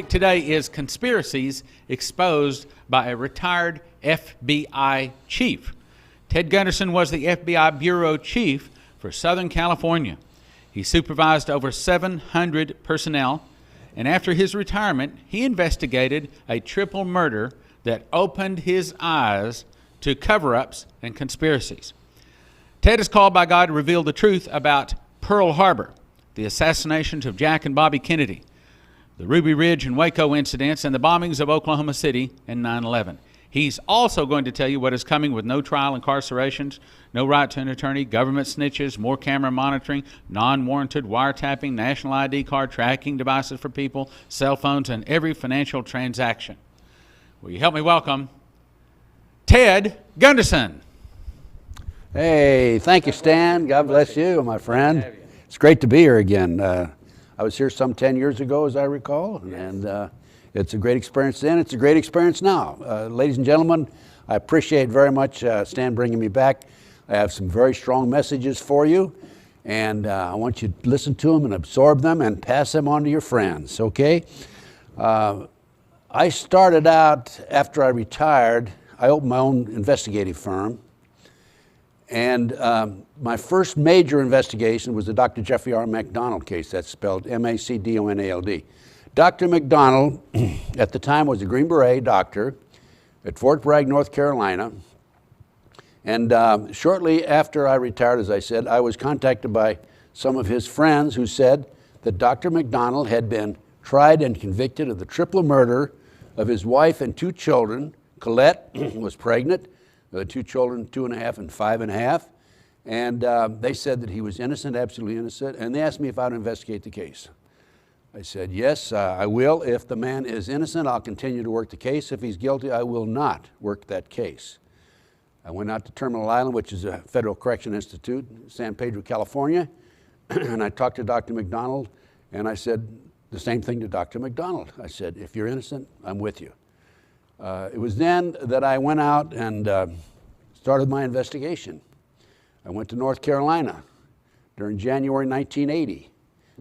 Today is Conspiracies Exposed by a Retired FBI Chief. Ted Gunderson was the FBI Bureau Chief for Southern California. He supervised over 700 personnel, and after his retirement, he investigated a triple murder that opened his eyes to cover-ups and conspiracies. Ted is called by God to reveal the truth about Pearl Harbor, the assassinations of Jack and Bobby Kennedy, the Ruby Ridge and Waco incidents, and the bombings of Oklahoma City and 9/11. He's also going to tell you what is coming with no trial incarcerations, no right to an attorney, government snitches, more camera monitoring, non-warranted wiretapping, national ID card tracking devices for people, cell phones, and every financial transaction. Will you help me welcome Ted Gunderson? Hey, thank you, Stan. God bless you, my friend. It's great to be here again. I was here some 10 years ago, as I recall, and it's a great experience then. It's a great experience now. Ladies and gentlemen, I appreciate very much Stan bringing me back. I have some very strong messages for you, and I want you to listen to them and absorb them and pass them on to your friends, okay? I started out, after I retired, I opened my own investigative firm. And my first major investigation was the Dr. Jeffrey R. MacDonald case. That's spelled M-A-C-D-O-N-A-L-D. Dr. MacDonald, at the time, was a Green Beret doctor at Fort Bragg, North Carolina. And shortly after I retired, as I said, I was contacted by some of his friends who said that Dr. MacDonald had been tried and convicted of the triple murder of his wife and two children. Colette was pregnant. The two children, 2.5 and 5.5, and they said that he was innocent, absolutely innocent, and they asked me if I would investigate the case. I said, yes, I will. If the man is innocent, I'll continue to work the case. If he's guilty, I will not work that case. I went out to Terminal Island, which is a federal correction institute, San Pedro, California, and I talked to Dr. MacDonald, and I said the same thing to Dr. MacDonald. I said, if you're innocent, I'm with you. It was then that I went out and started my investigation. I went to North Carolina during January 1980.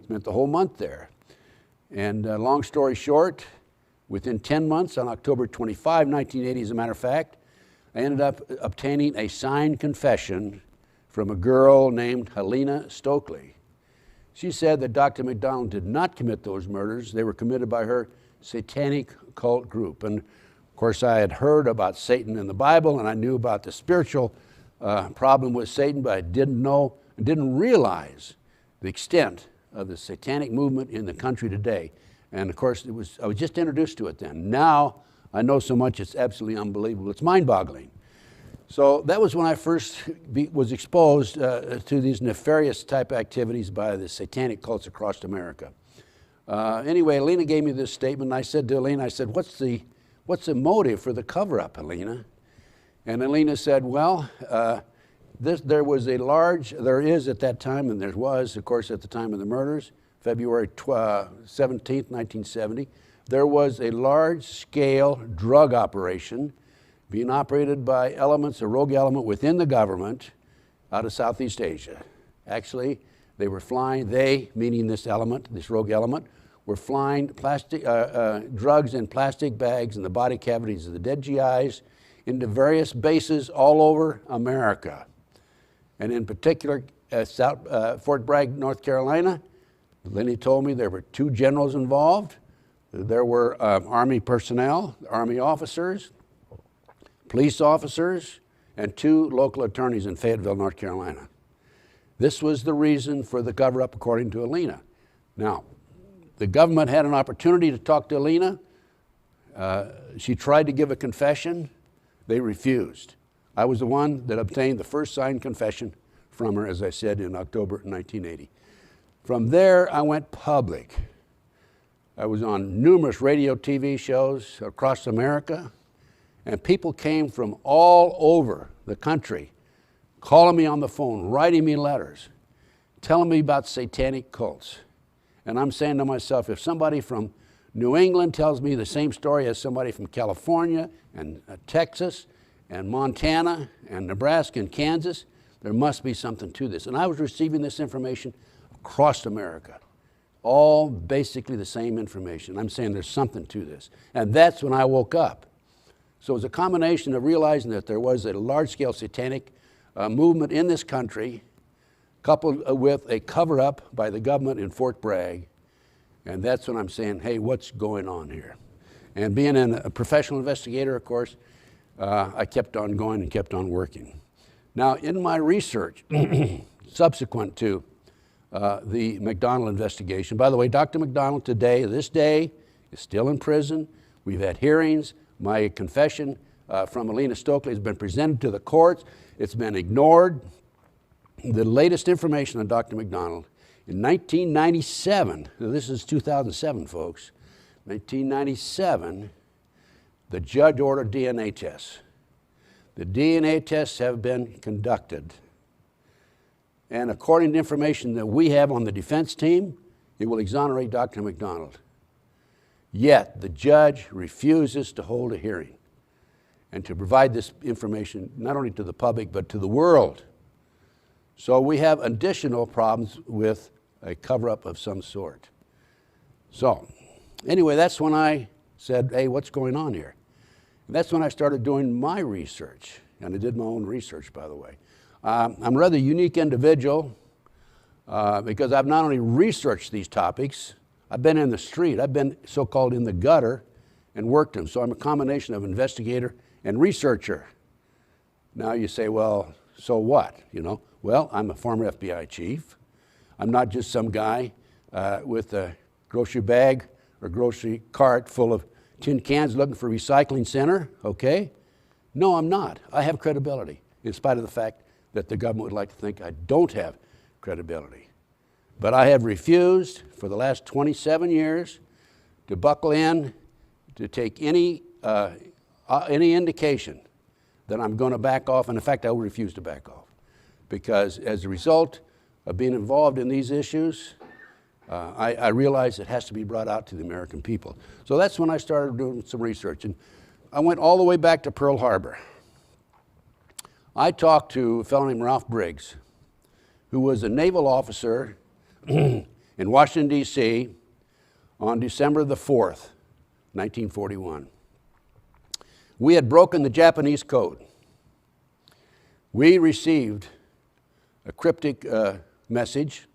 Spent the whole month there. And long story short, within 10 months, on October 25, 1980, as a matter of fact, I ended up obtaining a signed confession from a girl named Helena Stokely. She said that Dr. MacDonald did not commit those murders. They were committed by her satanic cult group. And of course, I had heard about Satan in the Bible, and I knew about the spiritual problem with Satan, but I didn't realize the extent of the satanic movement in the country today. And of course, I was just introduced to it then. Now, I know so much, it's absolutely unbelievable. It's mind-boggling. So that was when I first was exposed to these nefarious type activities by the satanic cults across America. Anyway, Alina gave me this statement, and I said to Alina, I said, what's the motive for the cover-up, Alina? And Alina said, well, there is at that time, and there was, of course, at the time of the murders, February 17th, 1970, there was a large-scale drug operation being operated by elements, a rogue element within the government out of Southeast Asia. Actually, they were flying, meaning this element, this rogue element, were flying drugs in plastic bags in the body cavities of the dead GIs into various bases all over America. And in particular, Fort Bragg, North Carolina, Lenny told me there were 2 generals involved. There were Army personnel, Army officers, police officers, and 2 local attorneys in Fayetteville, North Carolina. This was the reason for the cover-up, according to Alina. Now, the government had an opportunity to talk to Alina. She tried to give a confession. They refused. I was the one that obtained the first signed confession from her, as I said, in October 1980. From there, I went public. I was on numerous radio, TV shows across America, and people came from all over the country, calling me on the phone, writing me letters, telling me about satanic cults. And I'm saying to myself, if somebody from New England tells me the same story as somebody from California and Texas and Montana and Nebraska and Kansas, there must be something to this. And I was receiving this information across America. all basically the same information. I'm saying there's something to this. And that's when I woke up. So it was a combination of realizing that there was a large-scale satanic movement in this country, coupled with a cover-up by the government in Fort Bragg. And that's when I'm saying, hey, what's going on here? And being a professional investigator, of course, I kept on going and kept on working. Now, in my research, subsequent to the McDonald investigation, by the way, Dr. McDonald today, this day, is still in prison. We've had hearings. My confession from Alina Stokely has been presented to the courts. It's been ignored. The latest information on Dr. McDonald, in 1997, now this is 2007, folks, 1997, the judge ordered DNA tests. The DNA tests have been conducted. And according to information that we have on the defense team, it will exonerate Dr. McDonald. Yet the judge refuses to hold a hearing and to provide this information not only to the public but to the world. So we have additional problems with a cover-up of some sort. So anyway, that's when I said, hey, what's going on here? And that's when I started doing my research, and I did my own research, by the way. I'm a rather unique individual because I've not only researched these topics, I've been in the street, I've been so-called in the gutter and worked them. So I'm a combination of investigator and researcher. Now you say, well, so what, you know? Well, I'm a former FBI chief. I'm not just some guy with a grocery bag or grocery cart full of tin cans looking for a recycling center, okay? No, I'm not. I have credibility, in spite of the fact that the government would like to think I don't have credibility. But I have refused for the last 27 years to buckle in, to take any indication that I'm going to back off, and in fact, I will refuse to back off. Because as a result of being involved in these issues, I realize it has to be brought out to the American people. So that's when I started doing some research. And I went all the way back to Pearl Harbor. I talked to a fellow named Ralph Briggs, who was a naval officer in Washington, D.C. on December the 4th, 1941. We had broken the Japanese code. We received a cryptic message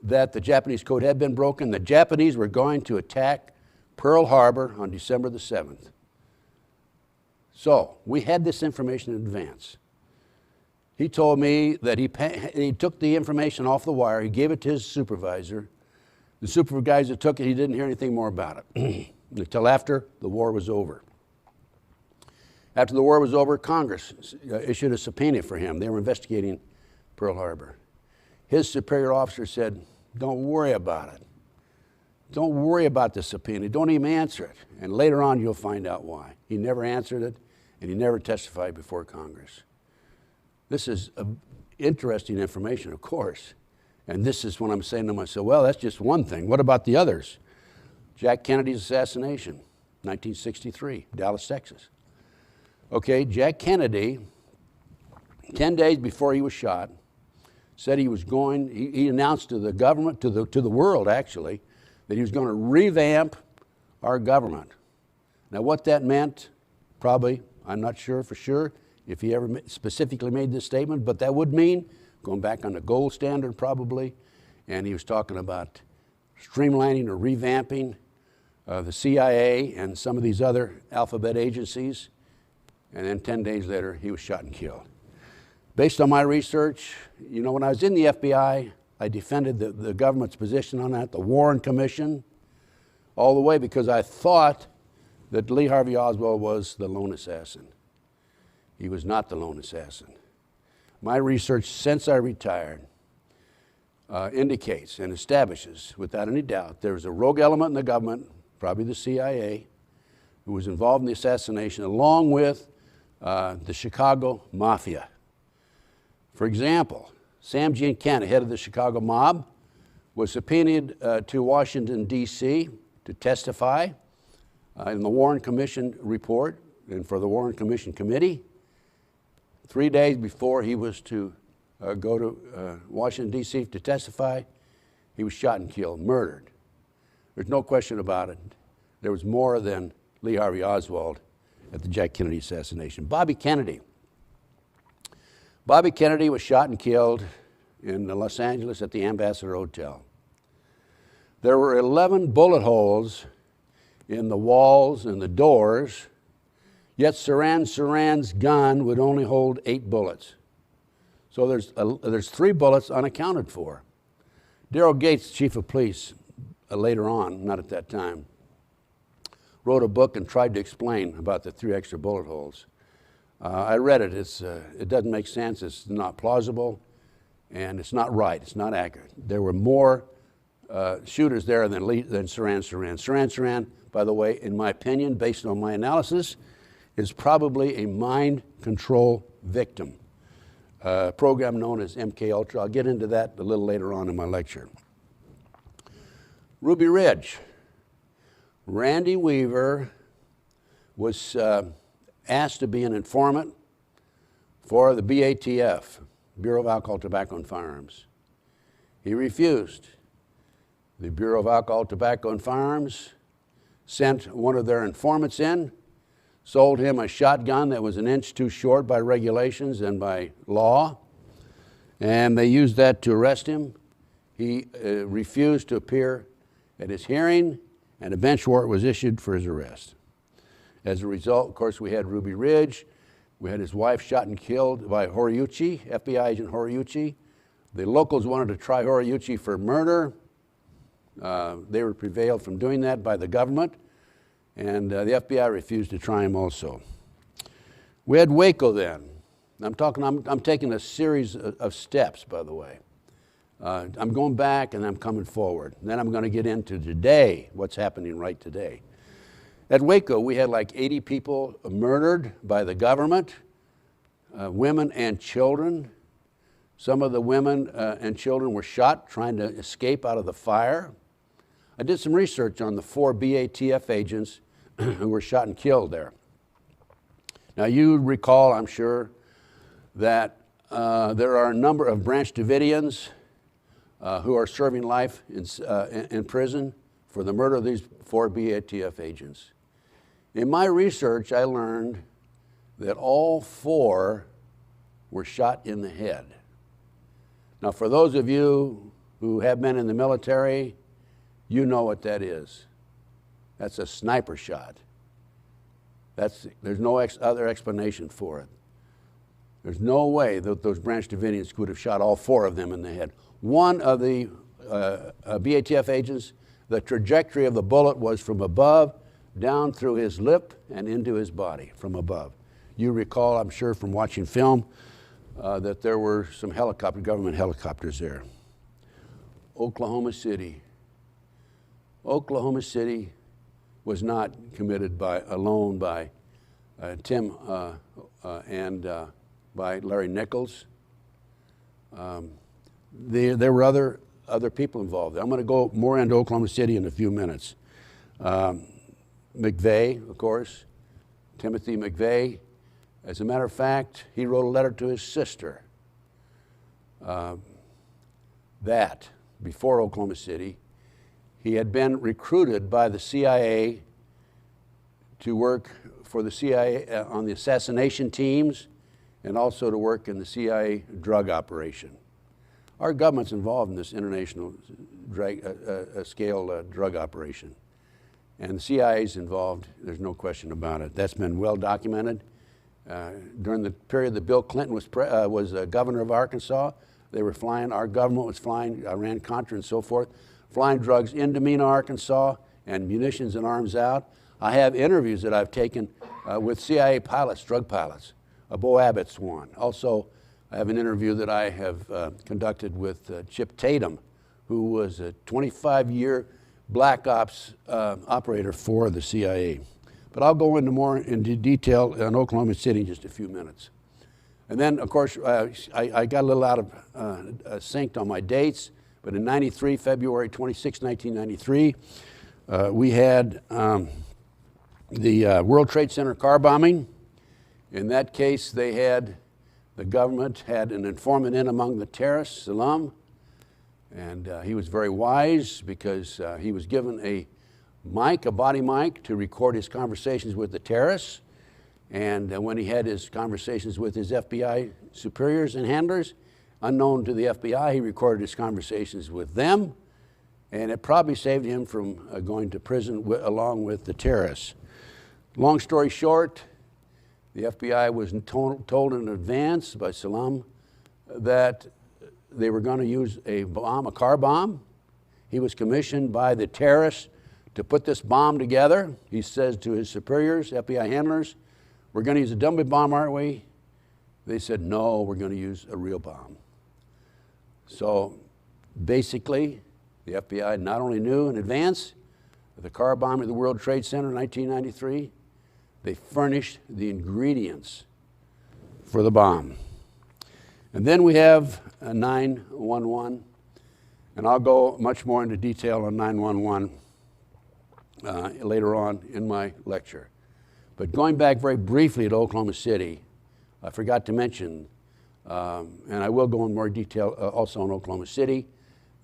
that the Japanese code had been broken. The Japanese were going to attack Pearl Harbor on December the 7th. So we had this information in advance. He told me that he took the information off the wire, he gave it to his supervisor. The supervisor took it, he didn't hear anything more about it until after the war was over. After the war was over, Congress issued a subpoena for him. They were investigating Pearl Harbor. His superior officer said, don't worry about it. Don't worry about the subpoena. Don't even answer it. And later on, you'll find out why. He never answered it, and he never testified before Congress. This is interesting information, of course. And this is when I'm saying to myself, well, that's just one thing. What about the others? Jack Kennedy's assassination, 1963, Dallas, Texas. Okay, Jack Kennedy, 10 days before he was shot, said he was going, he announced to the government, to the world actually, that he was going to revamp our government. Now what that meant, probably, I'm not sure for sure if he ever specifically made this statement, but that would mean going back on the gold standard probably, and he was talking about streamlining or revamping the CIA and some of these other alphabet agencies, and then 10 days later he was shot and killed. Based on my research, you know, when I was in the FBI, I defended the government's position on that, the Warren Commission, all the way because I thought that Lee Harvey Oswald was the lone assassin. He was not the lone assassin. My research since I retired indicates and establishes without any doubt there was a rogue element in the government, probably the CIA, who was involved in the assassination along with the Chicago Mafia. For example, Sam Giancana, head of the Chicago mob, was subpoenaed to Washington, D.C. to testify in the Warren Commission report and for the Warren Commission committee. 3 days before he was to go to Washington, D.C. to testify, He was shot and killed, murdered. There's no question about it. There was more than Lee Harvey Oswald at the Jack Kennedy assassination. Bobby Kennedy. Bobby Kennedy was shot and killed in Los Angeles at the Ambassador Hotel. There were 11 bullet holes in the walls and the doors, yet Saran's gun would only hold 8 bullets. So there's 3 bullets unaccounted for. Daryl Gates, chief of police, later on, not at that time, wrote a book and tried to explain about the 3 extra bullet holes. I read it. It doesn't make sense. It's not plausible, and it's not right. It's not accurate. There were more shooters there than Saran. Saran, by the way, in my opinion, based on my analysis, is probably a mind control victim. A program known as MK Ultra. I'll get into that a little later on in my lecture. Ruby Ridge. Randy Weaver was asked to be an informant for the BATF, Bureau of Alcohol, Tobacco, and Firearms. He refused. The Bureau of Alcohol, Tobacco, and Firearms sent one of their informants in, sold him a shotgun that was an inch too short by regulations and by law, and they used that to arrest him. He refused to appear at his hearing, and a bench warrant was issued for his arrest. As a result, of course, we had Ruby Ridge. We had his wife shot and killed by Horiuchi, FBI agent Horiuchi. The locals wanted to try Horiuchi for murder. They were prevailed from doing that by the government, and the FBI refused to try him also. We had Waco then. I'm taking a series of steps, by the way. I'm going back and I'm coming forward. And then I'm going to get into today, what's happening right today. At Waco, we had like 80 people murdered by the government, women and children. Some of the women and children were shot trying to escape out of the fire. I did some research on the 4 BATF agents who were shot and killed there. Now you recall, I'm sure, that there are a number of Branch Davidians who are serving life in prison for the murder of these 4 BATF agents. In my research, I learned that all 4 were shot in the head. Now, for those of you who have been in the military, you know what that is. That's a sniper shot. There's no other explanation for it. There's no way that those Branch Davidians could have shot all 4 of them in the head. One of the BATF agents, the trajectory of the bullet was from above, down through his lip, and into his body from above. You recall, I'm sure, from watching film, that there were some government helicopters there. Oklahoma City. Oklahoma City was not committed alone by Tim and by Larry Nichols. There were other people involved. I'm going to go more into Oklahoma City in a few minutes. McVeigh, of course, Timothy McVeigh. As a matter of fact, he wrote a letter to his sister that before Oklahoma City, he had been recruited by the CIA to work for the CIA on the assassination teams and also to work in the CIA drug operation. Our government's involved in this international scale drug operation. And the CIA's involved, there's no question about it. That's been well documented. During the period that Bill Clinton was governor of Arkansas, they were flying, our government was flying, Iran-Contra and so forth, flying drugs into Mena, Arkansas, and munitions and arms out. I have interviews that I've taken with CIA pilots, drug pilots. Bo Abbott's one. Also, I have an interview that I have conducted with Chip Tatum, who was a 25-year black ops operator for the CIA. But I'll go into more into detail on Oklahoma City in just a few minutes. And then, of course, I got a little out of synced on my dates, but in '93, February 26, 1993, we had the World Trade Center car bombing. In that case, the government had an informant in among the terrorists, Salam, And he was very wise because he was given a mic, a body mic, to record his conversations with the terrorists. And when he had his conversations with his FBI superiors and handlers, unknown to the FBI, he recorded his conversations with them. And it probably saved him from going to prison along with the terrorists. Long story short, the FBI was told in advance by Salam that they were going to use a bomb, a car bomb. He was commissioned by the terrorists to put this bomb together. He says to his superiors, FBI handlers, "We're going to use a dummy bomb, aren't we?" They said, "No, we're going to use a real bomb." So basically, the FBI not only knew in advance of the car bombing of the World Trade Center in 1993, they furnished the ingredients for the bomb. And then we have 9/11, and I'll go much more into detail on 9/11 later on in my lecture. But going back very briefly to Oklahoma City, I forgot to mention, and I will go in more detail also on Oklahoma City,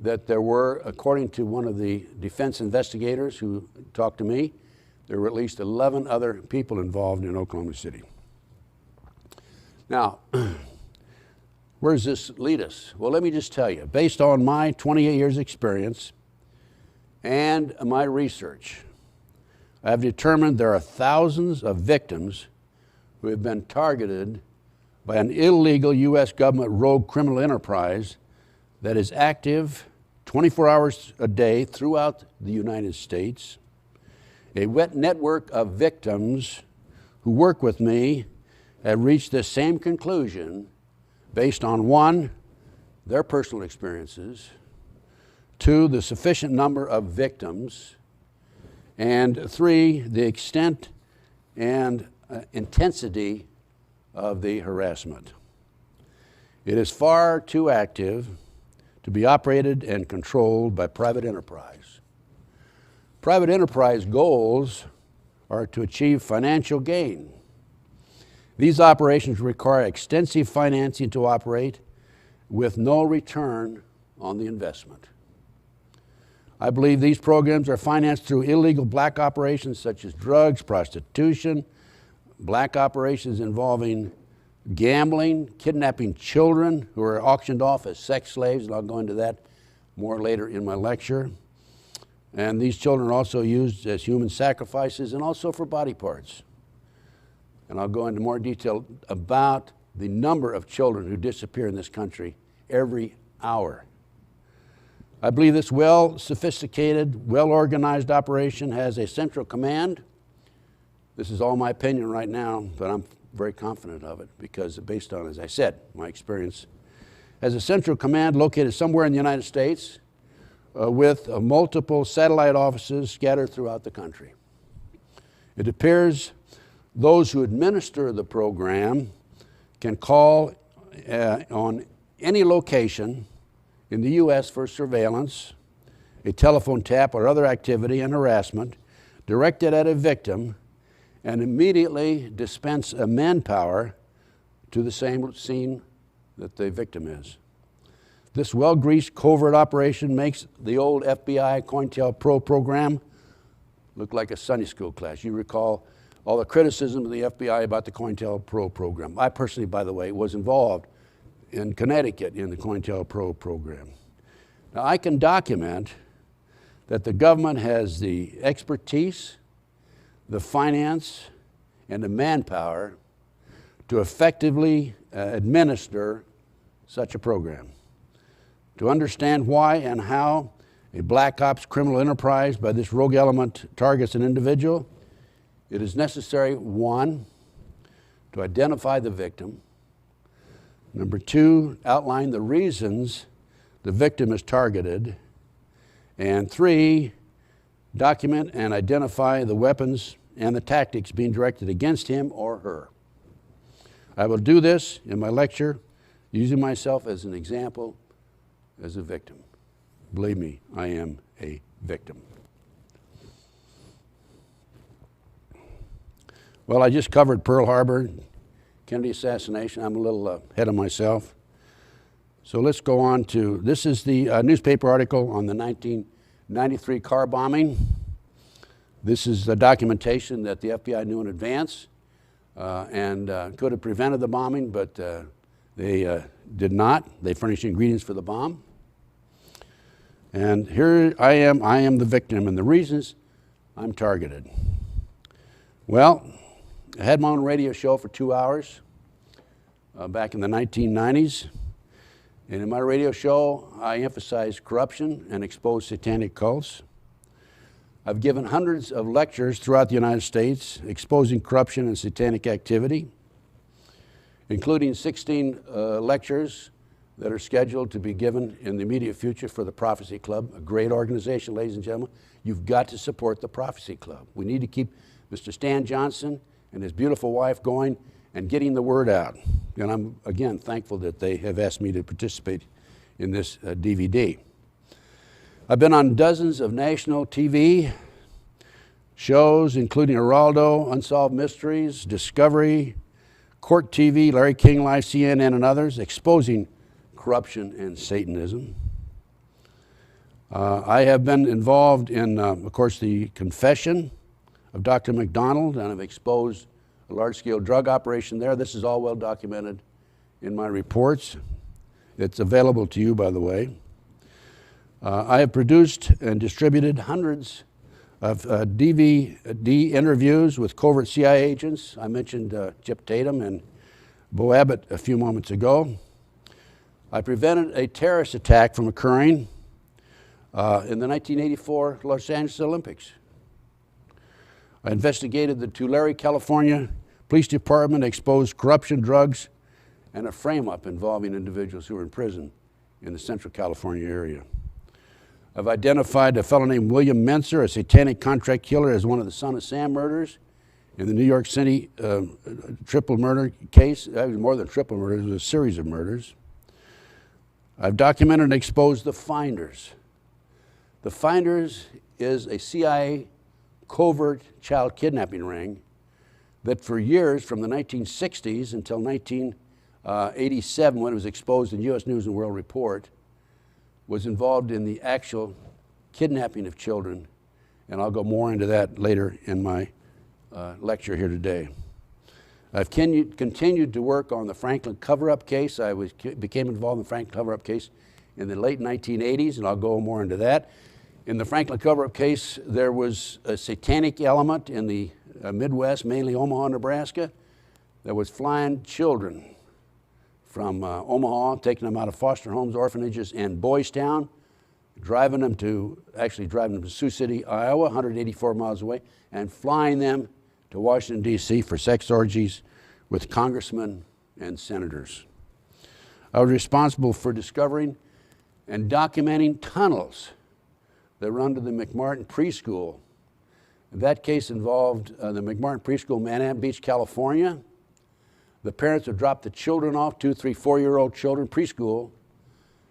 that there were, according to one of the defense investigators who talked to me, there were at least 11 other people involved in Oklahoma City. Now, where does this lead us? Well, let me just tell you, based on my 28 years experience and my research, I have determined there are thousands of victims who have been targeted by an illegal U.S. government rogue criminal enterprise that is active 24 hours a day throughout the United States. A wet network of victims who work with me have reached the same conclusion based on 1, their personal experiences, 2, the sufficient number of victims, and 3, the extent and intensity of the harassment. It is far too active to be operated and controlled by private enterprise. Private enterprise goals are to achieve financial gain. These operations require extensive financing to operate with no return on the investment. I believe these programs are financed through illegal black operations such as drugs, prostitution, black operations involving gambling, kidnapping children who are auctioned off as sex slaves, and I'll go into that more later in my lecture. And these children are also used as human sacrifices and also for body parts. And I'll go into more detail about the number of children who disappear in this country every hour. I believe this well-sophisticated, well-organized operation has a central command. This is all my opinion right now, but I'm very confident of it because based on, as I said, my experience. Has a central command located somewhere in the United States with multiple satellite offices scattered throughout the country. It appears those who administer the program can call on any location in the U.S. for surveillance, a telephone tap, or other activity and harassment directed at a victim, and immediately dispense a manpower to the same scene that the victim is. This well-greased covert operation makes the old FBI COINTELPRO program look like a Sunday school class. You recall all the criticism of the FBI about the COINTELPRO program. I personally, by the way, was involved in Connecticut in the COINTELPRO program. Now, I can document that the government has the expertise, the finance, and the manpower to effectively administer such a program. To understand why and how a black ops criminal enterprise by this rogue element targets an individual, it is necessary, 1, to identify the victim. Number 2, outline the reasons the victim is targeted. And 3, document and identify the weapons and the tactics being directed against him or her. I will do this in my lecture using myself as an example as a victim. Believe me, I am a victim. Well, I just covered Pearl Harbor, Kennedy assassination. I'm a little ahead of myself. So let's go on to, this is the newspaper article on the 1993 car bombing. This is the documentation that the FBI knew in advance and could have prevented the bombing, but they did not. They furnished ingredients for the bomb. And here I am the victim, and the reasons I'm targeted. Well, I had my own radio show for 2 hours back in the 1990s. And in my radio show, I emphasized corruption and exposed satanic cults. I've given hundreds of lectures throughout the United States exposing corruption and satanic activity, including 16 lectures that are scheduled to be given in the immediate future for the Prophecy Club, a great organization, ladies and gentlemen. You've got to support the Prophecy Club. We need to keep Mr. Stan Johnson and his beautiful wife going and getting the word out. And I'm, again, thankful that they have asked me to participate in this DVD. I've been on dozens of national TV shows, including Geraldo, Unsolved Mysteries, Discovery, Court TV, Larry King Live, CNN, and others, exposing corruption and Satanism. I have been involved in, of course, the confession of Dr. McDonald, and I've exposed a large-scale drug operation there. This is all well documented in my reports. It's available to you, by the way. I have produced and distributed hundreds of DVD interviews with covert CIA agents. I mentioned Chip Tatum and Bo Abbott a few moments ago. I prevented a terrorist attack from occurring in the 1984 Los Angeles Olympics. I investigated the Tulare, California Police Department, exposed corruption, drugs, and a frame-up involving individuals who were in prison in the Central California area. I've identified a fellow named William Menser, a satanic contract killer, as one of the Son of Sam murders in the New York City triple murder case. It was more than triple murder, it was a series of murders. I've documented and exposed the Finders. The Finders is a CIA covert child kidnapping ring that for years, from the 1960s until 1987, when it was exposed in U.S. News and World Report, was involved in the actual kidnapping of children, and I'll go more into that later in my lecture here today. I've continued to work on the Franklin cover-up case. I became involved in the Franklin cover-up case in the late 1980s, and I'll go more into that. In the Franklin cover-up case, there was a satanic element in the Midwest, mainly Omaha, Nebraska, that was flying children from Omaha, taking them out of foster homes, orphanages, and Boys Town, driving them to Sioux City, Iowa, 184 miles away, and flying them to Washington, D.C. for sex orgies with congressmen and senators. I was responsible for discovering and documenting tunnels that run to the McMartin Preschool. That case involved the McMartin Preschool in Manhattan Beach, California. The parents would drop the children off, 2-, 3-, 4-year-old children, preschool,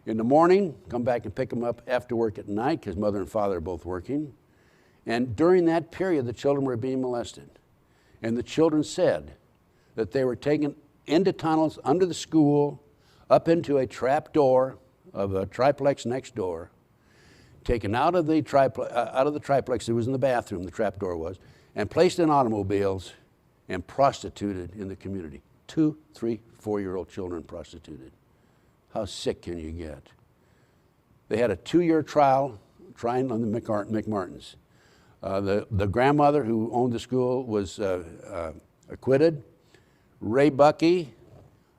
in the morning, come back and pick them up after work at night, because mother and father are both working. And during that period, the children were being molested. And the children said that they were taken into tunnels under the school, up into a trap door of a triplex next door, taken out of the triplex, it was in the bathroom, the trap door was, and placed in automobiles and prostituted in the community. 2-, 3-, 4-year-old children prostituted. How sick can you get? They had a 2-year trial trying on the McMartins. The grandmother who owned the school was acquitted. Ray Buckey,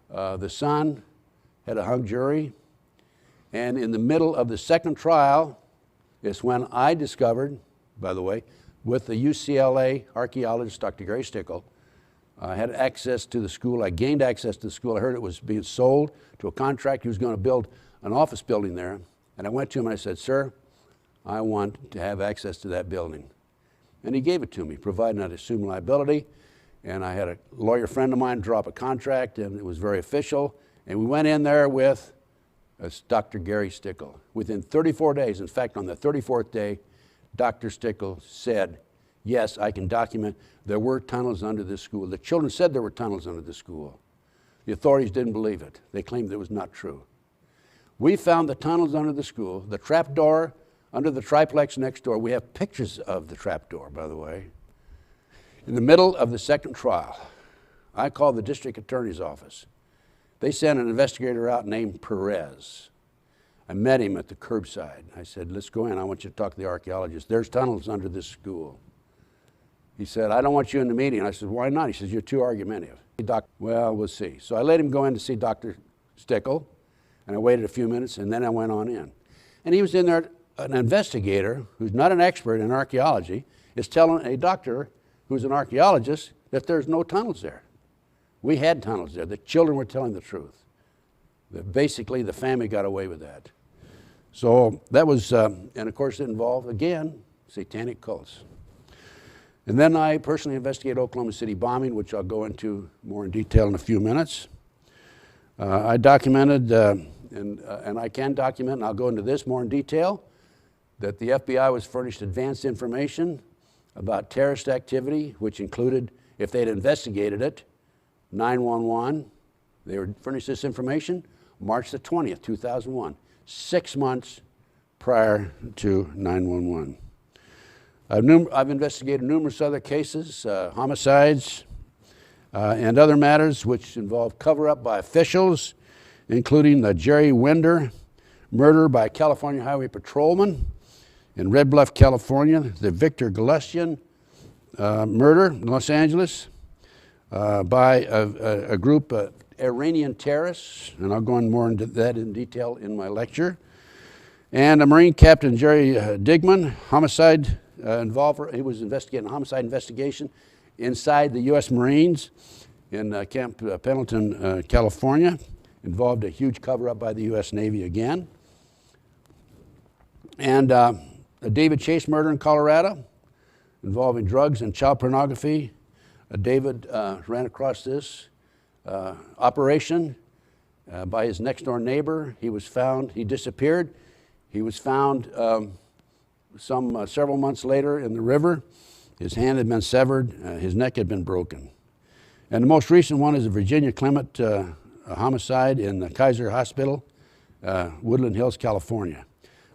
the son, had a hung jury. And in the middle of the second trial is when I discovered, by the way, with the UCLA archaeologist, Dr. Gary Stickle, I had access to the school. I gained access to the school. I heard it was being sold to a contractor who was going to build an office building there. And I went to him and I said, "Sir, I want to have access to that building." And he gave it to me, providing I'd assume liability. And I had a lawyer friend of mine draw up a contract, and it was very official. And we went in there with Dr. Gary Stickle. Within 34 days, in fact, on the 34th day, Dr. Stickle said, "Yes, I can document there were tunnels under this school." The children said there were tunnels under the school. The authorities didn't believe it. They claimed it was not true. We found the tunnels under the school, the trap door under the triplex next door. We have pictures of the trap door, by the way. In the middle of the second trial, I called the district attorney's office. They sent an investigator out named Perez. I met him at the curbside. I said, let's go in. I want you to talk to the archaeologist. There's tunnels under this school. He said, I don't want you in the meeting. I said, why not? He says, you're too argumentative. Well, we'll see. So I let him go in to see Dr. Stickle, and I waited a few minutes, and then I went on in. And he was in there, an investigator who's not an expert in archaeology is telling a doctor who's an archaeologist that there's no tunnels there. We had tunnels there. The children were telling the truth. Basically, the family got away with that. So that was, and of course it involved, again, satanic cults. And then I personally investigated Oklahoma City bombing, which I'll go into more in detail in a few minutes. I documented, and I can document, and I'll go into this more in detail, that the FBI was furnished advanced information about terrorist activity, which included, if they'd investigated it, 911. They were furnished this information March the 20th, 2001, 6 months prior to 911. I've investigated numerous other cases, homicides, and other matters which involve cover-up by officials, including the Jerry Winder murder by a California Highway Patrolman in Red Bluff, California, the Victor Galustian murder in Los Angeles by a group of Iranian terrorists, and I'll go on more into that in detail in my lecture, and a Marine Captain Jerry Digman, homicide involved. He was investigating a homicide investigation inside the U.S. Marines in Camp Pendleton, California. Involved a huge cover-up by the U.S. Navy again. And a David Chase murder in Colorado involving drugs and child pornography. David ran across this operation by his next-door neighbor. He was found, he disappeared. He was found several months later in the river. His hand had been severed, his neck had been broken. And the most recent one is a Virginia Clement homicide in the Kaiser Hospital, Woodland Hills, California.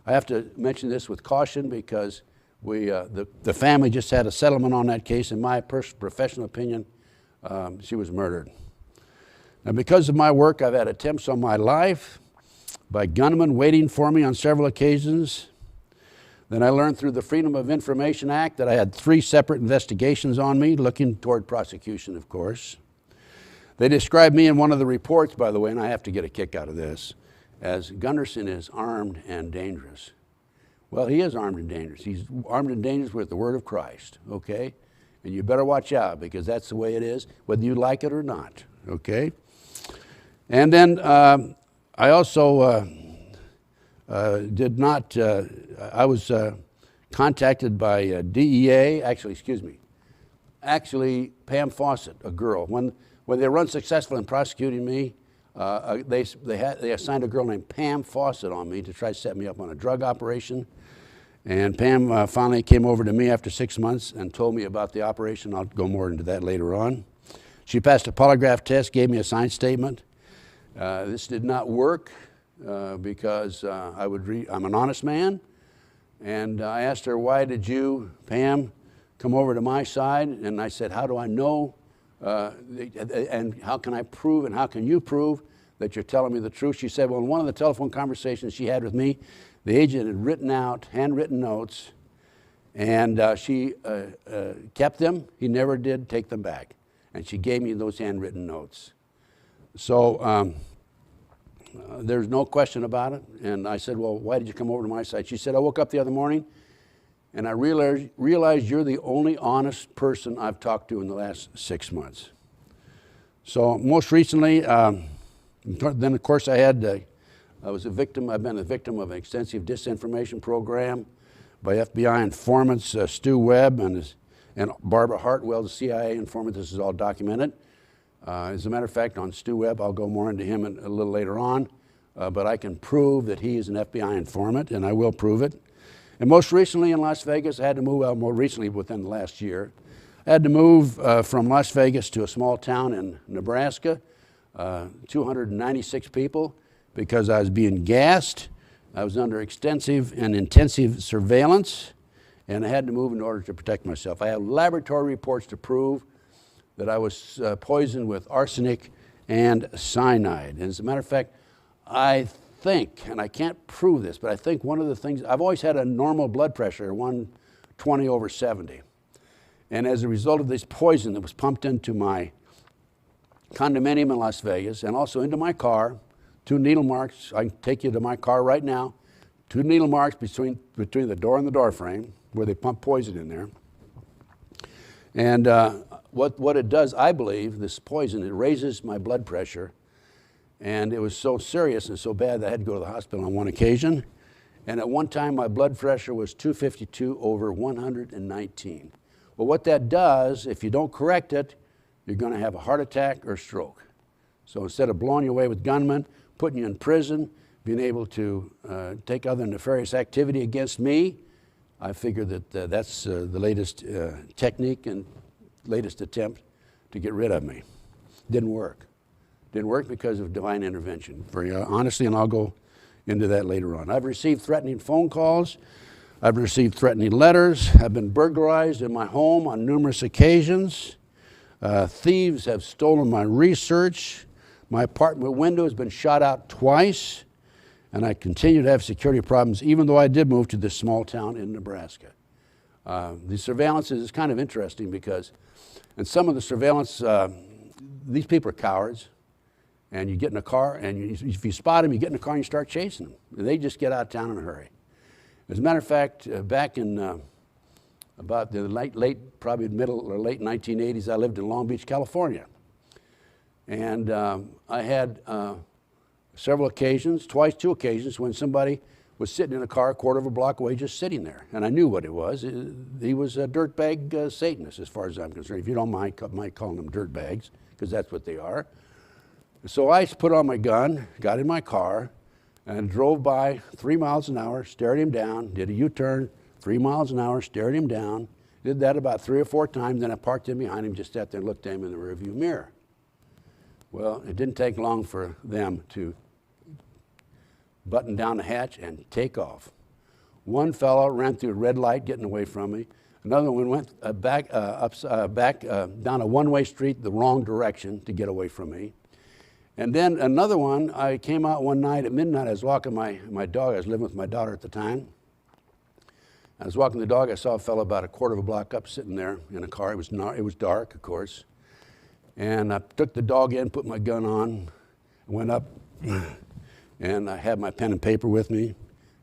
I have to mention this with caution because the family just had a settlement on that case. In my professional opinion, she was murdered. Now, because of my work, I've had attempts on my life by gunmen waiting for me on several occasions. Then I learned through the Freedom of Information Act that I had 3 separate investigations on me, looking toward prosecution, of course. They described me in one of the reports, by the way, and I have to get a kick out of this, as Gunderson is armed and dangerous. Well, he is armed and dangerous. He's armed and dangerous with the word of Christ, okay? And you better watch out because that's the way it is, whether you like it or not, okay? And then I also I was contacted by DEA, actually Pam Fawcett, a girl. When they were unsuccessful in prosecuting me, they assigned a girl named Pam Fawcett on me to try to set me up on a drug operation. And Pam finally came over to me after 6 months and told me about the operation. I'll go more into that later on. She passed a polygraph test, gave me a signed statement. This did not work because I'm an honest man. And I asked her, why did you, Pam, come over to my side? And I said, how do I know? And how can I prove and how can you prove that you're telling me the truth? She said, well, in one of the telephone conversations she had with me, the agent had written out handwritten notes, and she kept them. He never did take them back. And she gave me those handwritten notes. So there's no question about it. And I said, well, why did you come over to my side? She said, I woke up the other morning and I realized you're the only honest person I've talked to in the last 6 months. So most recently, then of course I've been a victim of an extensive disinformation program by FBI informants, Stu Webb and Barbara Hartwell, the CIA informant. This is all documented. As a matter of fact, on Stu Webb, I'll go more into him a little later on, but I can prove that he is an FBI informant, and I will prove it. And most recently in Las Vegas, I had to move, well, more recently within the last year, I had to move from Las Vegas to a small town in Nebraska, 296 people. because I was being gassed. I was under extensive and intensive surveillance, and I had to move in order to protect myself. I have laboratory reports to prove that I was poisoned with arsenic and cyanide. And as a matter of fact, I think, and I can't prove this, but I think one of the things, I've always had a normal blood pressure, 120/70. And as a result of this poison that was pumped into my condominium in Las Vegas and also into my car, 2 needle marks, I can take you to my car right now, 2 needle marks between the door and the door frame where they pump poison in there. And what it does, I believe, this poison, it raises my blood pressure. And it was so serious and so bad that I had to go to the hospital on one occasion. And at one time, my blood pressure was 252/119. Well, what that does, if you don't correct it, you're going to have a heart attack or stroke. So instead of blowing you away with gunmen, putting you in prison, being able to take other nefarious activity against me, I figured that that's the latest technique and latest attempt to get rid of me. Didn't work. Didn't work because of divine intervention, very honestly, and I'll go into that later on. I've received threatening phone calls. I've received threatening letters. I've been burglarized in my home on numerous occasions. Thieves have stolen my research. My apartment window has been shot out twice, and I continue to have security problems, even though I did move to this small town in Nebraska. The surveillance is kind of interesting because in some of the surveillance, these people are cowards. And you get in a car, and if you spot them, you get in a car and you start chasing them. And they just get out of town in a hurry. As a matter of fact, back in about the probably middle or late 1980s, I lived in Long Beach, California. And I had several occasions, two occasions, when somebody was sitting in a car a quarter of a block away just sitting there. And I knew what it was. He was a dirtbag Satanist, as far as I'm concerned. If you don't mind calling them dirtbags, because that's what they are. So I put on my gun, got in my car, and drove by 3 miles an hour, stared him down, did a U-turn, 3 miles an hour, stared him down, did that about 3 or 4 times, then I parked in behind him, just sat there and looked at him in the rearview mirror. Well, it didn't take long for them to button down the hatch and take off. One fellow ran through a red light getting away from me. Another one went back down a one-way street the wrong direction to get away from me. And then another one, I came out one night at midnight. I was walking my dog. I was living with my daughter at the time. I was walking the dog. I saw a fellow about a quarter of a block up sitting there in a car. It was dark, of course. And I took the dog in, put my gun on, went up, and I had my pen and paper with me.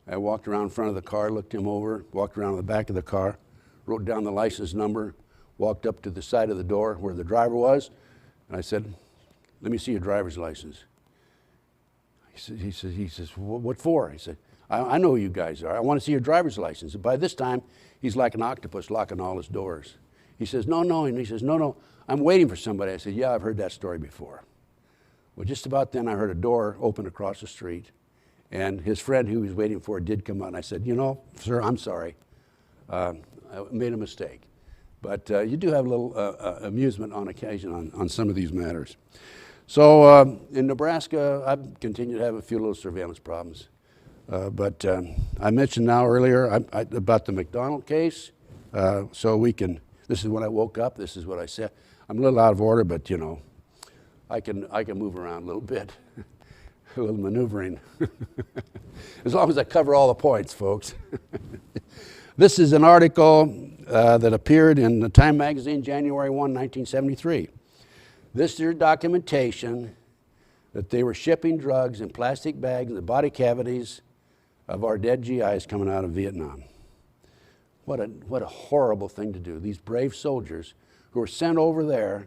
I walked around in front of the car, looked him over, walked around the back of the car, wrote down the license number, walked up to the side of the door where the driver was, and I said, "Let me see your driver's license." He says, "What for?" He said, I know who you guys are. I want to see your driver's license." And by this time, he's like an octopus locking all his doors. He says, "No." And he says, No, I'm waiting for somebody." I said, "Yeah, I've heard that story before." Well, just about then, I heard a door open across the street, and his friend who he was waiting for did come out. And I said, "You know, sir, I'm sorry. I made a mistake." But you do have a little amusement on occasion on some of these matters. So in Nebraska, I've continued to have a few little surveillance problems. But I mentioned earlier about the McDonald case. So this is when I woke up, this is what I said. I'm a little out of order, but you know, I can move around a little bit, a little maneuvering. As long as I cover all the points, folks. This is an article that appeared in the Time magazine, January 1, 1973. This is your documentation that they were shipping drugs in plastic bags in the body cavities of our dead GIs coming out of Vietnam. What a horrible thing to do. These brave soldiers who were sent over there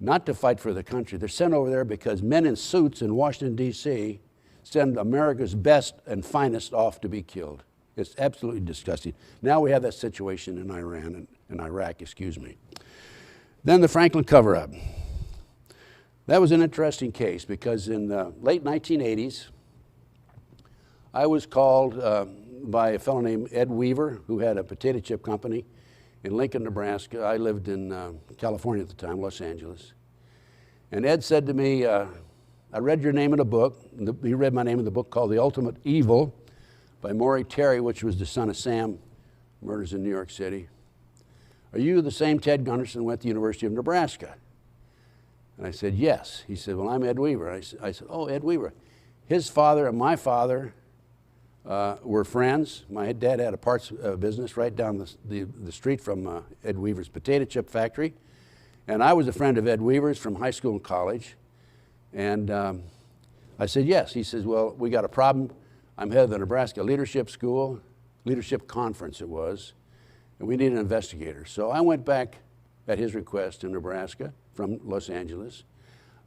not to fight for the country. They're sent over there because men in suits in Washington, D.C. send America's best and finest off to be killed. It's absolutely disgusting. Now we have that situation in Iran and Iraq, excuse me. Then the Franklin cover-up. That was an interesting case because in the late 1980s, I was called by a fellow named Ed Weaver, who had a potato chip company in Lincoln, Nebraska. I lived in California at the time, Los Angeles. And Ed said to me, I I read your name in a book. You read my name in the book called The Ultimate Evil by Maury Terry, which was the son of Sam, murders in New York City. Are you the same Ted Gunderson who went to the University of Nebraska? And I said, yes. He said, well, I'm Ed Weaver. I said, oh, Ed Weaver. His father and my father were friends. My dad had a parts business right down the street from Ed Weaver's potato chip factory. And I was a friend of Ed Weaver's from high school and college. And I said, yes. He says, well, we got a problem. I'm head of the Nebraska Leadership School, Leadership Conference it was, and we need an investigator. So I went back at his request to Nebraska from Los Angeles.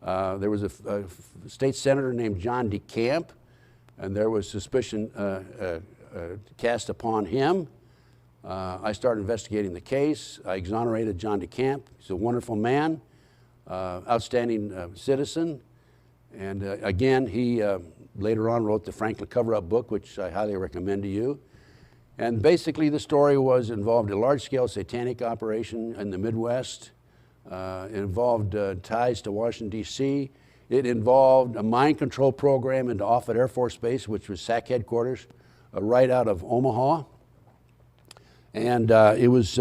There was a state senator named John DeCamp, and there was suspicion cast upon him. I started investigating the case. I exonerated John DeCamp. He's a wonderful man, outstanding citizen. And again, he later on wrote the Franklin cover-up book, which I highly recommend to you. And basically the story involved a large-scale satanic operation in the Midwest. It involved ties to Washington, D.C. It involved a mind control program into Offutt Air Force Base, which was SAC headquarters, right out of Omaha. And it was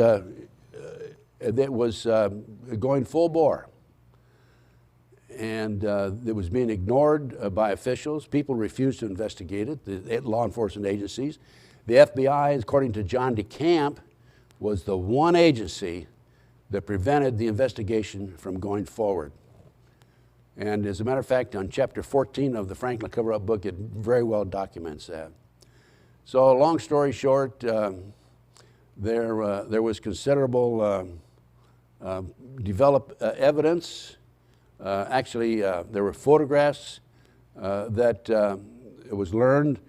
going full bore. And it was being ignored by officials. People refused to investigate it, the law enforcement agencies. The FBI, according to John DeCamp, was the one agency that prevented the investigation from going forward. And as a matter of fact, on chapter 14 of the Franklin cover-up book, it very well documents that. So long story short, there was considerable developed evidence. Actually, there were photographs that it was learned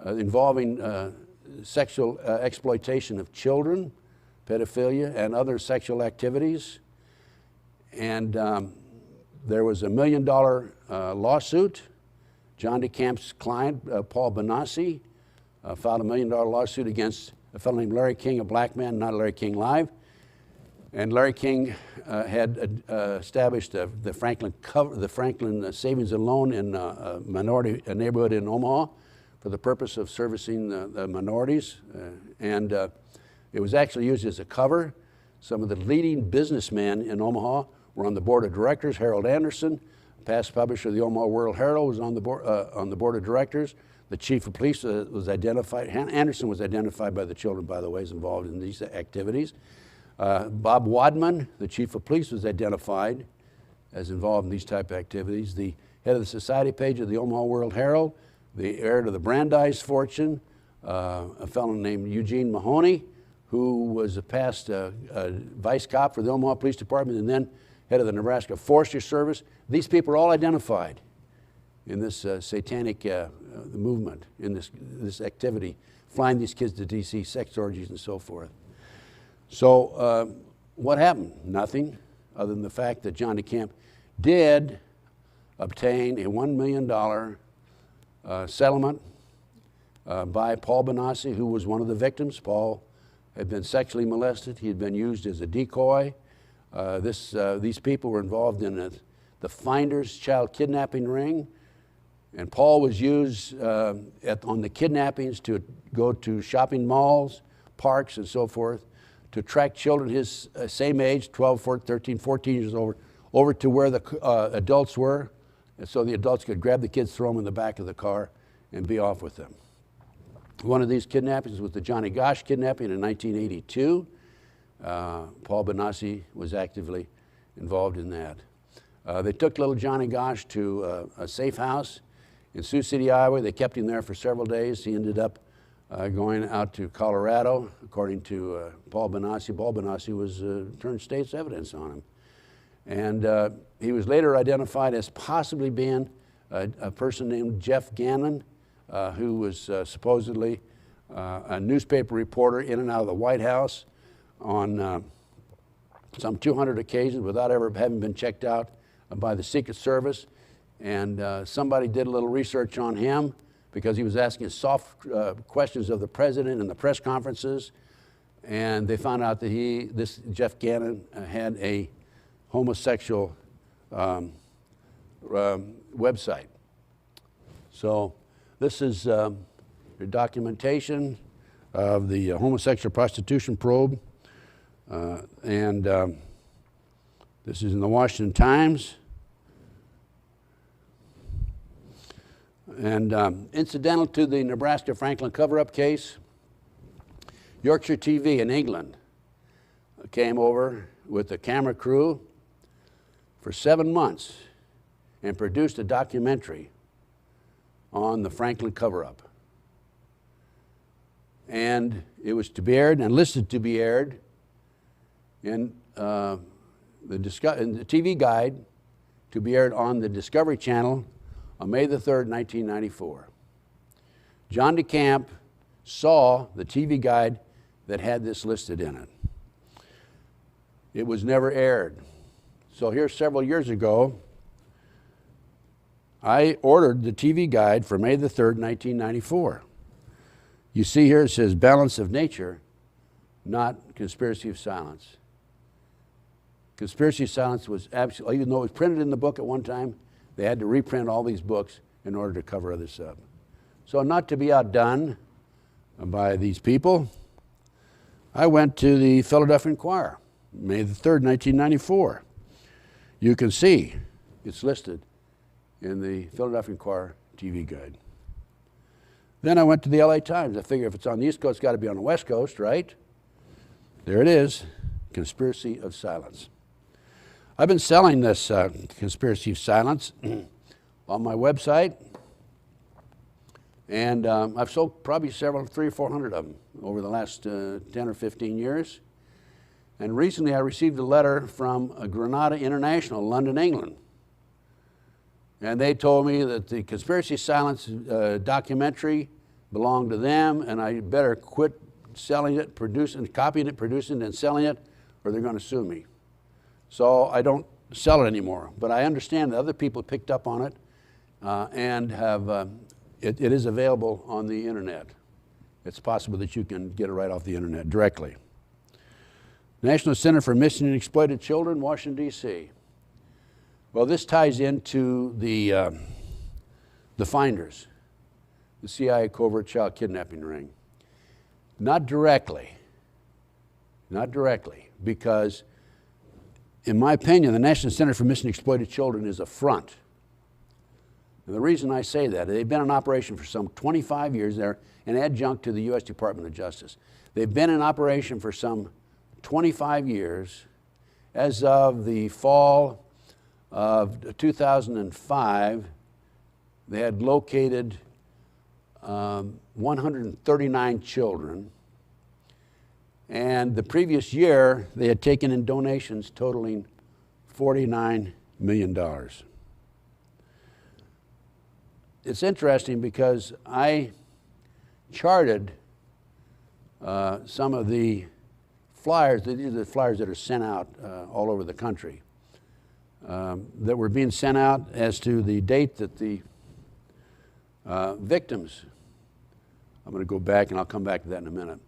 involving sexual exploitation of children, pedophilia, and other sexual activities. And there was a $1 million lawsuit. John DeCamp's client, Paul Benassi, filed a $1 million lawsuit against a fellow named Larry King, a black man, not Larry King Live. And Larry King had established the Franklin Savings and Loan in a minority neighborhood in Omaha for the purpose of servicing the minorities. And it was actually used as a cover. Some of the leading businessmen in Omaha were on the board of directors. Harold Anderson, past publisher of the Omaha World Herald, was on the board of directors. The chief of police was identified. Anderson was identified by the children, by the way, as involved in these activities. Bob Wadman, the chief of police, was identified as involved in these type of activities. The head of the society page of the Omaha World Herald, the heir to the Brandeis fortune, a fellow named Eugene Mahoney, who was a past vice cop for the Omaha Police Department and then head of the Nebraska Forestry Service. These people are all identified in this satanic movement, in this activity, flying these kids to D.C., sex orgies and so forth. So what happened? Nothing, other than the fact that John DeCamp did obtain a $1 million settlement by Paul Benassi, who was one of the victims. Paul had been sexually molested. He had been used as a decoy. These people were involved in the Finders child kidnapping ring. And Paul was used on the kidnappings to go to shopping malls, parks, and so forth, to attract children his same age, 12, 14, 13, 14 years old, over to where the adults were, and so the adults could grab the kids, throw them in the back of the car, and be off with them. One of these kidnappings was the Johnny Gosch kidnapping in 1982. Paul Benassi was actively involved in that. They took little Johnny Gosch to a safe house in Sioux City, Iowa. They kept him there for several days. He ended up going out to Colorado, according to Paul Benassi. Paul Benassi was turned state's evidence on him. And he was later identified as possibly being a person named Jeff Gannon, who was supposedly a newspaper reporter in and out of the White House on some 200 occasions without ever having been checked out by the Secret Service. And somebody did a little research on him because he was asking soft questions of the president in the press conferences. And they found out that this Jeff Gannon had a homosexual website. So this is your documentation of the homosexual prostitution probe. This is in the Washington Times. And incidental to the Nebraska Franklin cover-up case, Yorkshire TV in England came over with a camera crew for 7 months and produced a documentary on the Franklin cover-up. And it was to be aired and listed to be aired in the TV Guide, to be aired on the Discovery Channel on May the 3rd, 1994. John DeCamp saw the TV Guide that had this listed in it. It was never aired. So here several years ago, I ordered the TV Guide for May the 3rd, 1994. You see here it says Balance of Nature, not Conspiracy of Silence. Conspiracy of Silence was absolutely, even though it was printed in the book at one time, they had to reprint all these books in order to cover this up. So not to be outdone by these people, I went to the Philadelphia Inquirer, May the 3rd, 1994. You can see it's listed in the Philadelphia Inquirer TV Guide. Then I went to the LA Times. I figure if it's on the East Coast, it's got to be on the West Coast, right? There it is, Conspiracy of Silence. I've been selling this Conspiracy of Silence on my website, and I've sold probably 300 or 400 of them over the last 10 or 15 years. And recently I received a letter from Granada International, London, England. And they told me that the Conspiracy of Silence documentary belonged to them, and I better quit selling it, copying it, producing it, and selling it, or they're going to sue me. So I don't sell it anymore. But I understand that other people picked up on it and have, it is available on the internet. It's possible that you can get it right off the internet directly. National Center for Missing and Exploited Children, Washington, D.C. Well, this ties into the Finders, the CIA covert child kidnapping ring. Not directly, because in my opinion, the National Center for Missing and Exploited Children is a front. And the reason I say that, they've been in operation for some 25 years. They're an adjunct to the U.S. Department of Justice. They've been in operation for some 25 years. As of the fall of 2005, they had located 139 children. And the previous year, they had taken in donations totaling $49 million. It's interesting because I charted some of the flyers, these are the flyers that are sent out all over the country, that were being sent out as to the date that the victims, I'm going to go back and I'll come back to that in a minute.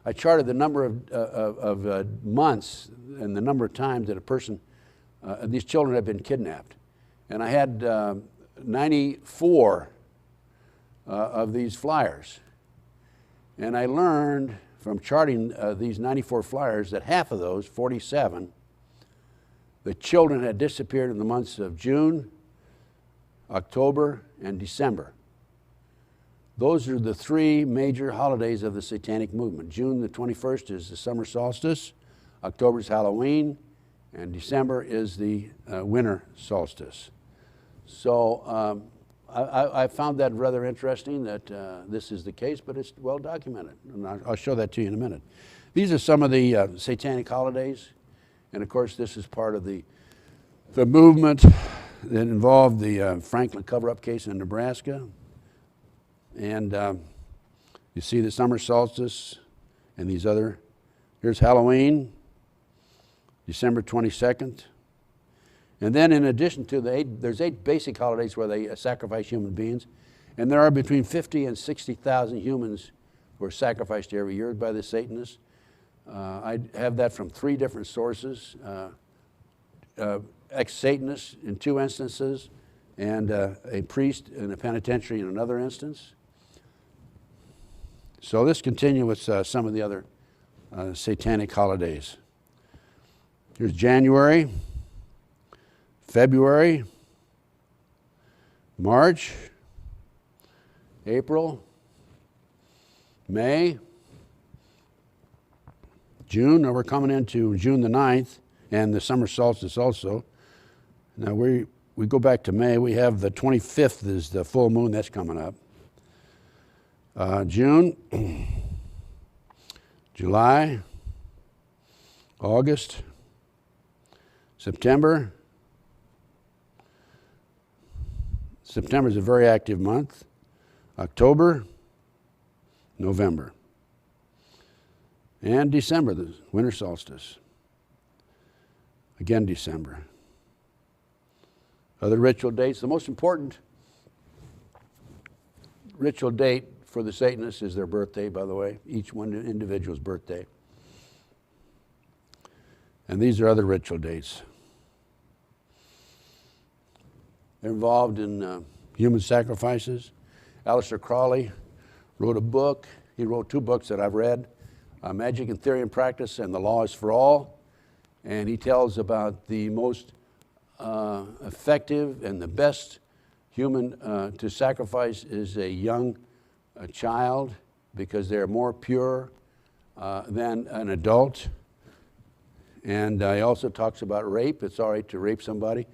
I charted the number of months and the number of times that a person, these children have been kidnapped. And I had 94 of these flyers. And I learned from charting these 94 flyers that half of those, 47, the children had disappeared in the months of June, October, and December. Those are the three major holidays of the Satanic movement. June the 21st is the summer solstice, October is Halloween, and December is the winter solstice. So I found that rather interesting that this is the case, but it's well documented, and I'll show that to you in a minute. These are some of the Satanic holidays, and of course this is part of the movement that involved the Franklin cover-up case in Nebraska. And you see the summer solstice and these other. Here's Halloween, December 22nd. And then in addition to there's 8 basic holidays where they sacrifice human beings. And there are between 50 and 60,000 humans who are sacrificed every year by the Satanists. I have that from 3 different sources. Ex-Satanists in 2 instances, and a priest in a penitentiary in another instance. So let's continue with some of the other satanic holidays. Here's January, February, March, April, May, June. Now we're coming into June the 9th and the summer solstice also. Now we go back to May. We have the 25th is the full moon that's coming up. June, July, August, September. September is a very active month. October, November. And December, the winter solstice. Again, December. Other ritual dates. The most important ritual date for the Satanists is their birthday, by the way. Each one individual's birthday. And these are other ritual dates. They're involved in human sacrifices. Aleister Crowley wrote a book. He wrote 2 books that I've read, Magic and Theory and Practice and The Law is for All. And he tells about the most effective and the best human to sacrifice is a young child, because they're more pure than an adult. And he also talks about rape. It's all right to rape somebody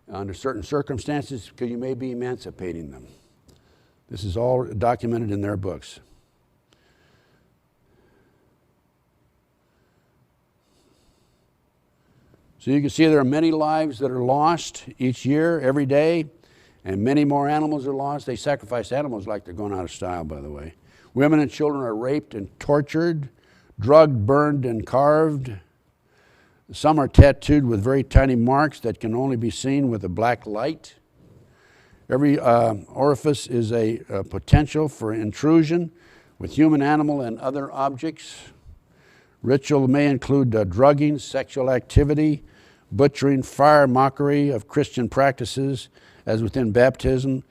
under certain circumstances because you may be emancipating them. This is all documented in their books. So you can see there are many lives that are lost each year, every day, and many more animals are lost. They sacrifice animals like they're going out of style, by the way. Women and children are raped and tortured, drugged, burned, and carved. Some are tattooed with very tiny marks that can only be seen with a black light. Every orifice is a potential for intrusion with human, animal, and other objects. Ritual may include drugging, sexual activity, butchering, fire, mockery of Christian practices, as within baptism,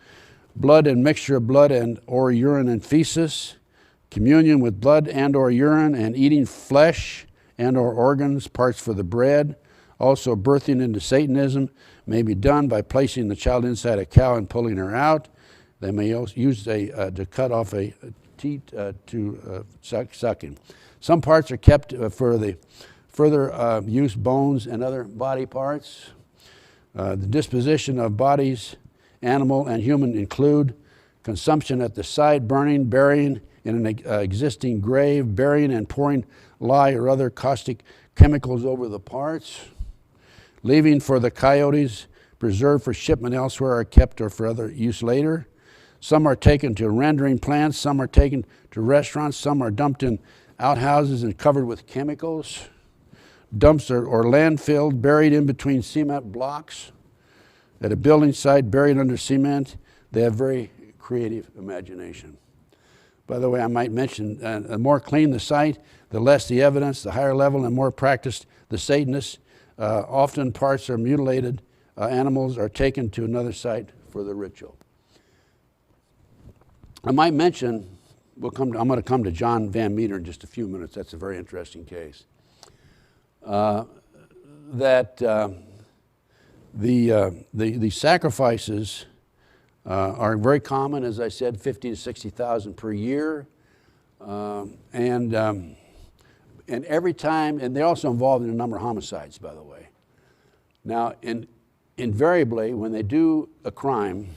blood and mixture of blood and or urine and feces, communion with blood and or urine, and eating flesh and or organs, parts for the bread. Also, birthing into Satanism may be done by placing the child inside a cow and pulling her out. They may also use to cut off a teat to sucking. Some parts are kept for the further use, bones and other body parts. The disposition of bodies, animal and human, include consumption at the site, burning, burying in an existing grave, burying and pouring lye or other caustic chemicals over the parts, leaving for the coyotes, preserved for shipment elsewhere, or kept or for other use later. Some are taken to rendering plants, some are taken to restaurants, some are dumped in outhouses and covered with chemicals. Dumps or landfilled, buried in between cement blocks. At a building site, buried under cement. They have very creative imagination. By the way, I might mention, the more clean the site, the less the evidence, the higher level and more practiced the Satanists. Often parts are mutilated, animals are taken to another site for the ritual. I might mention, I'm going to come to John Van Meter in just a few minutes. That's a very interesting case. That the sacrifices are very common, as I said, 50 to 60,000 per year, and every time, and they're also involved in a number of homicides, by the way. Now, invariably, when they do a crime,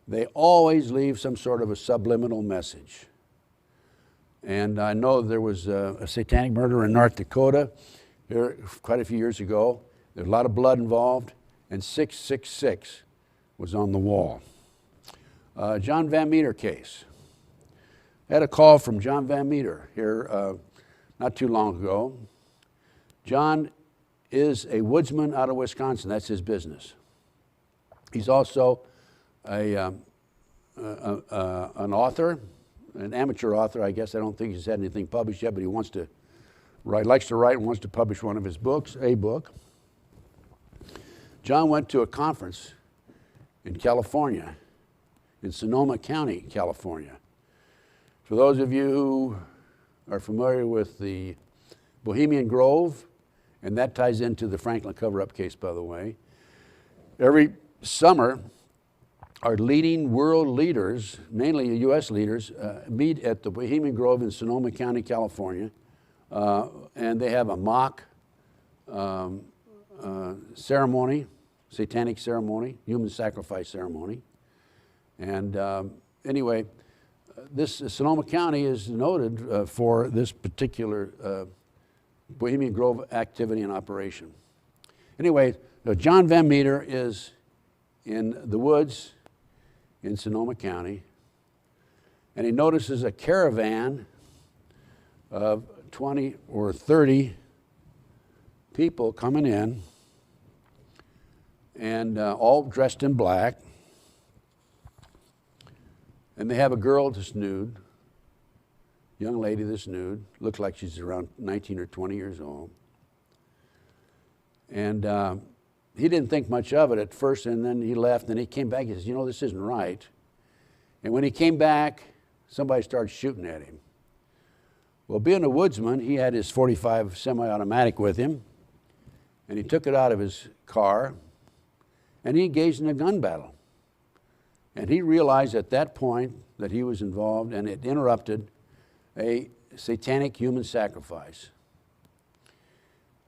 they always leave some sort of a subliminal message. And I know there was a satanic murder in North Dakota here quite a few years ago. There's a lot of blood involved, and 666 was on the wall. John Van Meter case. I had a call from John Van Meter here not too long ago. John is a woodsman out of Wisconsin. That's his business. He's also an author, an amateur author, I guess. I don't think he's had anything published yet, but he wants to write, likes to write and wants to publish one of his books, a book. John went to a conference in California, in Sonoma County, California. For those of you who are familiar with the Bohemian Grove, and that ties into the Franklin cover-up case, by the way, every summer, our leading world leaders, mainly U.S. leaders, meet at the Bohemian Grove in Sonoma County, California, and they have a mock ceremony, satanic ceremony, human sacrifice ceremony. And anyway, this Sonoma County is noted for this particular Bohemian Grove activity and operation. Anyway, John Van Meter is in the woods in Sonoma County, and he notices a caravan of 20 or 30 people coming in, and all dressed in black, and they have a girl that's nude, young lady that's nude, looks like she's around 19 or 20 years old. And he didn't think much of it at first, and then he left, and he came back, he says, you know, this isn't right. And when he came back, somebody started shooting at him. Well, being a woodsman, he had his .45 semi-automatic with him, and he took it out of his car, and he engaged in a gun battle. And he realized at that point that he was involved, and it interrupted a satanic human sacrifice.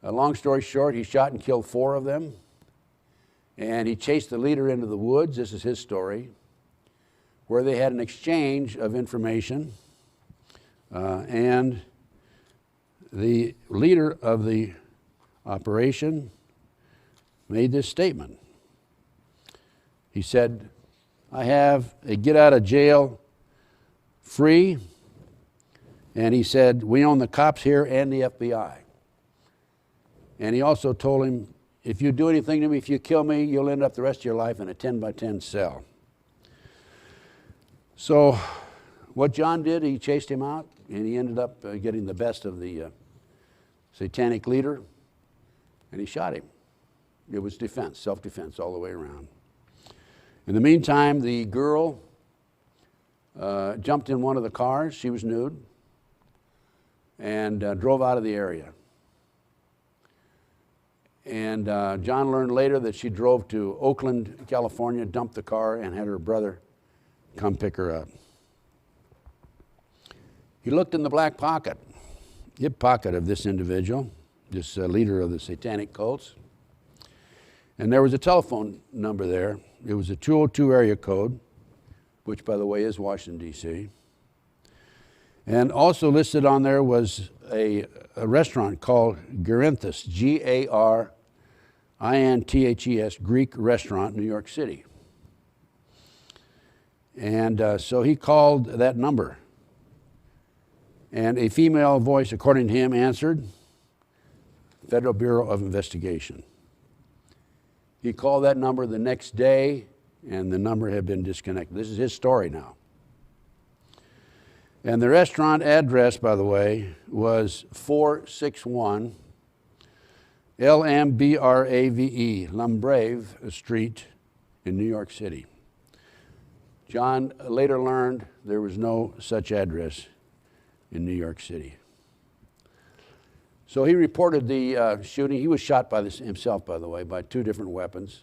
A long story short, he shot and killed 4 of them, and he chased the leader into the woods, this is his story, where they had an exchange of information, and the leader of the operation made this statement. He said, I have a get out of jail free, and he said, we own the cops here and the FBI. And he also told him, if you do anything to me, if you kill me, you'll end up the rest of your life in a 10-by-10 cell. So what John did, he chased him out, and he ended up getting the best of the satanic leader, and he shot him. It was defense, self-defense all the way around. In the meantime, the girl jumped in one of the cars, she was nude, and drove out of the area. And John learned later that she drove to Oakland, California, dumped the car, and had her brother come pick her up. He looked in the black pocket, hip pocket of this individual, this leader of the satanic cults, and there was a telephone number there. It was a 202 area code, which, by the way, is Washington, D.C. And also listed on there was a restaurant called Garinthus, G-A-R-I-N-T-H-E-S, Greek restaurant, New York City. And so he called that number. And a female voice, according to him, answered, Federal Bureau of Investigation. He called that number the next day, and the number had been disconnected. This is his story now. And the restaurant address, by the way, was 461 Lambrave, Lambrave Street in New York City. John later learned there was no such address in New York City. So he reported the shooting. He was shot by himself, by the way, by 2 different weapons.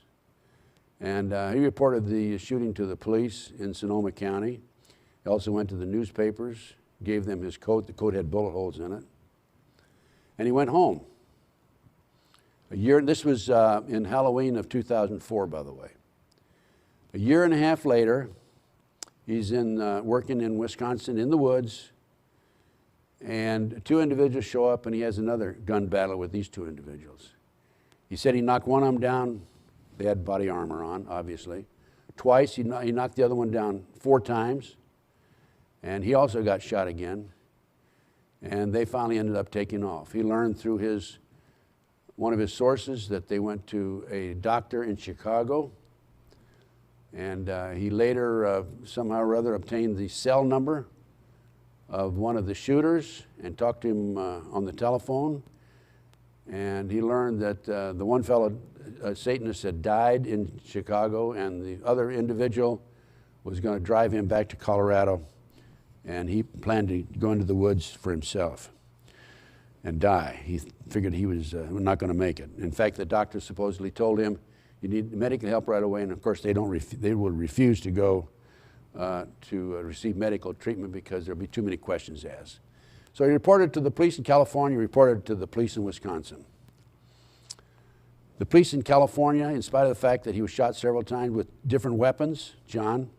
And he reported the shooting to the police in Sonoma County. He also went to the newspapers, gave them his coat. The coat had bullet holes in it. And he went home. This was in Halloween of 2004, by the way. A year and a half later, he's working in Wisconsin in the woods, and 2 individuals show up, and he has another gun battle with these 2 individuals. He said he knocked one of them down. They had body armor on, obviously. Twice, he knocked the other one down 4 times, and he also got shot again, and they finally ended up taking off. He learned through one of his sources that they went to a doctor in Chicago, and he later somehow or other obtained the cell number of one of the shooters and talked to him on the telephone. And he learned that the one fellow, Satanist, had died in Chicago, and the other individual was going to drive him back to Colorado, and he planned to go into the woods for himself and die. He figured he was not going to make it. In fact, the doctor supposedly told him, you need medical help right away, and of course they would refuse to go to receive medical treatment because there'd be too many questions asked. So he reported to the police in California, reported to the police in Wisconsin. The police in California, in spite of the fact that he was shot several times with different weapons, John,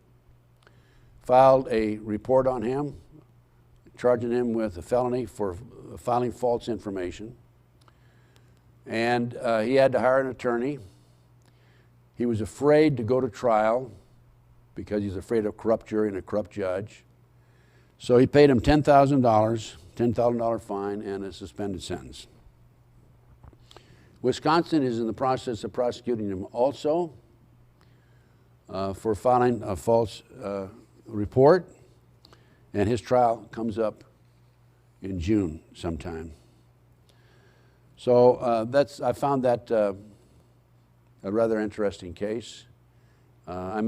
filed a report on him, charging him with a felony for filing false information. And he had to hire an attorney. He was afraid to go to trial because he's afraid of a corrupt jury and a corrupt judge. So he paid him $10,000, $10,000 fine, and a suspended sentence. Wisconsin is in the process of prosecuting him also for filing a false report, and his trial comes up in June sometime. So I found that a rather interesting case. I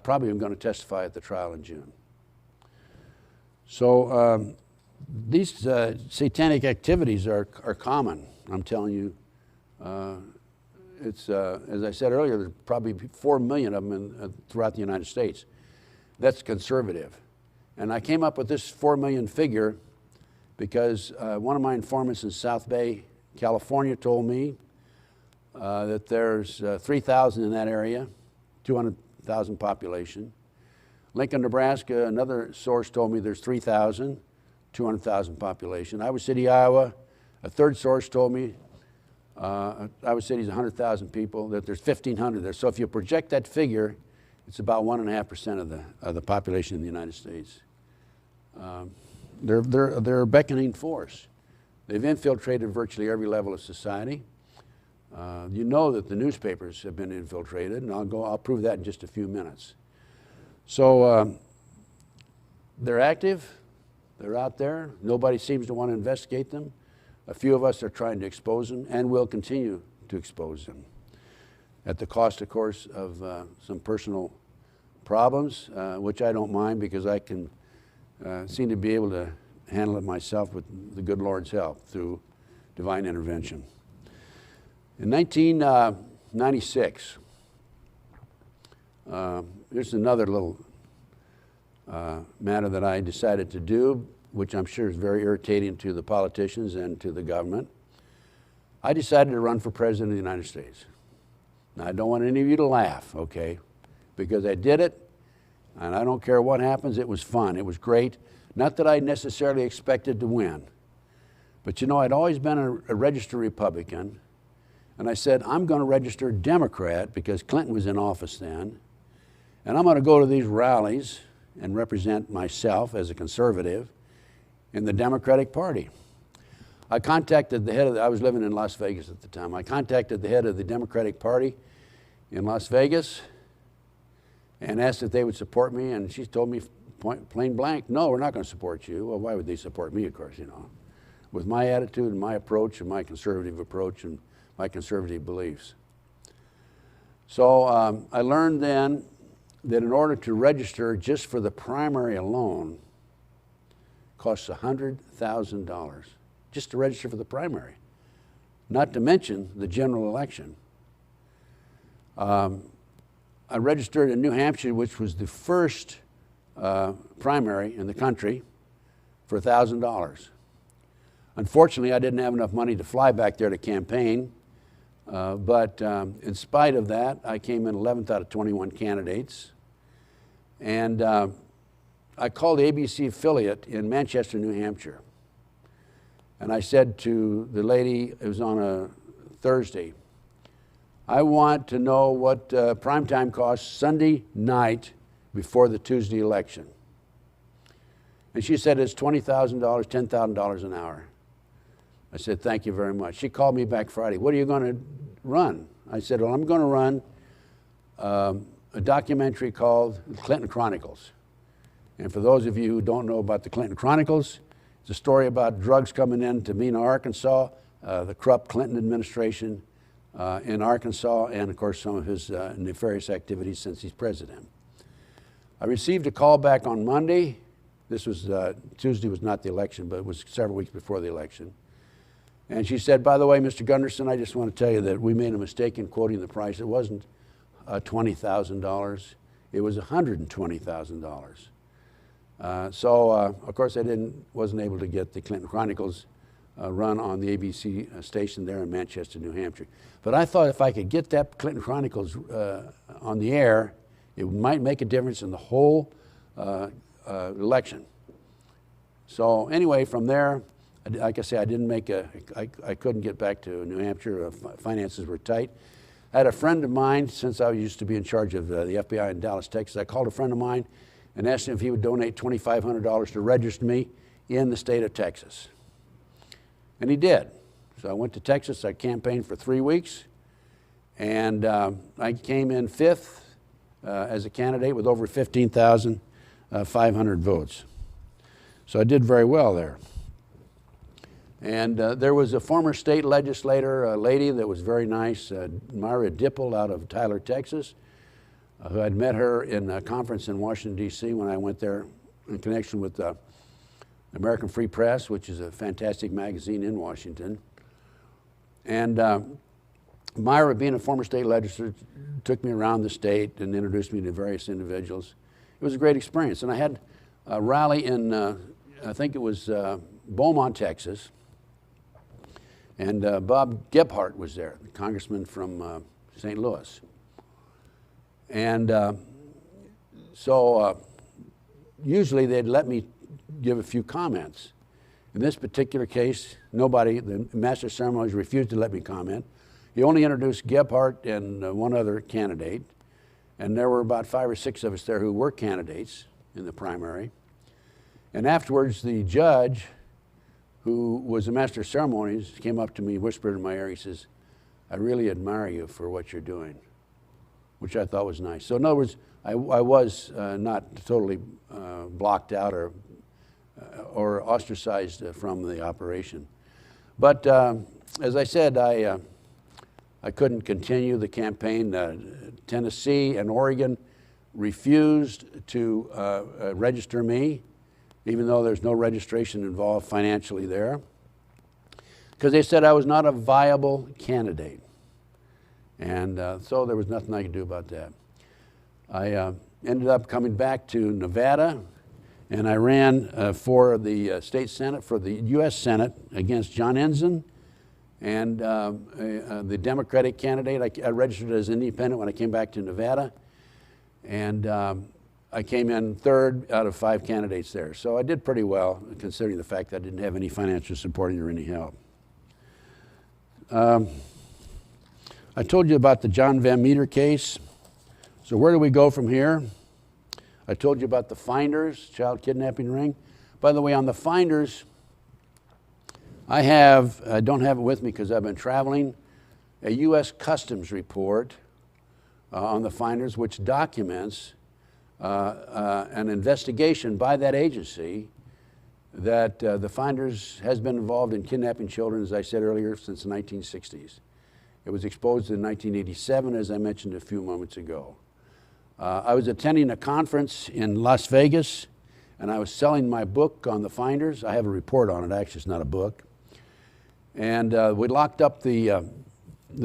probably am going to testify at the trial in June. So these satanic activities are common. I'm telling you, it's as I said earlier, there's probably 4 million of them throughout the United States. That's conservative. And I came up with this 4 million figure because one of my informants in South Bay, California, told me that there's 3,000 in that area, 200,000 population. Lincoln, Nebraska, another source told me there's 3,000, 200,000 population. Iowa City, Iowa, a third source told me Iowa City's 100,000 people, that there's 1,500 there. So if you project that figure, it's about 1.5% of the population in the United States. They're a beckoning force. They've infiltrated virtually every level of society. You know that the newspapers have been infiltrated, and I'll prove that in just a few minutes. So they're active, they're out there. Nobody seems to want to investigate them. A few of us are trying to expose them, and will continue to expose them, at the cost, of course, of some personal problems, which I don't mind because I can seem to be able to handle it myself with the good Lord's help through divine intervention. In 1996, here's another little matter that I decided to do, which I'm sure is very irritating to the politicians and to the government. I decided to run for President of the United States. Now, I don't want any of you to laugh, okay? Because I did it, and I don't care what happens, it was fun, it was great. Not that I necessarily expected to win, but you know, I'd always been a registered Republican, and I said, I'm going to register Democrat because Clinton was in office then, and I'm going to go to these rallies and represent myself as a conservative in the Democratic Party. I contacted the head of I was living in Las Vegas at the time. I contacted the head of the Democratic Party in Las Vegas and asked if they would support me, and she told me plain blank, no, we're not going to support you. Well, why would they support me, of course, you know, with my attitude and my approach and my conservative approach and my conservative beliefs. So I learned then that in order to register just for the primary alone costs $100,000 just to register for the primary, not to mention the general election. I registered in New Hampshire, which was the first primary in the country, for $1,000. Unfortunately, I didn't have enough money to fly back there to campaign, but in spite of that, I came in 11th out of 21 candidates. And I called the ABC affiliate in Manchester, New Hampshire. And I said to the lady, it was on a Thursday, I want to know what primetime costs Sunday night before the Tuesday election. And she said it's $20,000, $10,000 an hour. I said, thank you very much. She called me back Friday. What are you going to run? I said, well, I'm going to run a documentary called Clinton Chronicles. And for those of you who don't know about the Clinton Chronicles, it's a story about drugs coming into Mena, Arkansas, the corrupt Clinton administration in Arkansas, and of course some of his nefarious activities since he's president. I received a call back on Monday. This was, Tuesday was not the election, but it was several weeks before the election. And she said, by the way, Mr. Gunderson, I just want to tell you that we made a mistake in quoting the price. It wasn't $20,000, it was $120,000. Of course, I wasn't able to get the Clinton Chronicles run on the ABC station there in Manchester, New Hampshire. But I thought if I could get that Clinton Chronicles on the air, it might make a difference in the whole election. So anyway, from there, like I say, I couldn't get back to New Hampshire. Finances were tight. I had a friend of mine, since I used to be in charge of the FBI in Dallas, Texas, I called a friend of mine and asked him if he would donate $2,500 to register me in the state of Texas. And he did. So I went to Texas, I campaigned for 3 weeks, and I came in 5th as a candidate with over 15,500 votes. So I did very well there. And there was a former state legislator, a lady that was very nice, Myra Dipple out of Tyler, Texas, who I'd met her in a conference in Washington, D.C. when I went there in connection with the American Free Press, which is a fantastic magazine in Washington. And Myra, being a former state legislator, took me around the state and introduced me to various individuals. It was a great experience. And I had a rally in, I think it was Beaumont, Texas. And Bob Gebhardt was there, the congressman from St. Louis. And usually they'd let me give a few comments. In this particular case, nobody, the master of ceremonies refused to let me comment. He only introduced Gebhardt and one other candidate. And there were about 5 or 6 of us there who were candidates in the primary. And afterwards, the judge, who was a master of ceremonies, came up to me, whispered in my ear, he says, I really admire you for what you're doing, which I thought was nice. So in other words, I was not totally blocked out or ostracized from the operation. But as I said, I couldn't continue the campaign. Tennessee and Oregon refused to register me, even though there's no registration involved financially there, because they said I was not a viable candidate. And so there was nothing I could do about that. I ended up coming back to Nevada, and I ran for the state Senate, for the U.S. Senate against John Ensign, and the Democratic candidate. I registered as independent when I came back to Nevada, and I came in 3rd out of 5 candidates there. So I did pretty well, considering the fact that I didn't have any financial support or any help. I told you about the John Van Meter case. So where do we go from here? I told you about the Finders child kidnapping ring. By the way, on the Finders, I don't have it with me because I've been traveling, a U.S. Customs report on the Finders, which documents an investigation by that agency that the Finders has been involved in kidnapping children, as I said earlier, since the 1960s. It was exposed in 1987, as I mentioned a few moments ago. I was attending a conference in Las Vegas, and I was selling my book on the Finders. I have a report on it, actually, it's not a book. And we locked up the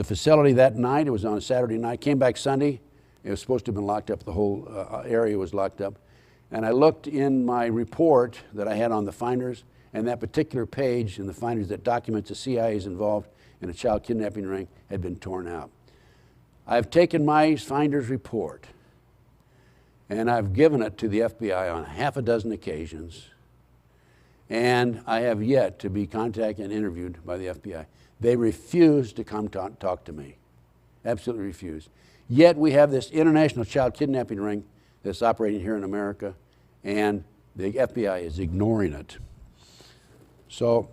facility that night. It was on a Saturday night. Came back Sunday. It was supposed to have been locked up. The whole area was locked up. And I looked in my report that I had on the Finders, and that particular page in the Finders that documents the CIA's involved in a child kidnapping ring had been torn out. I've taken my Finders report, and I've given it to the FBI on 6 occasions, and I have yet to be contacted and interviewed by the FBI. They refuse to come talk to me. Absolutely refuse. Yet we have this international child kidnapping ring that's operating here in America, and the FBI is ignoring it. So,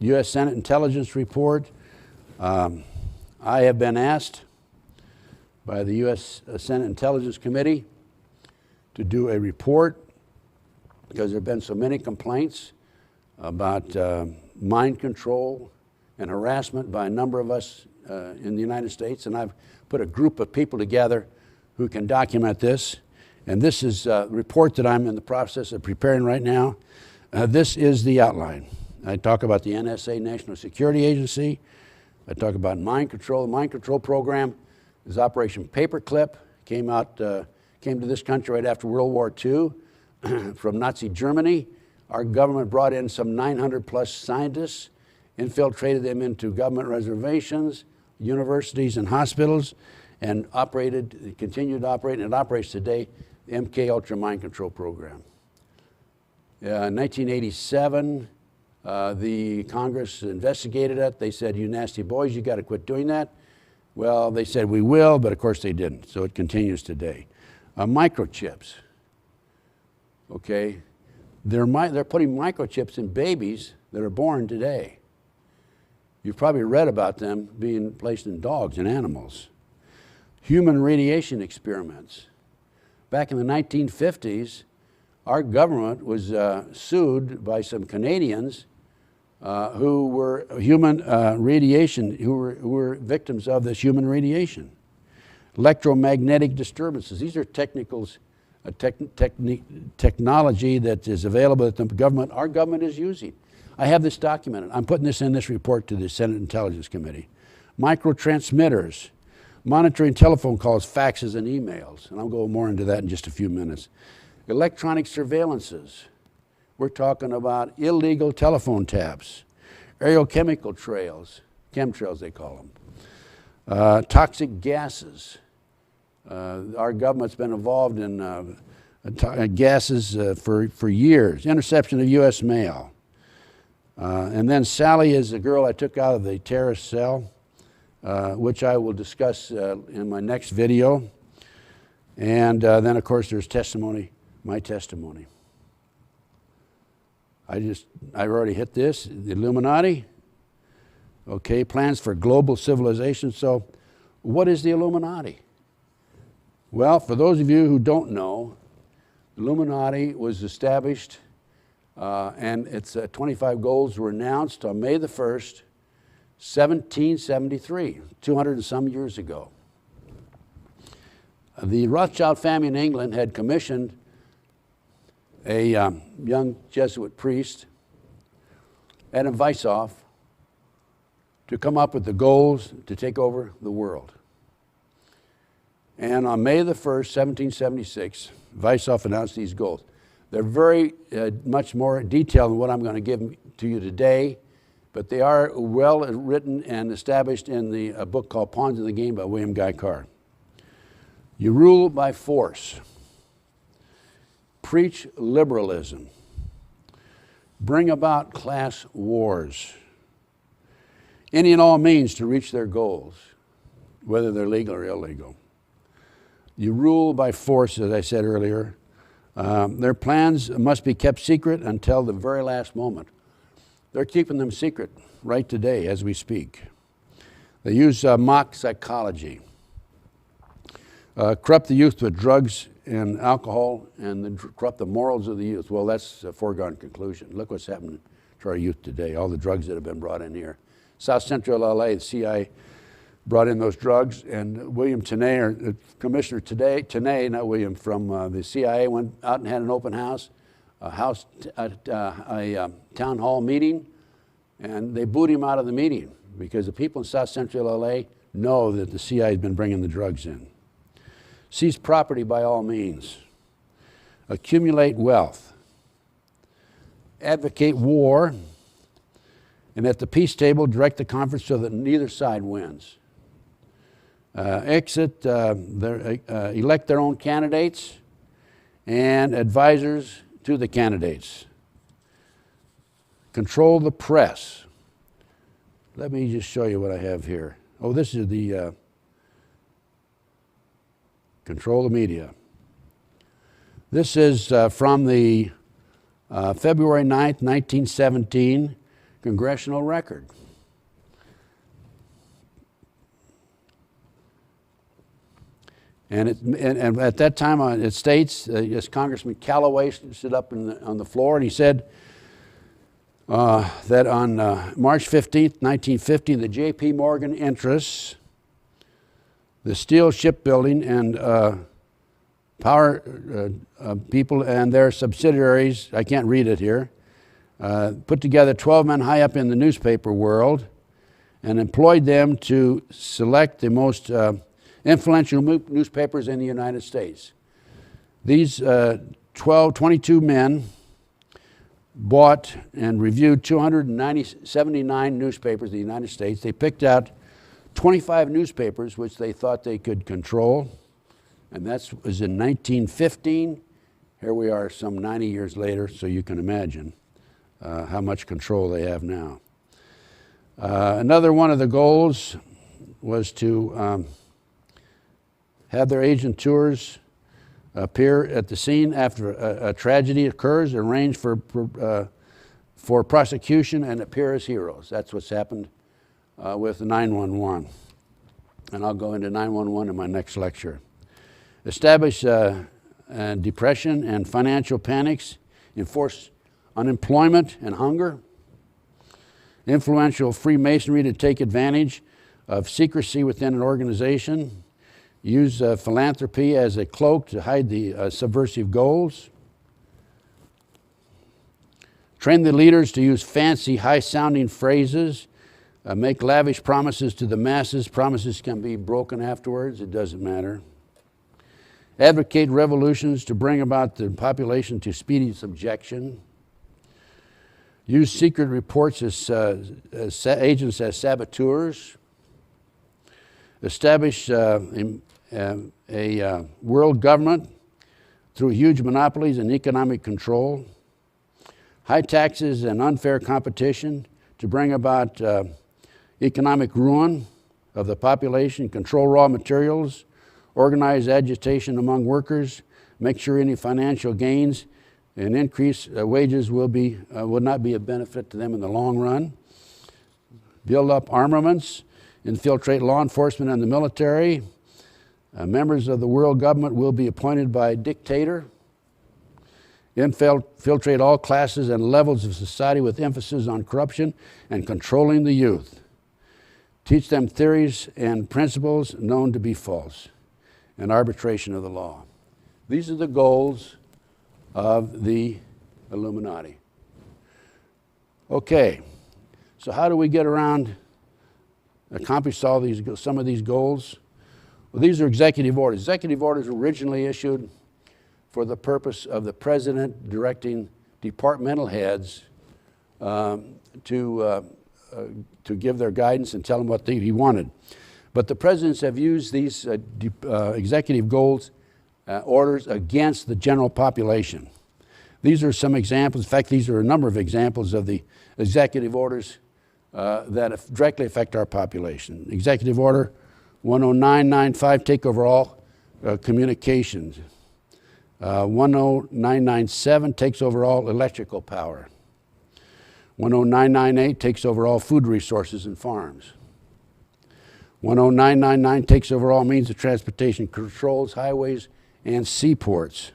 U.S. Senate Intelligence Report. I have been asked by the U.S. Senate Intelligence Committee to do a report because there have been so many complaints about mind control and harassment by a number of us in the United States, and I've put a group of people together who can document this. And this is a report that I'm in the process of preparing right now. This is the outline. I talk about the NSA, National Security Agency. I talk about mind control. The mind control program is Operation Paperclip. Came to this country right after World War II from Nazi Germany. Our government brought in some 900 plus scientists, infiltrated them into government reservations, universities, and hospitals, and continued to operate, and it operates today, the MK Ultra Mind Control Program. In 1987, the Congress investigated it. They said, you nasty boys, you got to quit doing that. Well, they said, we will, but of course they didn't, so it continues today. Microchips, okay? They're putting microchips in babies that are born today. You've probably read about them being placed in dogs and animals. Human radiation experiments. Back in the 1950s, our government was sued by some Canadians who were who were victims of this human radiation. Electromagnetic disturbances. These are technology that is available that our government is using. I have this documented. I'm putting this in this report to the Senate Intelligence Committee. Microtransmitters, monitoring telephone calls, faxes, and emails. And I'll go more into that in just a few minutes. Electronic surveillances. We're talking about illegal telephone taps, aerial chemical trails, chemtrails they call them, toxic gases. Our government's been involved in gases for years. Interception of U.S. mail. And then Sally is the girl I took out of the terrorist cell, which I will discuss in my next video. And then, of course, there's testimony, my testimony. I've already hit this, the Illuminati. Okay, plans for global civilization. So what is the Illuminati? Well, for those of you who don't know, the Illuminati was established and its 25 goals were announced on May the 1st, 1773, 200 and some years ago. The Rothschild family in England had commissioned a young Jesuit priest, Adam Weishaupt, to come up with the goals to take over the world. And on May the 1st, 1776, Weishaupt announced these goals. They're very much more detailed than what I'm going to give to you today, but they are well written and established in the book called Pawns in the Game by William Guy Carr. You rule by force. Preach liberalism. Bring about class wars. Any and all means to reach their goals, whether they're legal or illegal. You rule by force, as I said earlier. Their plans must be kept secret until the very last moment. They're keeping them secret right today as we speak. They use mock psychology. Corrupt the youth with drugs and alcohol and corrupt the morals of the youth. Well, that's a foregone conclusion. Look what's happening to our youth today, all the drugs that have been brought in here. South Central LA, the CIA brought in those drugs, and William Tenay, or Commissioner Tenay, not William, from the CIA went out and had an open house, a town hall meeting, and they booed him out of the meeting because the people in South Central LA know that the CIA has been bringing the drugs in. Seize property by all means. Accumulate wealth. Advocate war. And at the peace table, direct the conference so that neither side wins. Elect their own candidates and advisors to the candidates. Control the press. Let me just show you what I have here. Oh, this is the control the media. This is from the February 9th, 1917 Congressional Record. And at that time it states, as Congressman Callaway stood up on the floor and he said, that on March 15th, 1950, the J.P. Morgan interests, the steel shipbuilding and power people and their subsidiaries, I can't read it here, put together 12 men high up in the newspaper world and employed them to select the most influential newspapers in the United States. These 22 men bought and reviewed 279 newspapers in the United States. They picked out 25 newspapers which they thought they could control, and that was in 1915. Here we are some 90 years later, so you can imagine how much control they have now. Another one of the goals was to have their agenteurs appear at the scene after a tragedy occurs, arrange for prosecution, and appear as heroes. That's what's happened with 911. And I'll go into 911 in my next lecture. Establish depression and financial panics, enforce unemployment and hunger, influential Freemasonry to take advantage of secrecy within an organization, use philanthropy as a cloak to hide the subversive goals, train the leaders to use fancy, high-sounding phrases, make lavish promises to the masses. Promises can be broken afterwards, it doesn't matter. Advocate revolutions to bring about the population to speedy subjection. Use secret reports as agents as saboteurs. Establish a world government through huge monopolies and economic control. High taxes and unfair competition to bring about economic ruin of the population. Control raw materials. Organize agitation among workers. Make sure any financial gains and increase wages will not be a benefit to them in the long run. Build up armaments, infiltrate law enforcement and the military. Members of the world government will be appointed by a dictator. Infiltrate all classes and levels of society with emphasis on corruption and controlling the youth. Teach them theories and principles known to be false and arbitration of the law. These are the goals of the Illuminati. Okay, so how do we get around, accomplish some of these goals? Well, these are executive orders. Executive orders were originally issued for the purpose of the president directing departmental heads to give their guidance and tell them what he wanted. But the presidents have used these executive goals orders against the general population. These are some examples. In fact, these are a number of examples of the executive orders that directly affect our population. Executive Order 10995, take over all communications. 10997 takes over all electrical power. 10998 takes over all food resources and farms. 10999 takes over all means of transportation, controls highways and seaports.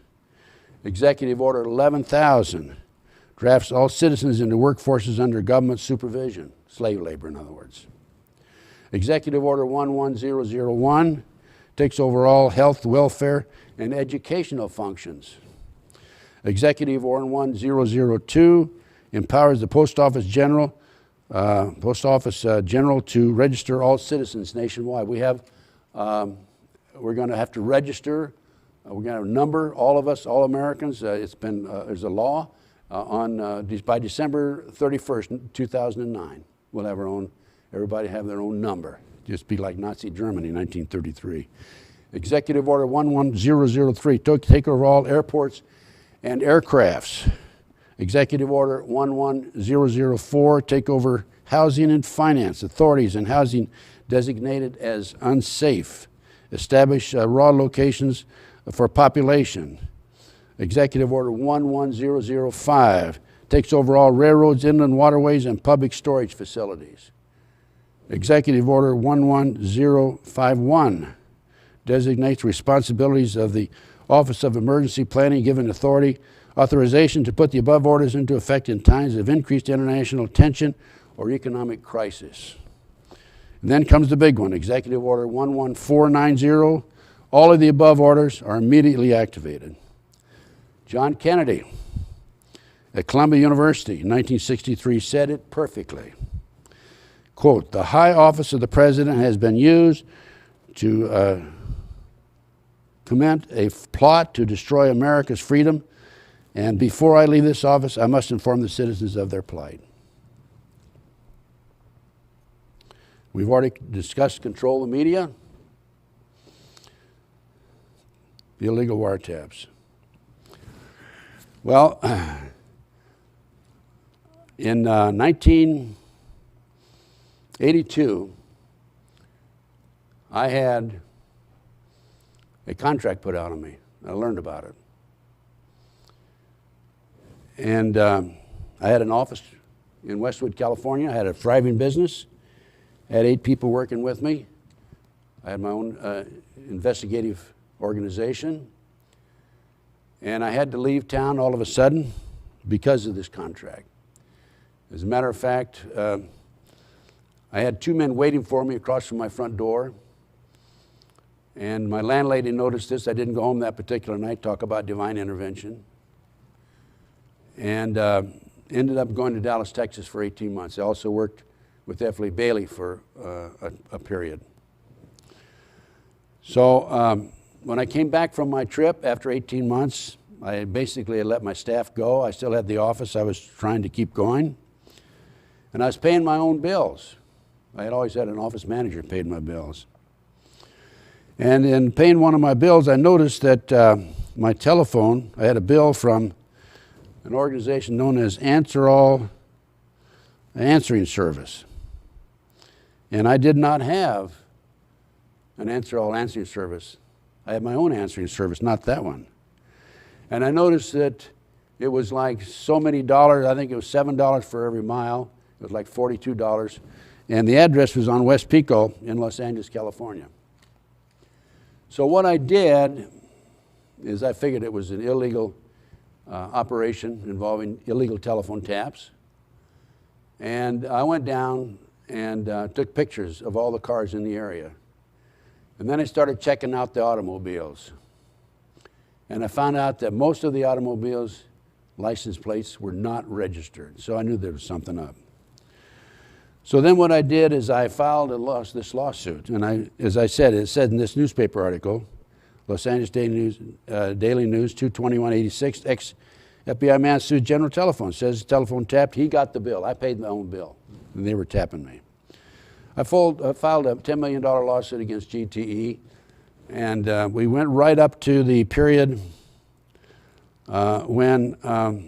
Executive Order 11,000 drafts all citizens into workforces under government supervision, slave labor in other words. Executive Order 11001 takes over all health, welfare, and educational functions. Executive Order 11002 empowers the Post Office General to register all citizens nationwide. We're going to have to register. We're going to have a number, all of us, all Americans. There's a law by December 31st, 2009. We'll have everybody have their own number. Just be like Nazi Germany, 1933. Executive Order 11003, take over all airports and aircrafts. Executive Order 11004, take over housing and finance, authorities and housing designated as unsafe. Establish raw locations for population. Executive Order 11005 takes over all railroads, inland waterways, and public storage facilities. Executive Order 11051 designates responsibilities of the Office of Emergency Planning, giving authority authorization to put the above orders into effect in times of increased international tension or economic crisis. And then comes the big one, Executive Order 11490. All of the above orders are immediately activated. John Kennedy at Columbia University in 1963 said it perfectly. Quote, "The high office of the president has been used to commit a plot to destroy America's freedom, and before I leave this office, I must inform the citizens of their plight." We've already discussed control of the media, the illegal wiretaps. Well, in 1982, I had a contract put out on me. I learned about it. And I had an office in Westwood, California. I had a thriving business. I had 8 people working with me. I had my own investigative organization. And I had to leave town all of a sudden because of this contract. As a matter of fact, I had 2 men waiting for me across from my front door. And my landlady noticed this. I didn't go home that particular night, talk about divine intervention. And ended up going to Dallas, Texas for 18 months. I also worked with F. Lee Bailey for a period. So when I came back from my trip after 18 months, I basically had let my staff go. I still had the office I was trying to keep going. And I was paying my own bills. I had always had an office manager paid my bills. And in paying one of my bills, I noticed that my telephone, I had a bill from an organization known as Answerall Answering Service. And I did not have an Answerall Answering Service. I had my own answering service, not that one. And I noticed that it was like so many dollars. I think it was $7 for every mile. It was like $42. And the address was on West Pico in Los Angeles, California. So what I did is I figured it was an illegal operation involving illegal telephone taps. And I went down and took pictures of all the cars in the area. And then I started checking out the automobiles. And I found out that most of the automobiles' license plates were not registered. So I knew there was something up. So then what I did is I filed this lawsuit. And as I said, it said in this newspaper article, Los Angeles Daily News 22186, ex-FBI man sued General Telephone. Says the telephone tapped, he got the bill. I paid my own bill, and they were tapping me. I filed a $10 million lawsuit against GTE, and we went right up to the period when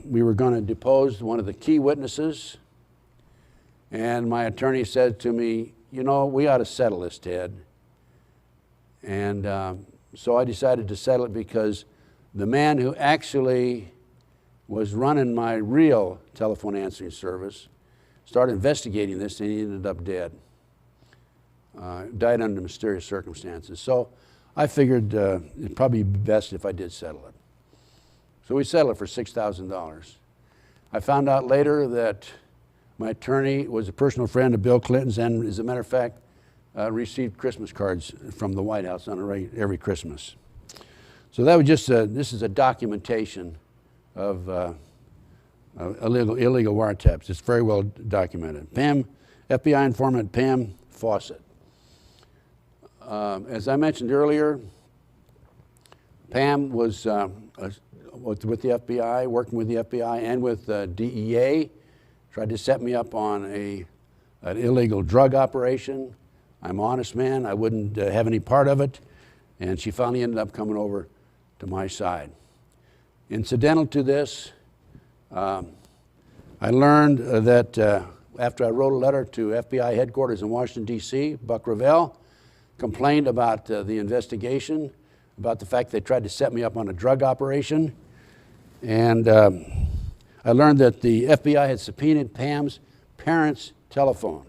we were going to depose one of the key witnesses. And my attorney said to me, "You know, we ought to settle this, Ted." And so I decided to settle it because the man who actually was running my real telephone answering service started investigating this, and he ended up dead. Died under mysterious circumstances. So I figured it'd probably be best if I did settle it. So we settled it for $6,000. I found out later that my attorney was a personal friend of Bill Clinton's, and as a matter of fact, received Christmas cards from the White House on every Christmas. So that was just this is a documentation of illegal wiretaps. It's very well documented. FBI informant Pam Fawcett. As I mentioned earlier, Pam was with the FBI, working with the FBI and with DEA, tried to set me up on an illegal drug operation. I'm an honest man. I wouldn't have any part of it. And she finally ended up coming over to my side. Incidental to this, I learned that after I wrote a letter to FBI headquarters in Washington, D.C., Buck Revell complained about the investigation, about the fact they tried to set me up on a drug operation. And I learned that the FBI had subpoenaed Pam's parents' telephone.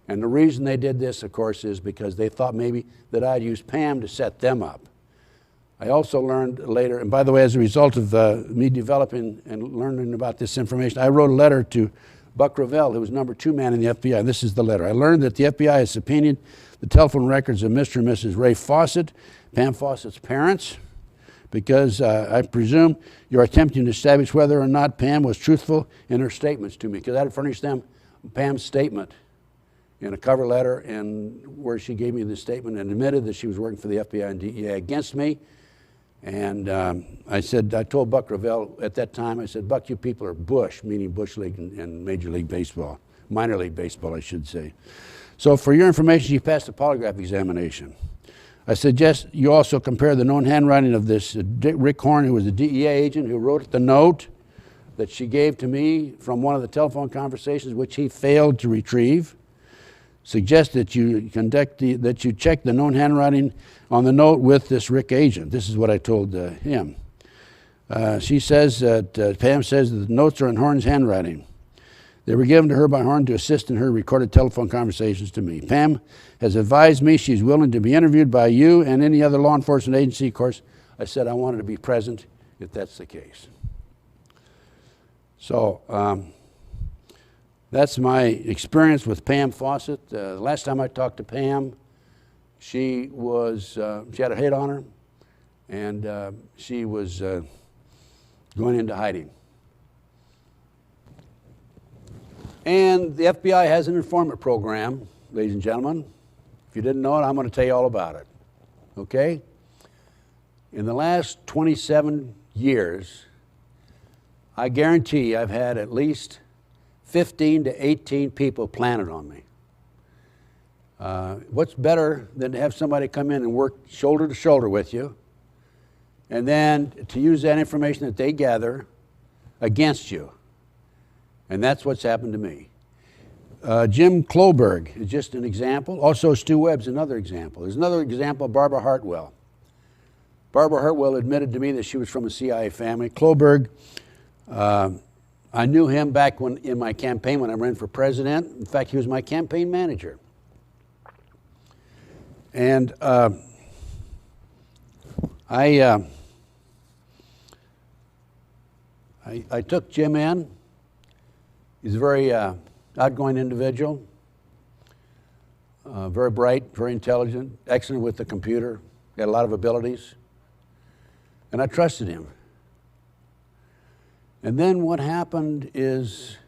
And the reason they did this, of course, is because they thought maybe that I'd use Pam to set them up. I also learned later, and by the way, as a result of me developing and learning about this information, I wrote a letter to Buck Revell, who was number 2 man in the FBI. This is the letter. I learned that the FBI has subpoenaed the telephone records of Mr. and Mrs. Ray Fawcett, Pam Fawcett's parents, because I presume you're attempting to establish whether or not Pam was truthful in her statements to me, because I had furnished them Pam's statement in a cover letter, and where she gave me the statement and admitted that she was working for the FBI and DEA against me. And I told Buck Revell at that time, I said, Buck, you people are Bush, meaning Bush League and Major League Baseball, minor league baseball, I should say. So for your information, you passed the polygraph examination. I suggest you also compare the known handwriting of this Rick Horn, who was a DEA agent who wrote the note that she gave to me from one of the telephone conversations, which he failed to retrieve. Suggest that you check the known handwriting on the note with this Rick agent. This is what I told him. She says that, Pam says that the notes are in Horn's handwriting. They were given to her by Horn to assist in her recorded telephone conversations to me. Pam has advised me she's willing to be interviewed by you and any other law enforcement agency. Of course, I said I wanted to be present if that's the case. So that's my experience with Pam Fawcett. The last time I talked to Pam, she had a hit on her, and she was going into hiding. And the FBI has an informant program, ladies and gentlemen. If you didn't know it, I'm going to tell you all about it. Okay? In the last 27 years, I guarantee I've had at least 15 to 18 people planted on me. What's better than to have somebody come in and work shoulder to shoulder with you, and then to use that information that they gather against you? And that's what's happened to me. Jim Kloberg is just an example. Also, Stu Webb's another example. There's another example, Barbara Hartwell. Barbara Hartwell admitted to me that she was from a CIA family. Kloberg, I knew him back in my campaign when I ran for president. In fact, he was my campaign manager. And I took Jim in. He's a very outgoing individual, very bright, very intelligent, excellent with the computer, got a lot of abilities, and I trusted him. And then what happened is,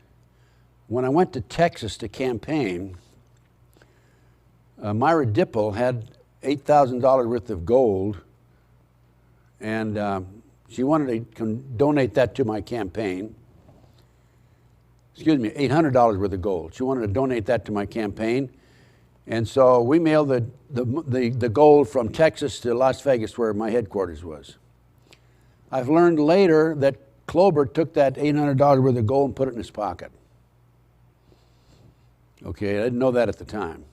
when I went to Texas to campaign, Myra Dipple had $8,000 worth of gold, and she wanted to donate that to my campaign. Excuse me, $800 worth of gold. She wanted to donate that to my campaign. And so we mailed the gold from Texas to Las Vegas, where my headquarters was. I've learned later that Kloberg took that $800 worth of gold and put it in his pocket. Okay, I didn't know that at the time.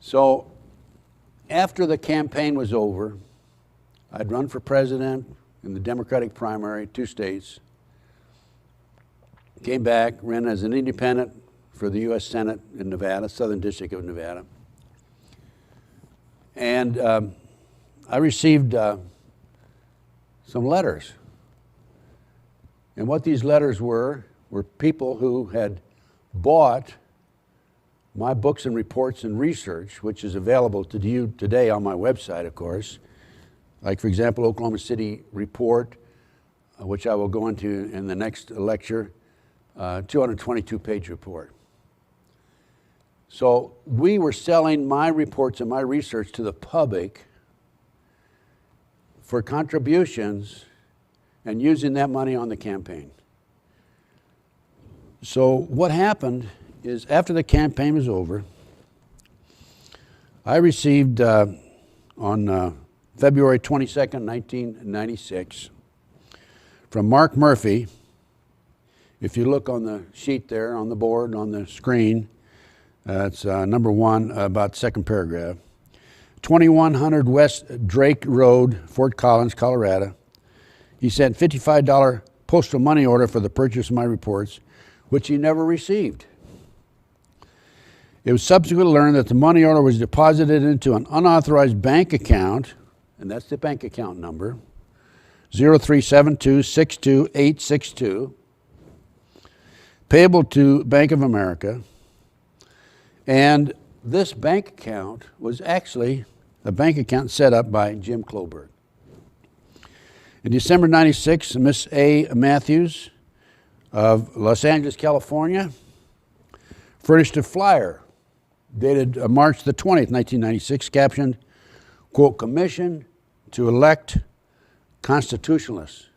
So after the campaign was over, I'd run for president in the Democratic primary, 2 states. Came back, ran as an independent for the U.S. Senate in Nevada, Southern District of Nevada. And I received some letters. And what these letters were people who had bought my books and reports and research, which is available to you today on my website, of course. Like, for example, Oklahoma City Report, which I will go into in the next lecture. 222-page report. So we were selling my reports and my research to the public for contributions and using that money on the campaign. So what happened is, after the campaign was over, I received on February 22nd, 1996, from Mark Murphy. If you look on the sheet there, on the board, on the screen, it's number 1, about second paragraph. 2100 West Drake Road, Fort Collins, Colorado. He sent $55 postal money order for the purchase of my reports, which he never received. It was subsequently learned that the money order was deposited into an unauthorized bank account and that's the bank account number, 037262862, payable to Bank of America. And this bank account was actually a bank account set up by Jim Kloberg. In December 96, Miss A. Matthews of Los Angeles, California, furnished a flyer dated March the 20th, 1996, captioned, quote, "Commission to elect constitutionalists,"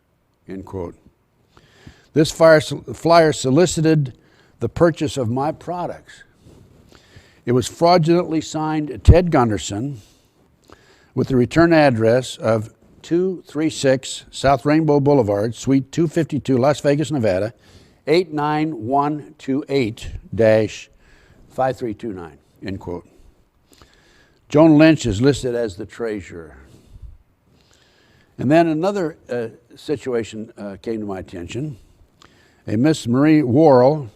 end quote. This flyer solicited the purchase of my products. It was fraudulently signed Ted Gunderson with the return address of 236 South Rainbow Boulevard, Suite 252, Las Vegas, Nevada, 89128-5329, end quote. Joan Lynch is listed as the treasurer. And then another situation came to my attention. A Miss Marie Worrell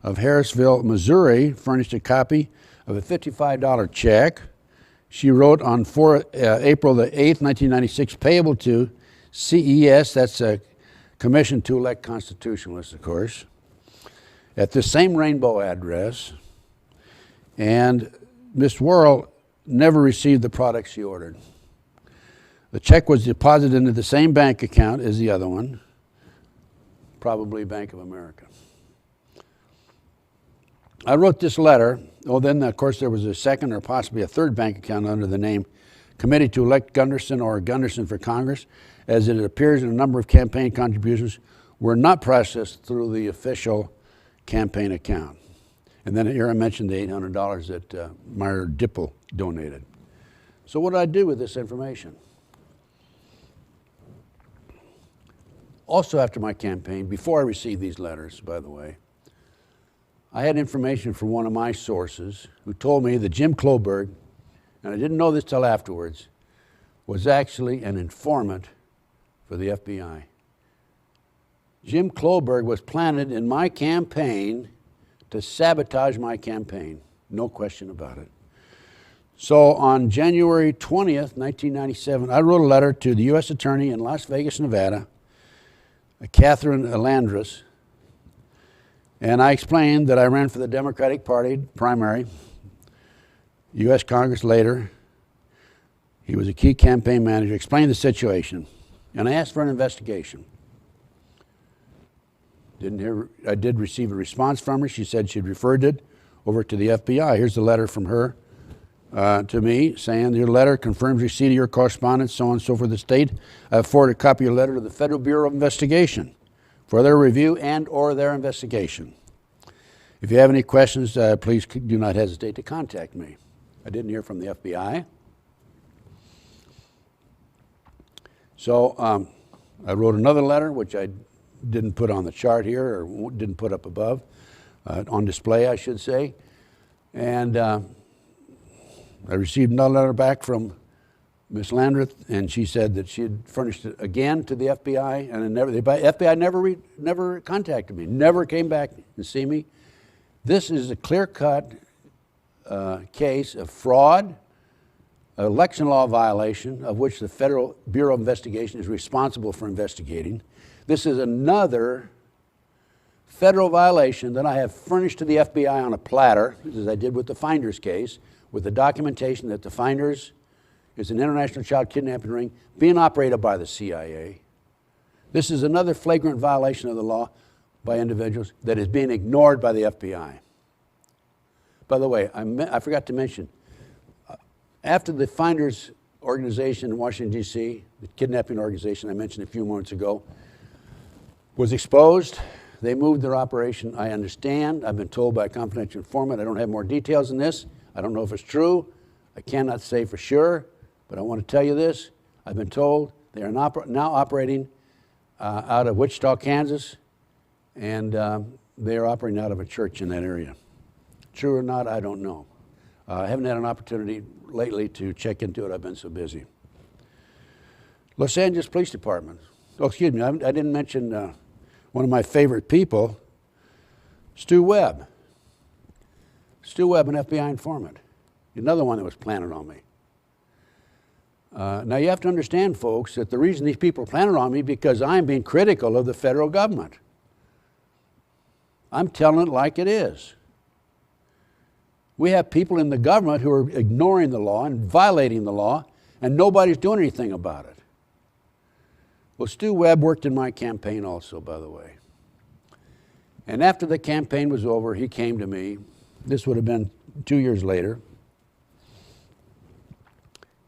of Harrisville, Missouri, furnished a copy of a $55 check she wrote on April the 8th, 1996, payable to CES, that's a Commission to Elect Constitutionalists, of course, at the same Rainbow address. And Miss Worrell never received the products she ordered. The check was deposited into the same bank account as the other one, probably Bank of America. I wrote this letter. Oh, then, of course, there was a second or possibly a third bank account under the name Committee to Elect Gunderson or Gunderson for Congress, as it appears in a number of campaign contributions were not processed through the official campaign account. And then here I mentioned the $800 that Meyer Dipple donated. So what did I do with this information? Also after my campaign, before I received these letters, by the way, I had information from one of my sources who told me that Jim Kloberg, and I didn't know this till afterwards, was actually an informant for the FBI. Jim Kloberg was planted in my campaign to sabotage my campaign, no question about it. So on January 20th, 1997, I wrote a letter to the U.S. Attorney in Las Vegas, Nevada, Catherine Landris, and I explained that I ran for the Democratic Party primary, U.S. Congress later. He was a key campaign manager, explained the situation, and I asked for an investigation. I did receive a response from her. She said she'd referred it over to the FBI. Here's the letter from her to me saying, "Your letter confirms receipt of your correspondence, so on and so forth. The state. I have forwarded a copy of your letter to the Federal Bureau of Investigation for their review and or their investigation. If you have any questions, please do not hesitate to contact me." I didn't hear from the FBI. So I wrote another letter, which I didn't put on the chart here, or didn't put up above, on display, I should say. And I received another letter back from Ms. Landreth, and she said that she had furnished it again to the FBI, and the FBI never contacted me, never came back to see me. This is a clear-cut case of fraud, election law violation, of which the Federal Bureau of Investigation is responsible for investigating. This is another federal violation that I have furnished to the FBI on a platter, as I did with the Finders case, with the documentation that the Finders is an international child kidnapping ring being operated by the CIA. This is another flagrant violation of the law by individuals that is being ignored by the FBI. By the way, I forgot to mention, after the Finders organization in Washington, D.C., the kidnapping organization I mentioned a few moments ago, was exposed, they moved their operation. I understand. I've been told by a confidential informant. I don't have more details than this. I don't know if it's true. I cannot say for sure, but I want to tell you this. I've been told they are now operating out of Wichita, Kansas, and they are operating out of a church in that area. True or not, I don't know. I haven't had an opportunity lately to check into it. I've been so busy. Los Angeles Police Department. Oh, excuse me, I didn't mention one of my favorite people, Stu Webb. Stu Webb, an FBI informant. Another one that was planted on me. Now you have to understand, folks, that the reason these people planted on me because I'm being critical of the federal government. I'm telling it like it is. We have people in the government who are ignoring the law and violating the law, and nobody's doing anything about it. Well, Stu Webb worked in my campaign also, by the way. And after the campaign was over, he came to me. This would have been 2 years later.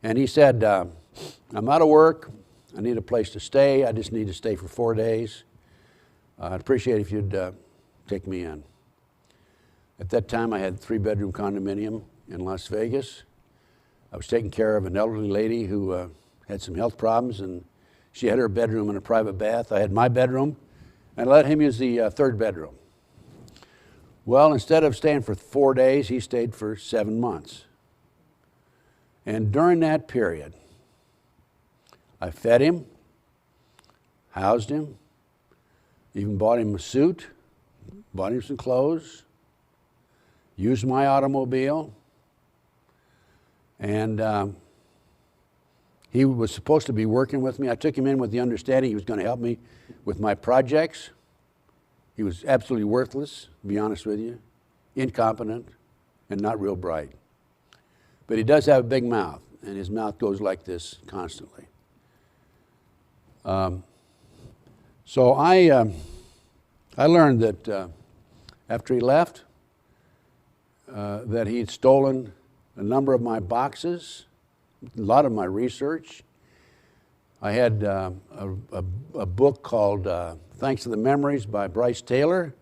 And he said, I'm out of work. I need a place to stay. I just need to stay for 4 days. I'd appreciate it if you'd take me in. At that time, I had a 3-bedroom condominium in Las Vegas. I was taking care of an elderly lady who had some health problems, and she had her bedroom and a private bath. I had my bedroom, and I let him use the 3rd bedroom. Well, instead of staying for 4 days, he stayed for 7 months. And during that period, I fed him, housed him, even bought him a suit, bought him some clothes, used my automobile, and he was supposed to be working with me. I took him in with the understanding he was going to help me with my projects. He was absolutely worthless, to be honest with you, incompetent, and not real bright. But he does have a big mouth, and his mouth goes like this constantly. So I learned that after he left, that he'd stolen a number of my boxes, a lot of my research. I had a book called Thanks to the Memories by Bryce Taylor.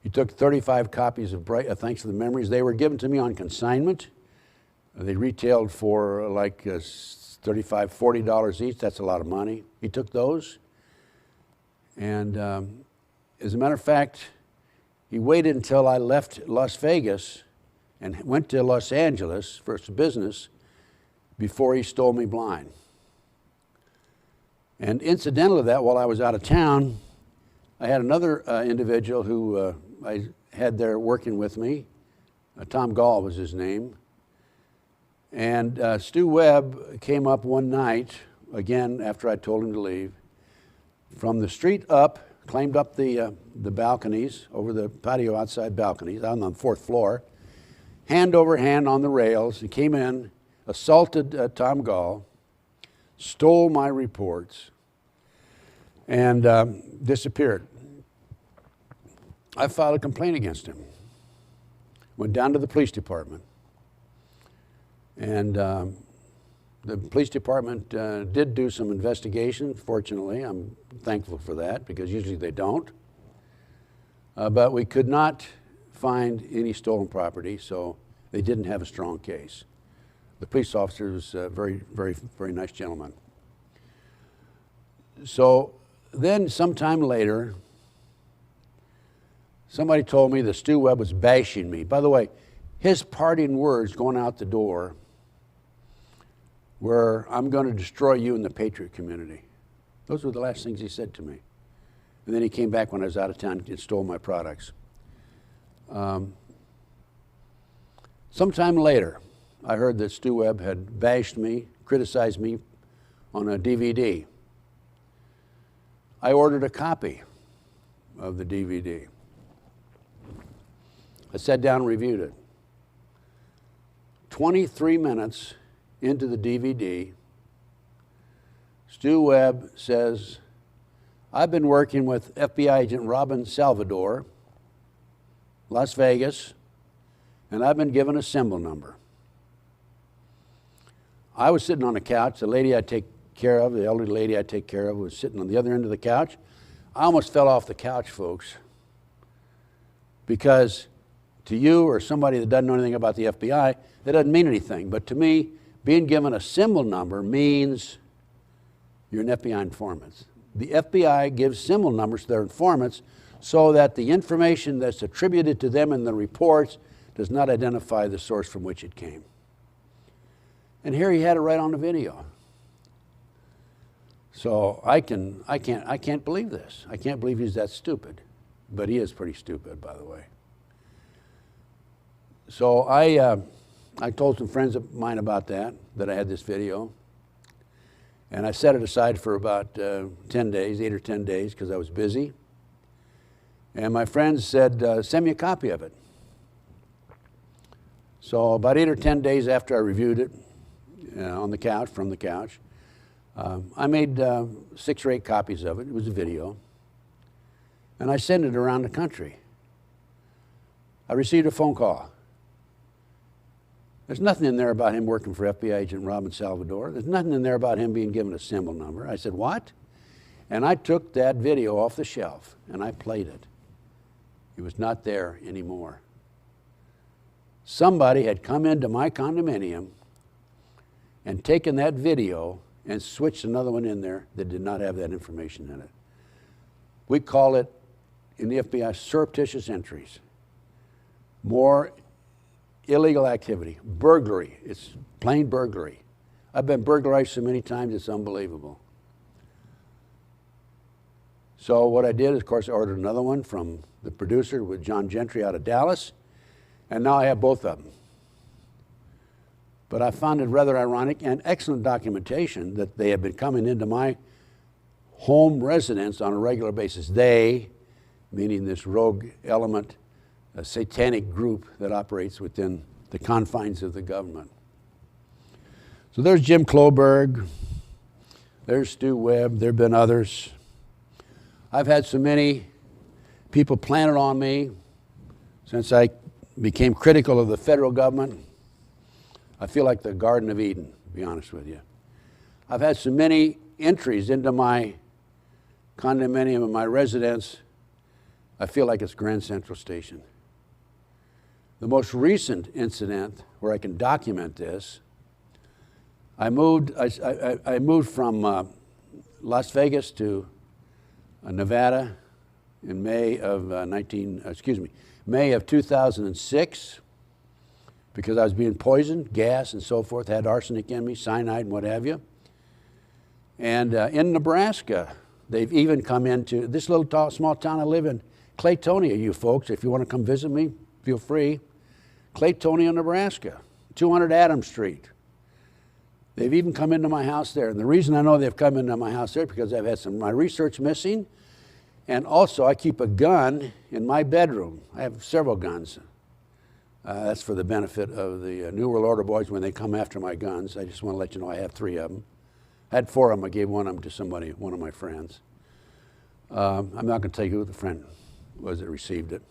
He took 35 copies of Thanks to the Memories. They were given to me on consignment. They retailed for like $35, $40 each. That's a lot of money. He took those. And as a matter of fact, he waited until I left Las Vegas and went to Los Angeles for some business before he stole me blind. And incidental to that, while I was out of town, I had another individual who I had there working with me. Tom Gall was his name. And Stu Webb came up one night, again after I told him to leave, from the street up, climbed up the balconies, over the patio outside balconies, on the 4th floor, hand over hand on the rails. He came in, assaulted Tom Gall, stole my reports, and disappeared. I filed a complaint against him. Went down to the police department. And the police department did do some investigation, fortunately. I'm thankful for that, because usually they don't. But we could not find any stolen property, so they didn't have a strong case. The police officer was a very, very, very nice gentleman. So then sometime later, somebody told me that Stu Webb was bashing me. By the way, his parting words going out the door were, "I'm going to destroy you and the patriot community." Those were the last things he said to me. And then he came back when I was out of town and stole my products. Sometime later, I heard that Stu Webb had bashed me, criticized me on a DVD. I ordered a copy of the DVD. I sat down and reviewed it. 23 minutes into the DVD, Stu Webb says, "I've been working with FBI agent Robin Salvador, Las Vegas, and I've been given a symbol number." I was sitting on a couch. The lady I take care of, the elderly lady I take care of, was sitting on the other end of the couch. I almost fell off the couch, folks, because to you or somebody that doesn't know anything about the FBI, that doesn't mean anything. But to me, being given a symbol number means you're an FBI informant. The FBI gives symbol numbers to their informants so that the information that's attributed to them in the reports does not identify the source from which it came. And here he had it right on the video. So I can't believe this. I can't believe he's that stupid. But he is pretty stupid, by the way. So I told some friends of mine about that I had this video. And I set it aside for about 10 days, 8 or 10 days, because I was busy. And my friends said, send me a copy of it. So about 8 or 10 days after I reviewed it on the couch, from the couch, I made 6 or 8 copies of it. It was a video. And I sent it around the country. I received a phone call. There's nothing in there about him working for FBI agent Robin Salvador. There's nothing in there about him being given a symbol number. I said, what? And I took that video off the shelf and I played it. It was not there anymore. Somebody had come into my condominium and taken that video and switched another one in there that did not have that information in it. We call it, in the FBI, surreptitious entries. More illegal activity, burglary. It's plain burglary. I've been burglarized so many times, it's unbelievable. So what I did is, of course, I ordered another one from the producer with John Gentry out of Dallas, and now I have both of them. But I found it rather ironic and excellent documentation that they have been coming into my home residence on a regular basis. They, meaning this rogue element, a satanic group that operates within the confines of the government. So there's Jim Kloberg, there's Stu Webb, there have been others. I've had so many people planted on me since I became critical of the federal government. I feel like the Garden of Eden, to be honest with you. I've had so many entries into my condominium and my residence, I feel like it's Grand Central Station. The most recent incident where I can document this, I moved from Las Vegas to Nevada in May of 2006, because I was being poisoned, gas and so forth, had arsenic in me, cyanide and what have you. And in Nebraska, they've even come into this little small town I live in, Claytonia, you folks, if you want to come visit me, feel free. Claytonia, Nebraska, 200 Adams Street. They've even come into my house there. And the reason I know they've come into my house there is because I've had some of my research missing. And also I keep a gun in my bedroom. I have several guns. That's for the benefit of the New World Order boys when they come after my guns. I just want to let you know I have 3 of them. I had 4 of them. I gave one of them to somebody, one of my friends. I'm not going to tell you who the friend was that received it.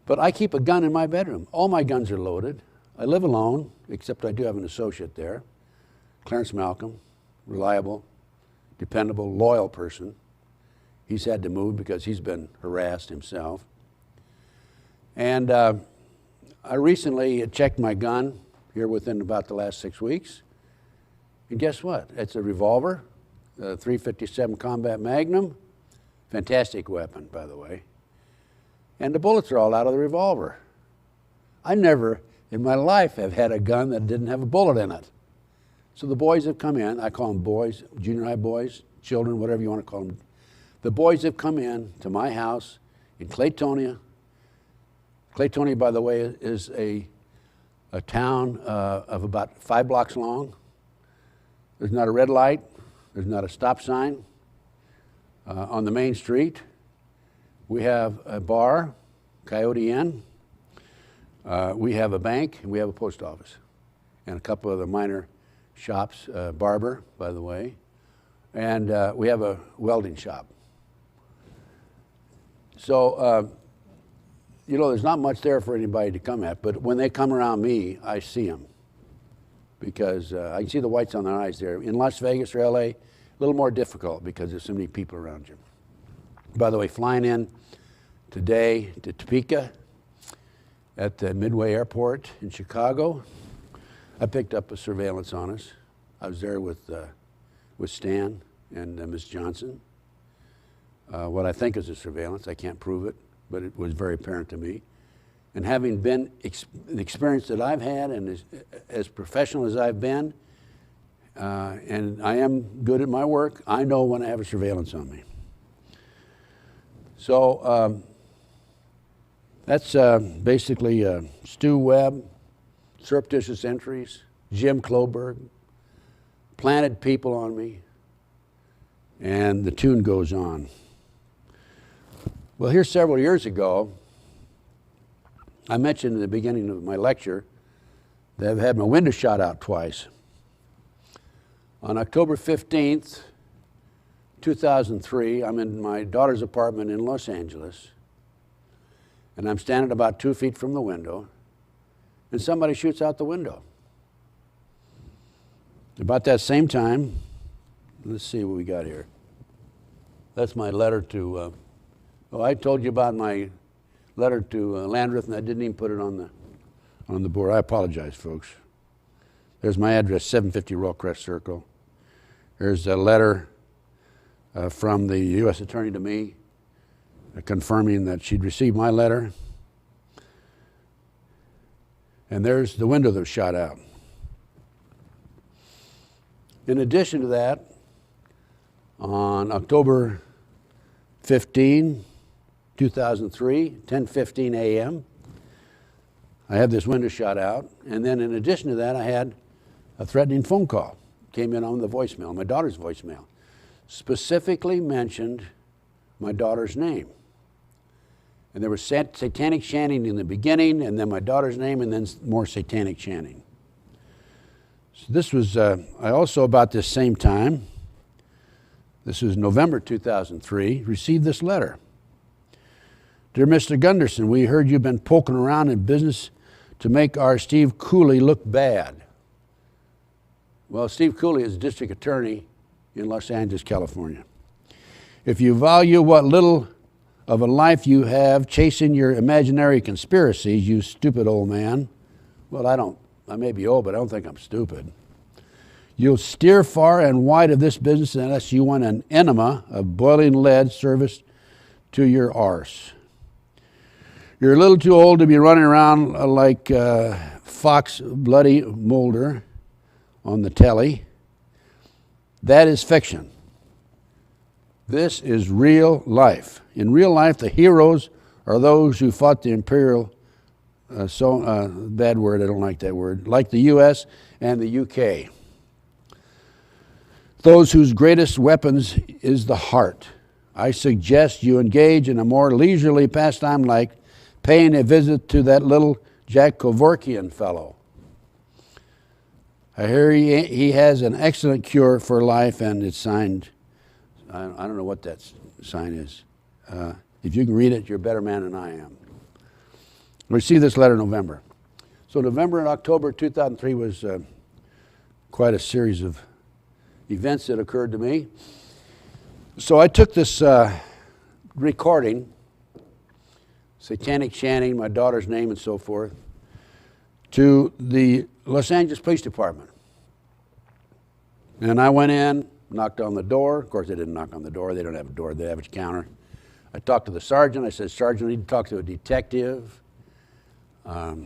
But I keep a gun in my bedroom. All my guns are loaded. I live alone, except I do have an associate there, Clarence Malcolm, reliable, dependable, loyal person. He's had to move because he's been harassed himself. And I recently checked my gun here within about the last 6 weeks. And guess what? It's a revolver, a .357 Combat Magnum. Fantastic weapon, by the way. And the bullets are all out of the revolver. I never in my life have had a gun that didn't have a bullet in it. So the boys have come in. I call them boys, junior high boys, children, whatever you want to call them. The boys have come in to my house in Claytonia. Claytonia, by the way, is a town of about 5 blocks long. There's not a red light. There's not a stop sign on the main street. We have a bar, Coyote Inn. We have a bank, and we have a post office, and a couple of other minor shops, barber, by the way, and we have a welding shop. So, you know, there's not much there for anybody to come at, but when they come around me, I see them, because I can see the whites on their eyes there. In Las Vegas or LA, a little more difficult because there's so many people around you. By the way, flying in today to Topeka at the Midway Airport in Chicago, I picked up a surveillance on us. I was there with Stan and Ms. Johnson. What I think is a surveillance, I can't prove it, but it was very apparent to me. And having been the experience that I've had and as professional as I've been, and I am good at my work, I know when I have a surveillance on me. So that's basically Stu Webb, surreptitious entries, Jim Kloberg, planted people on me, and the tune goes on. Well, here several years ago, I mentioned in the beginning of my lecture that I've had my window shot out twice. On October 15th, 2003, I'm in my daughter's apartment in Los Angeles, and I'm standing about 2 feet from the window, and somebody shoots out the window. About that same time, let's see what we got here. That's my letter to, I told you about my letter to Landreth, and I didn't even put it on the board. I apologize, folks. There's my address, 750 Royal Crest Circle. There's a letter from the U.S. Attorney to me confirming that she'd received my letter. And there's the window that was shot out. In addition to that, on October 15, 2003, 10:15 a.m., I had this window shot out. And then in addition to that, I had a threatening phone call. Came in on the voicemail, my daughter's voicemail. Specifically mentioned my daughter's name. And there was satanic chanting in the beginning, and then my daughter's name, and then more satanic chanting. So this was, I also about this same time, this was November 2003, received this letter. Dear Mr. Gunderson, we heard you've been poking around in business to make our Steve Cooley look bad. Well, Steve Cooley is district attorney in Los Angeles, California. If you value what little of a life you have chasing your imaginary conspiracies, you stupid old man. Well, I may be old, but I don't think I'm stupid. You'll steer far and wide of this business unless you want an enema of boiling lead serviced to your arse. You're a little too old to be running around like Fox Bloody Mulder on the telly. That is fiction. This is real life. In real life, the heroes are those who fought the imperial, bad word, I don't like that word, like the U.S. and the U.K. Those whose greatest weapons is the heart. I suggest you engage in a more leisurely pastime like paying a visit to that little Jack Kevorkian fellow. I hear he has an excellent cure for life, and it's signed, I don't know what that sign is. If you can read it, you're a better man than I am. I received this letter in November. So November and October 2003 was quite a series of events that occurred to me. So I took this recording, satanic chanting, my daughter's name and so forth, to the Los Angeles Police Department. And I went in, knocked on the door. Of course, they didn't knock on the door. They don't have a door. They have a counter. I talked to the sergeant. I said, Sergeant, I need to talk to a detective. I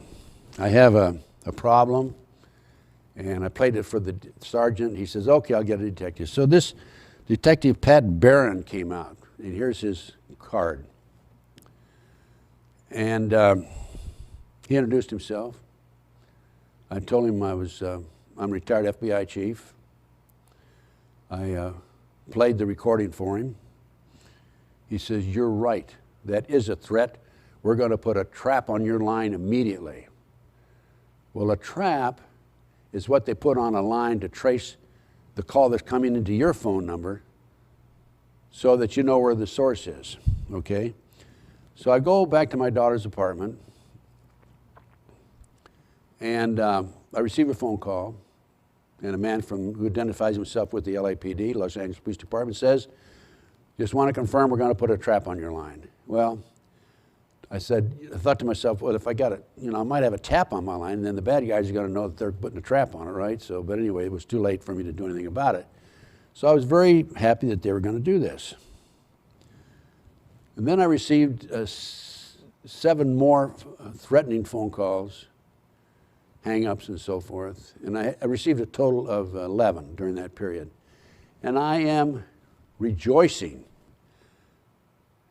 have a problem. And I played it for the sergeant. He says, okay, I'll get a detective. So this Detective Pat Barron came out. And here's his card. And he introduced himself. I told him I'm retired FBI chief. I played the recording for him. He says, you're right. That is a threat. We're going to put a trap on your line immediately. Well, a trap is what they put on a line to trace the call that's coming into your phone number so that you know where the source is, okay? So I go back to my daughter's apartment, and I receive a phone call, and a man who identifies himself with the LAPD, Los Angeles Police Department, says, just want to confirm we're going to put a trap on your line. Well, I thought to myself, well, if I got it, I might have a tap on my line, and then the bad guys are going to know that they're putting a trap on it, right? So, but anyway, it was too late for me to do anything about it. So I was very happy that they were going to do this. And then I received 7 more threatening phone calls, hang-ups and so forth. And I received a total of 11 during that period. And I am rejoicing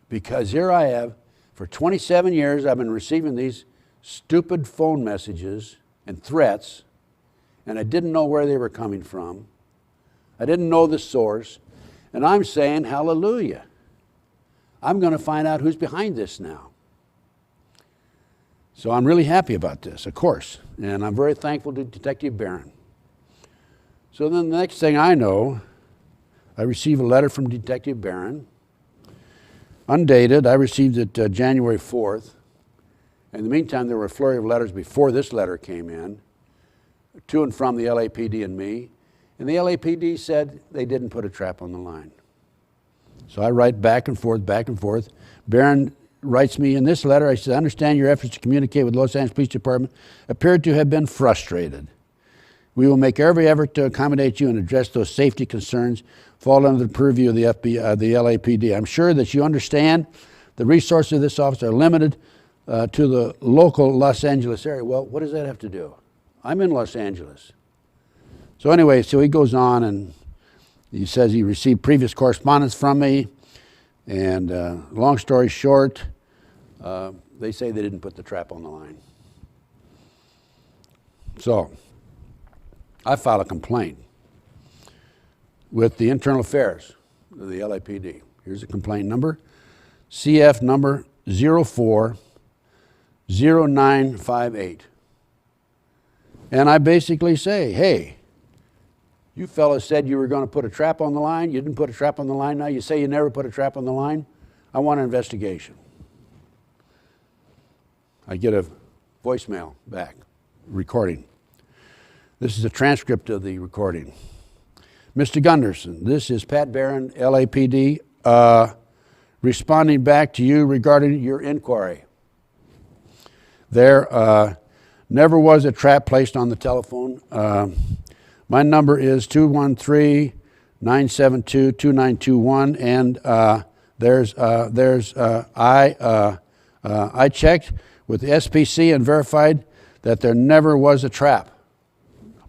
because here I have, for 27 years, I've been receiving these stupid phone messages and threats, and I didn't know where they were coming from. I didn't know the source. And I'm saying, hallelujah. I'm going to find out who's behind this now. So I'm really happy about this, of course. And I'm very thankful to Detective Barron. So then the next thing I know, I receive a letter from Detective Barron, undated. I received it January 4th. In the meantime, there were a flurry of letters before this letter came in, to and from the LAPD and me. And the LAPD said they didn't put a trap on the line. So I write back and forth, back and forth. Barron writes me in this letter, I said, I understand your efforts to communicate with the Los Angeles Police Department appeared to have been frustrated. We will make every effort to accommodate you and address those safety concerns fall under the purview of the LAPD. I'm sure that you understand the resources of this office are limited to the local Los Angeles area. Well, what does that have to do? I'm in Los Angeles. So anyway, so he goes on and he says he received previous correspondence from me. And long story short, they say they didn't put the trap on the line. So I filed a complaint with the Internal Affairs of the LAPD. Here's the complaint number, CF number 040958. And I basically say, hey, you fellas said you were going to put a trap on the line. You didn't put a trap on the line. Now you say you never put a trap on the line. I want an investigation. I get a voicemail back, recording. This is a transcript of the recording. Mr. Gunderson, this is Pat Barron, LAPD, responding back to you regarding your inquiry. There never was a trap placed on the telephone. My number is 213-972-2921, and I checked with the SPC and verified that there never was a trap.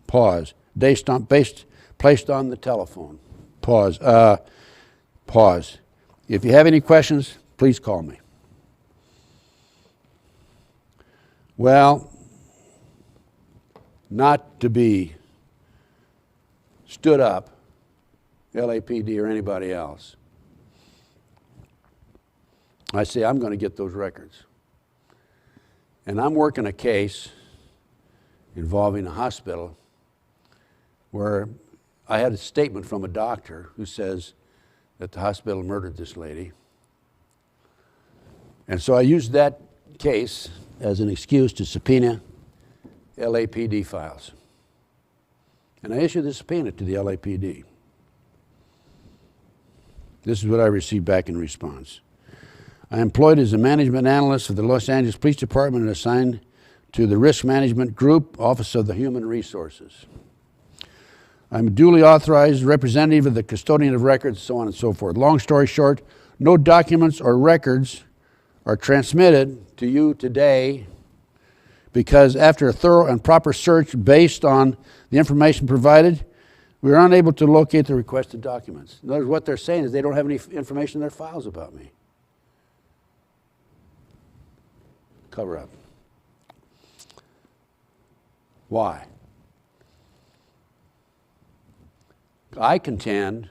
Pause. Placed on the telephone. Pause. Pause. If you have any questions, please call me. Well, not to be stood up, LAPD or anybody else. I say, I'm going to get those records. And I'm working a case involving a hospital where I had a statement from a doctor who says that the hospital murdered this lady. And so I used that case as an excuse to subpoena LAPD files. And I issued the subpoena to the LAPD. This is what I received back in response. I employed as a management analyst for the Los Angeles Police Department and assigned to the Risk Management Group, Office of the Human Resources. I'm a duly authorized representative of the custodian of records, so on and so forth. Long story short, no documents or records are transmitted to you today because after a thorough and proper search based on the information provided, we were unable to locate the requested documents. In other words, what they're saying is they don't have any information in their files about me. Cover up. Why? I contend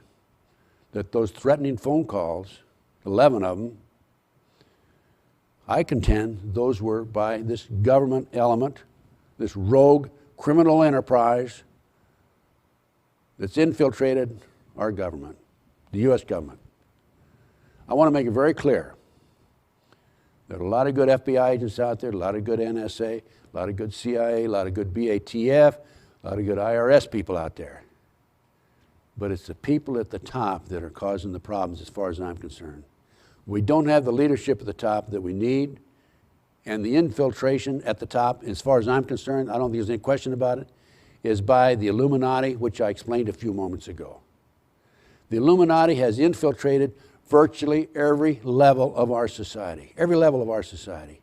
that those threatening phone calls, 11 of them, I contend those were by this government element, this rogue criminal enterprise that's infiltrated our government, the U.S. government. I want to make it very clear. There are a lot of good FBI agents out there, a lot of good NSA, a lot of good CIA, a lot of good BATF, a lot of good IRS people out there. But it's the people at the top that are causing the problems as far as I'm concerned. We don't have the leadership at the top that we need, and the infiltration at the top, as far as I'm concerned, I don't think there's any question about it, is by the Illuminati, which I explained a few moments ago. The Illuminati has infiltrated virtually every level of our society, every level of our society.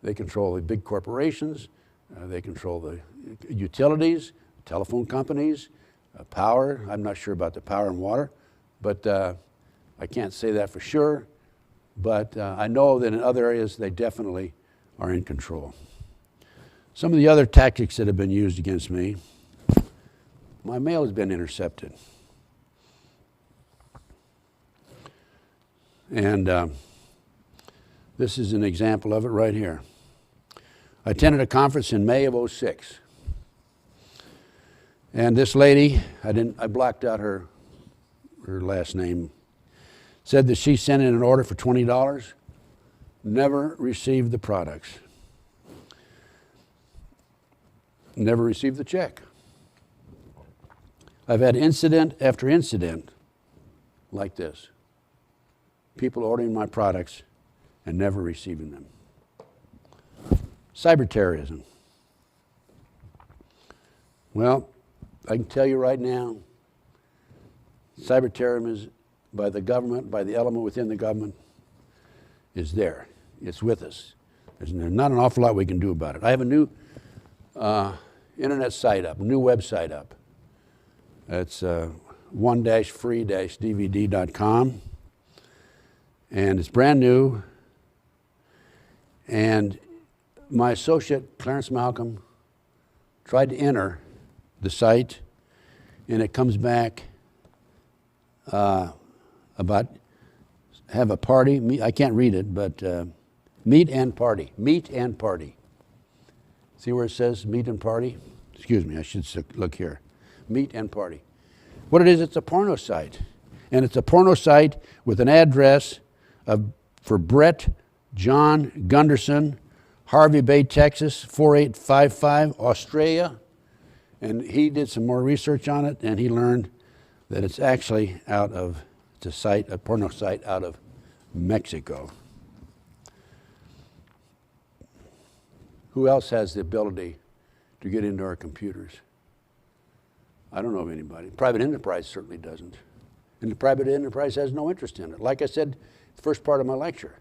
They control the big corporations, they control the utilities, telephone companies, power. I'm not sure about the power and water, but I can't say that for sure. But I know that in other areas they definitely are in control. Some of the other tactics that have been used against me, my mail has been intercepted. And this is an example of it right here. I attended a conference in May of '06. And this lady, I blocked out her last name, said that she sent in an order for $20, never received the products. Never received the check. I've had incident after incident like this. People ordering my products and never receiving them. Cyber terrorism. Well, I can tell you right now, cyber terrorism is by the government, by the element within the government, is there. It's with us. There's not an awful lot we can do about it. I have a new internet site up, a new website up. It's one-free-dvd.com. And it's brand new. And my associate, Clarence Malcolm, tried to enter the site, and it comes back about have a party. I can't read it, but meet and party. Meet and party. See where it says meet and party? Excuse me, I should look here. Meet and party. What it is, it's a porno site. And it's a porno site with an address for Brett John Gunderson, Harvey Bay, Texas, 4855, Australia. And he did some more research on it, and he learned that it's actually it's a porno site out of Mexico. Who else has the ability to get into our computers? I don't know of anybody. Private enterprise certainly doesn't. And the private enterprise has no interest in it. Like I said, the first part of my lecture,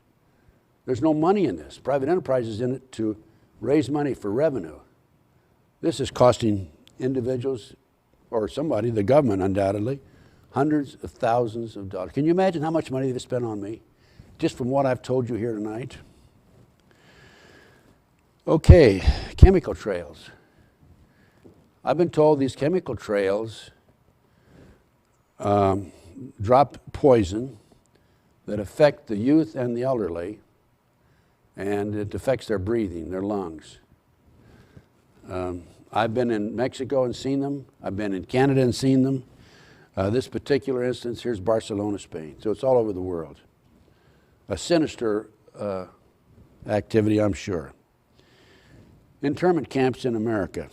there's no money in this. Private enterprise is in it to raise money for revenue. This is costing individuals or somebody, the government undoubtedly, hundreds of thousands of dollars. Can you imagine how much money they've spent on me just from what I've told you here tonight? Okay, chemical trails. I've been told these chemical trails drop poison that affect the youth and the elderly, and it affects their breathing, their lungs. I've been in Mexico and seen them. I've been in Canada and seen them. This particular instance, here's Barcelona, Spain. So it's all over the world. A sinister activity, I'm sure. Internment camps in America.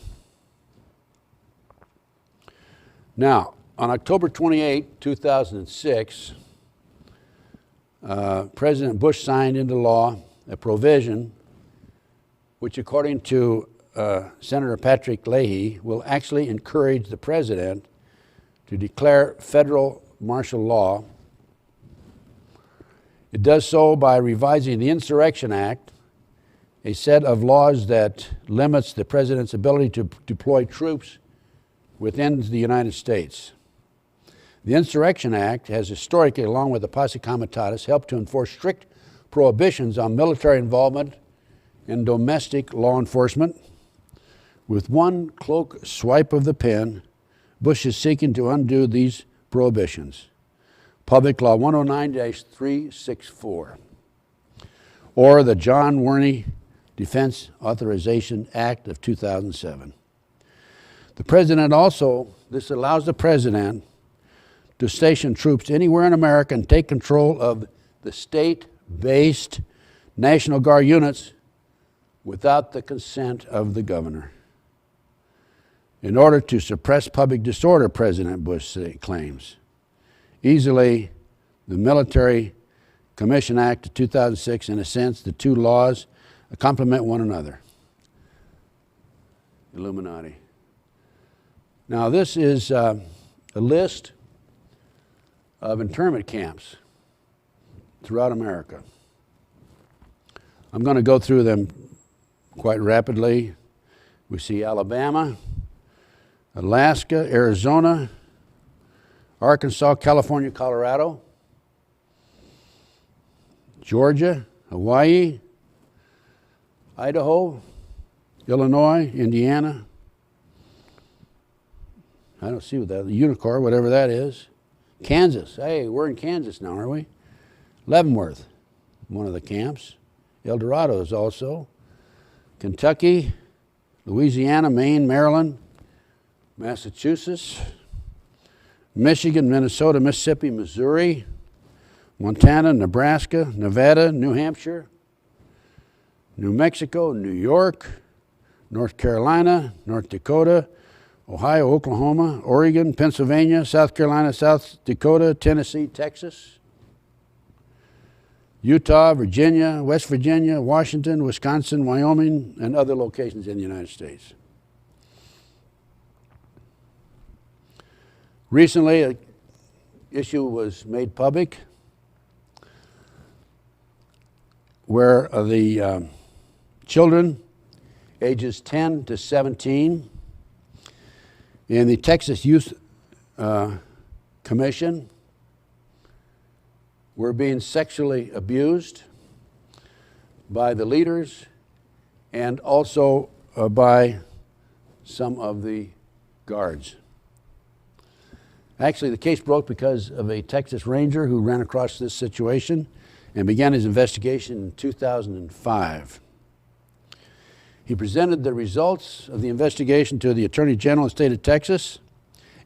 Now, on October 28, 2006, President Bush signed into law a provision which, according to Senator Patrick Leahy, will actually encourage the president to declare federal martial law. It does so by revising the Insurrection Act, a set of laws that limits the president's ability to deploy troops within the United States. The Insurrection Act has historically, along with the Posse Comitatus, helped to enforce strict prohibitions on military involvement in domestic law enforcement. With one cloak swipe of the pen, Bush is seeking to undo these prohibitions. Public Law 109-364, or the John Werney Defense Authorization Act of 2007. The president also, this allows the president to station troops anywhere in America and take control of the state-based National Guard units without the consent of the governor. In order to suppress public disorder, President Bush claims. Easily, the Military Commission Act of 2006, in a sense, the two laws complement one another. Illuminati. Now, this is a list of internment camps throughout America. I'm going to go through them quite rapidly. We see Alabama, Alaska, Arizona, Arkansas, California, Colorado, Georgia, Hawaii, Idaho, Illinois, Indiana, I don't see what that, Unicor, whatever that is. Kansas. Hey, we're in Kansas now, aren't we? Leavenworth, one of the camps. El Dorado is also. Kentucky, Louisiana, Maine, Maryland, Massachusetts, Michigan, Minnesota, Mississippi, Missouri, Montana, Nebraska, Nevada, New Hampshire, New Mexico, New York, North Carolina, North Dakota, Ohio, Oklahoma, Oregon, Pennsylvania, South Carolina, South Dakota, Tennessee, Texas, Utah, Virginia, West Virginia, Washington, Wisconsin, Wyoming, and other locations in the United States. Recently, an issue was made public where the children ages 10 to 17 in the Texas Youth Commission were being sexually abused by the leaders and also by some of the guards. Actually, the case broke because of a Texas Ranger who ran across this situation and began his investigation in 2005. He presented the results of the investigation to the Attorney General of the state of Texas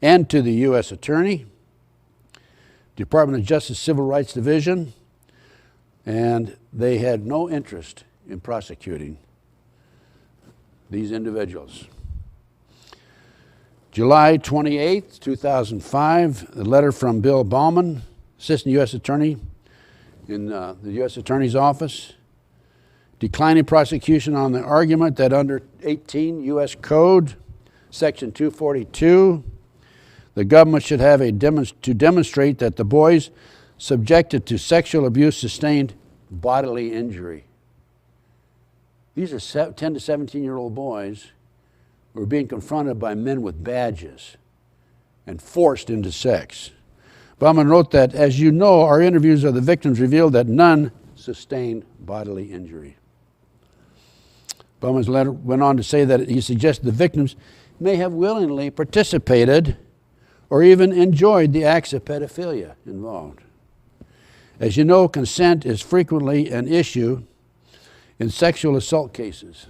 and to the U.S. Attorney, Department of Justice Civil Rights Division, and they had no interest in prosecuting these individuals. July 28, 2005, a letter from Bill Bauman, Assistant U.S. Attorney in the U.S. Attorney's Office, declining prosecution on the argument that under 18 U.S. Code, Section 242, the government should have to demonstrate that the boys subjected to sexual abuse sustained bodily injury. These are 10 to 17-year-old boys who are being confronted by men with badges and forced into sex. Bauman wrote that, as you know, our interviews of the victims revealed that none sustained bodily injury. Bauman's letter went on to say that he suggested the victims may have willingly participated or even enjoyed the acts of pedophilia involved. As you know, consent is frequently an issue in sexual assault cases.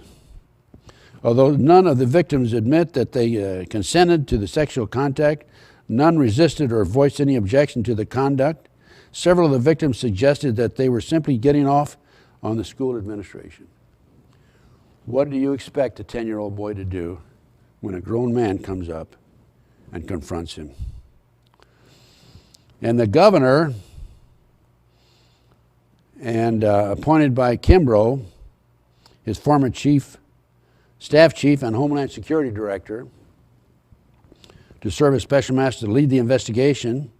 Although none of the victims admit that they consented to the sexual contact, none resisted or voiced any objection to the conduct. Several of the victims suggested that they were simply getting off on the school administration. What do you expect a 10-year-old boy to do when a grown man comes up and confronts him? And the governor, and appointed by Kimbrough, his former staff chief and Homeland Security director, to serve as special master to lead the investigation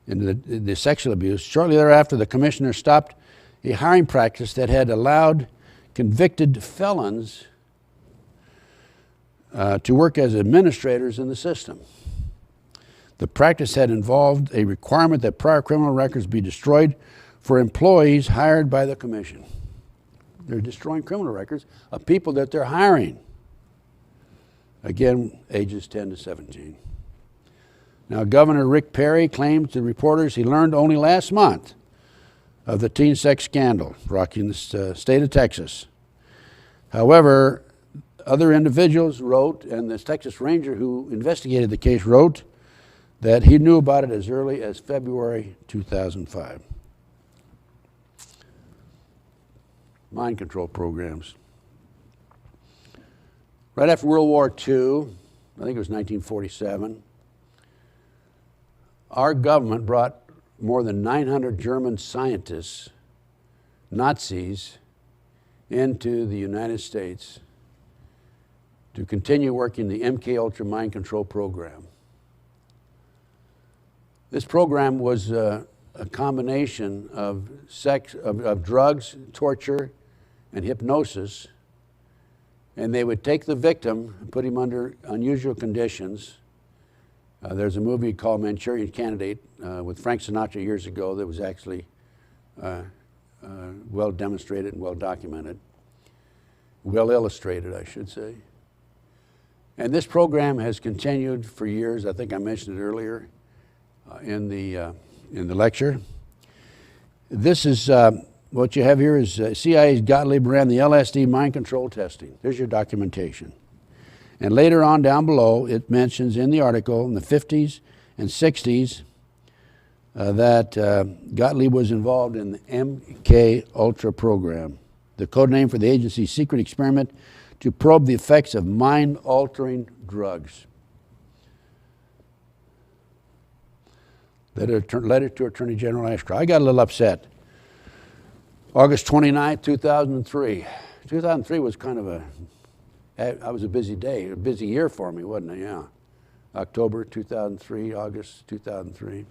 into the sexual abuse. Shortly thereafter, the commissioner stopped a hiring practice that had allowed convicted felons to work as administrators in the system. The practice had involved a requirement that prior criminal records be destroyed for employees hired by the commission. They're destroying criminal records of people that they're hiring. Again, ages 10 to 17. Now, Governor Rick Perry claimed to reporters he learned only last month of the teen sex scandal rocking the state of Texas. However, other individuals wrote, and the Texas Ranger who investigated the case wrote, that he knew about it as early as February 2005. Mind control programs. Right after World War II, I think it was 1947, our government brought more than 900 German scientists, Nazis, into the United States to continue working the MK Ultra mind control program. This program was a combination of drugs, torture, and hypnosis, and they would take the victim and put him under unusual conditions. There's a movie called Manchurian Candidate with Frank Sinatra years ago that was actually well demonstrated and well documented, well illustrated, I should say. And this program has continued for years. I think I mentioned it earlier in the lecture. This is what you have here is CIA's Gottlieb ran the LSD mind control testing. There's your documentation. And later on down below, it mentions in the article in the 50s and 60s that Gottlieb was involved in the MK Ultra program, the code name for the agency's secret experiment to probe the effects of mind-altering drugs. Letter to Attorney General Ashcroft. I got a little upset. August 29, 2003. 2003 was kind of I was a busy day, a busy year for me, wasn't it? Yeah. October 2003, August 2003.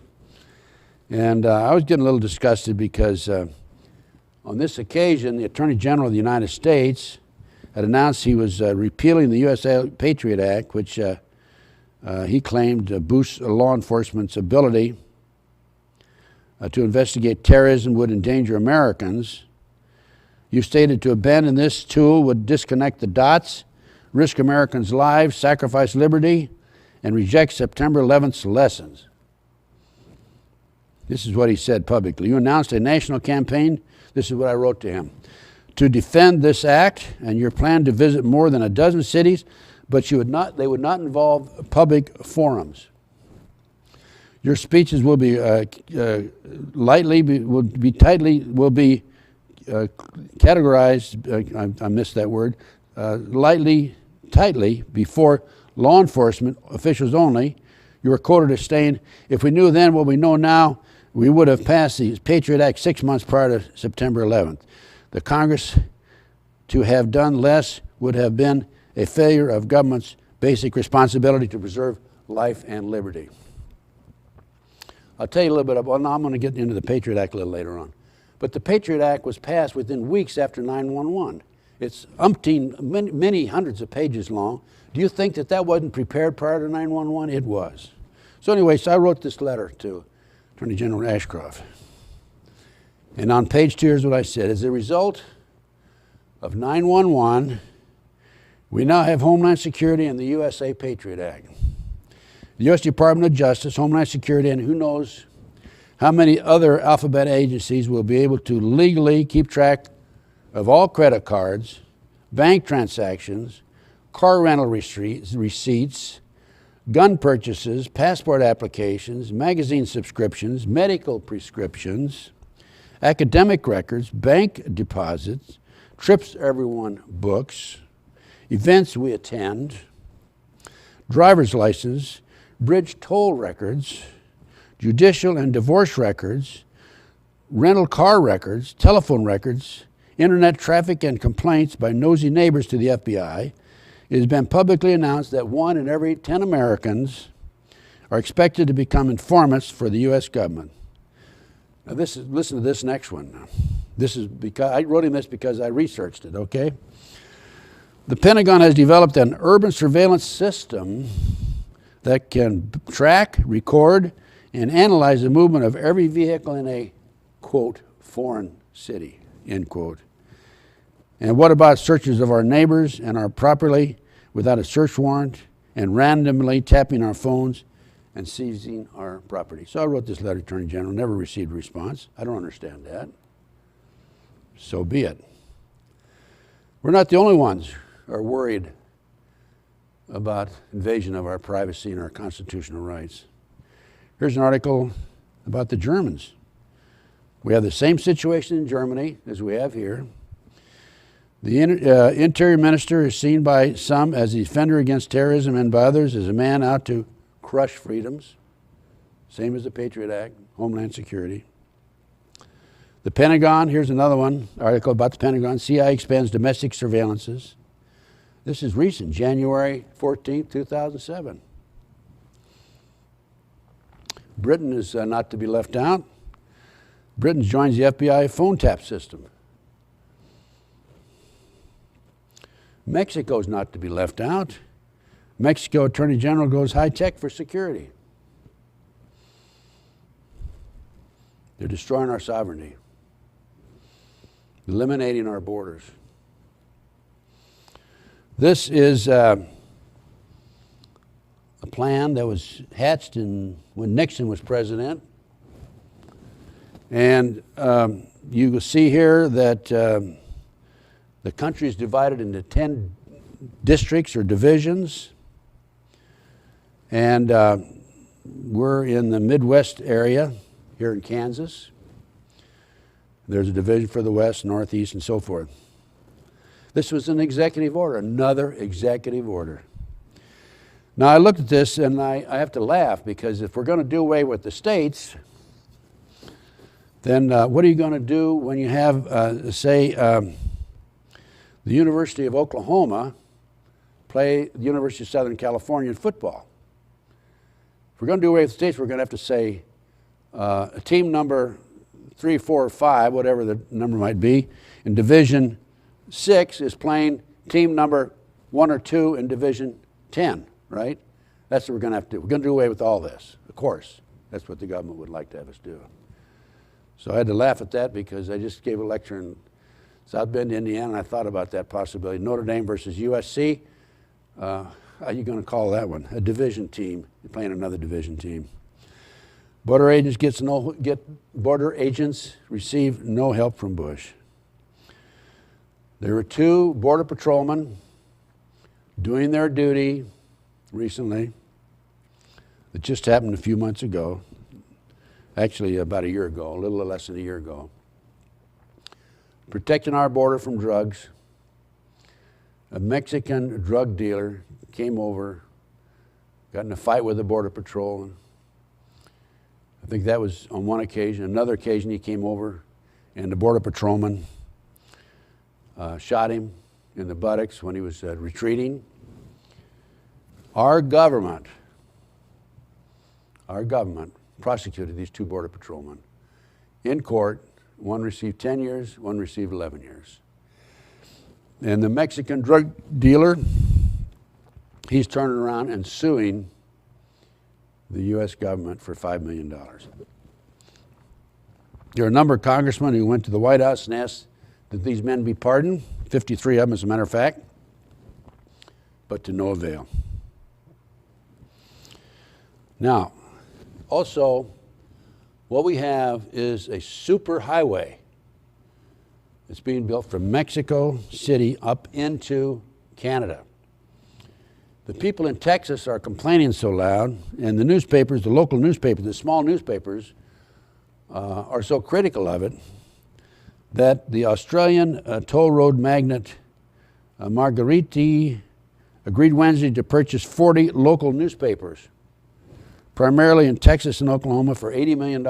And I was getting a little disgusted because on this occasion, the Attorney General of the United States had announced he was repealing the U.S. Patriot Act, which he claimed boosts law enforcement's ability to investigate terrorism would endanger Americans. You stated to abandon this tool would disconnect the dots, risk Americans' lives, sacrifice liberty, and reject September 11th's lessons. This is what he said publicly. You announced a national campaign, this is what I wrote to him, to defend this act and your plan to visit more than a dozen cities, but they would not involve public forums. Your speeches will be categorized, I missed that word, tightly before law enforcement officials only. You were quoted as saying, if we knew then what we know now, we would have passed the Patriot Act 6 months prior to September 11th. The Congress to have done less would have been a failure of government's basic responsibility to preserve life and liberty. I'll tell you a little bit about, now I'm going to get into the Patriot Act a little later on. But the Patriot Act was passed within weeks after 9/11. It's many hundreds of pages long. Do you think that wasn't prepared prior to 9/11? It was. So anyway, I wrote this letter to Attorney General Ashcroft. And on page 2, here's what I said. As a result of 9/11, we now have Homeland Security and the USA Patriot Act. The U.S. Department of Justice, Homeland Security, and who knows how many other alphabet agencies will be able to legally keep track of all credit cards, bank transactions, car rental receipts, gun purchases, passport applications, magazine subscriptions, medical prescriptions, academic records, bank deposits, trips everyone books, events we attend, driver's license, bridge toll records, judicial and divorce records, rental car records, telephone records, internet traffic and complaints by nosy neighbors to the FBI. It has been publicly announced that 1 in every 10 Americans are expected to become informants for the U.S. government. Now listen to this next one. This is because I wrote him this because I researched it, okay? The Pentagon has developed an urban surveillance system that can track, record, and analyze the movement of every vehicle in a, quote, foreign city, end quote. And what about searches of our neighbors and our property without a search warrant and randomly tapping our phones and seizing our property? So I wrote this letter to Attorney General, never received a response. I don't understand that. So be it. We're not the only ones who are worried about invasion of our privacy and our constitutional rights. Here's an article about the Germans. We have the same situation in Germany as we have here. The Interior Minister is seen by some as a defender against terrorism and by others as a man out to crush freedoms. Same as the Patriot Act, Homeland Security. The Pentagon, here's another one, article about the Pentagon. CIA expands domestic surveillances. This is recent, January 14th, 2007. Britain is not to be left out. Britain joins the FBI phone tap system. Mexico is not to be left out. Mexico Attorney General goes high-tech for security. They're destroying our sovereignty, eliminating our borders. This is plan that was hatched when Nixon was president. And you will see here that the country is divided into 10 districts or divisions. And we're in the Midwest area here in Kansas. There's a division for the West, Northeast, and so forth. This was an executive order, another executive order. Now I looked at this and I have to laugh, because if we're going to do away with the states, then what are you going to do when you have, say, the University of Oklahoma play the University of Southern California in football? If we're going to do away with the states, we're going to have to say a team number 3, 4, or 5, whatever the number might be, in Division 6 is playing team number 1 or 2 in Division 10, right? That's what we're going to have to do. We're going to do away with all this, of course. That's what the government would like to have us do. So I had to laugh at that, because I just gave a lecture in South Bend, Indiana, and I thought about that possibility. Notre Dame versus USC. How are you going to call that one? A division team. You're playing another division team. Border agents receive no help from Bush. There were 2 border patrolmen doing their duty recently. It just happened a few months ago. Actually, about a year ago, a little less than a year ago. Protecting our border from drugs. A Mexican drug dealer came over, got in a fight with the Border Patrol. I think that was on one occasion. Another occasion he came over and the Border Patrolman shot him in the buttocks when he was retreating. Our government prosecuted these 2 Border Patrolmen in court. One received 10 years, one received 11 years. And the Mexican drug dealer, he's turning around and suing the U.S. government for $5 million. There are a number of congressmen who went to the White House and asked that these men be pardoned, 53 of them as a matter of fact, but to no avail. Now, also, what we have is a super highway. It's being built from Mexico City up into Canada. The people in Texas are complaining so loud, and the newspapers, the local newspapers, the small newspapers, are so critical of it, that the Australian toll road magnate Margariti agreed Wednesday to purchase 40 local newspapers, primarily in Texas and Oklahoma, for $80 million.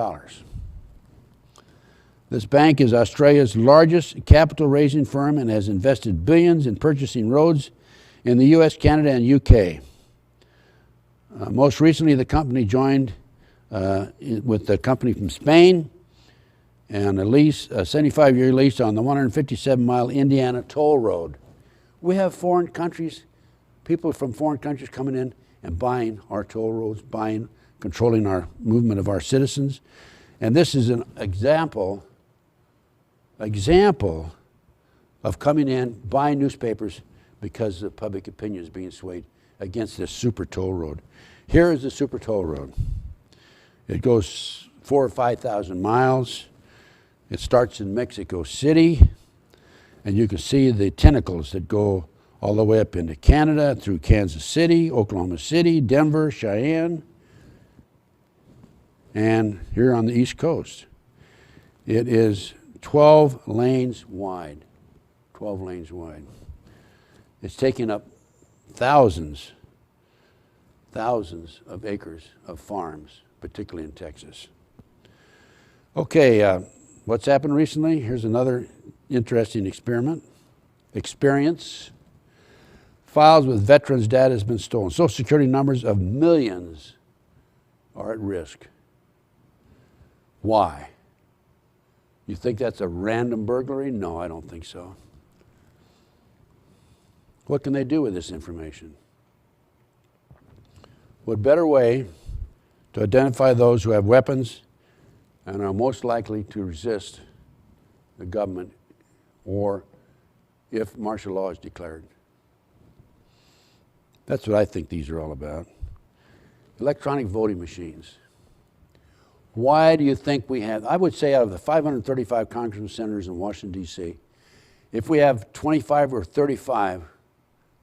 This bank is Australia's largest capital-raising firm and has invested billions in purchasing roads in the U.S., Canada, and UK. Most recently, the company joined with the company from Spain and a 75-year lease on the 157-mile Indiana toll road. We have foreign countries, people from foreign countries coming in and buying our toll roads, controlling our movement of our citizens. And this is an example of coming in, buying newspapers because the public opinion is being swayed against this super toll road. Here is the super toll road. It goes 4,000 or 5,000 miles. It starts in Mexico City, and you can see the tentacles that go all the way up into Canada, through Kansas City, Oklahoma City, Denver, Cheyenne, and here on the East Coast. It is 12 lanes wide, 12 lanes wide. It's taking up thousands of acres of farms, particularly in Texas. Okay, what's happened recently? Here's another interesting experience. Files with veterans' data has been stolen. Social Security numbers of millions are at risk. Why? You think that's a random burglary? No, I don't think so. What can they do with this information? What better way to identify those who have weapons and are most likely to resist the government or if martial law is declared? That's what I think these are all about. Electronic voting machines. Why do you think we have, I would say out of the 535 congressmen, senators in Washington, D.C., if we have 25 or 35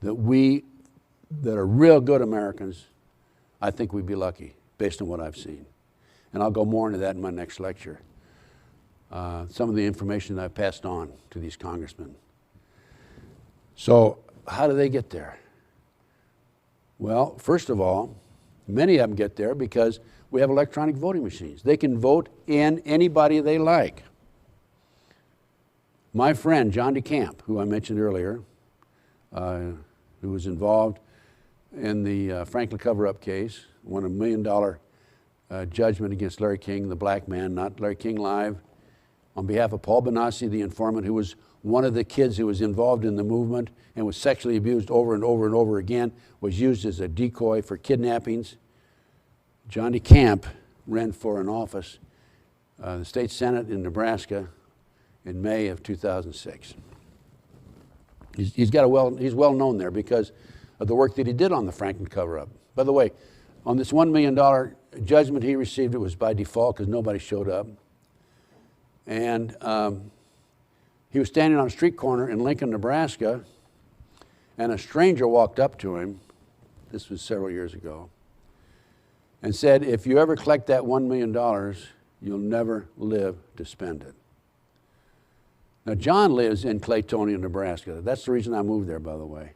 that are real good Americans, I think we'd be lucky, based on what I've seen. And I'll go more into that in my next lecture. Some of the information that I've passed on to these congressmen. So how do they get there? Well, first of all, many of them get there because we have electronic voting machines. They can vote in anybody they like. My friend, John DeCamp, who I mentioned earlier, who was involved in the Franklin cover-up case, won $1 million judgment against Larry King, the black man, not Larry King Live, on behalf of Paul Benassi, the informant, who was one of the kids who was involved in the movement and was sexually abused over and over and over again, was used as a decoy for kidnappings. John DeCamp ran for an office, the state senate in Nebraska, in May of 2006. He's well known there because of the work that he did on the Franklin cover-up. By the way, on this $1 million judgment he received, it was by default because nobody showed up. And he was standing on a street corner in Lincoln, Nebraska, and a stranger walked up to him, this was several years ago, and said, if you ever collect that $1 million, you'll never live to spend it. Now, John lives in Claytonia, Nebraska. That's the reason I moved there, by the way.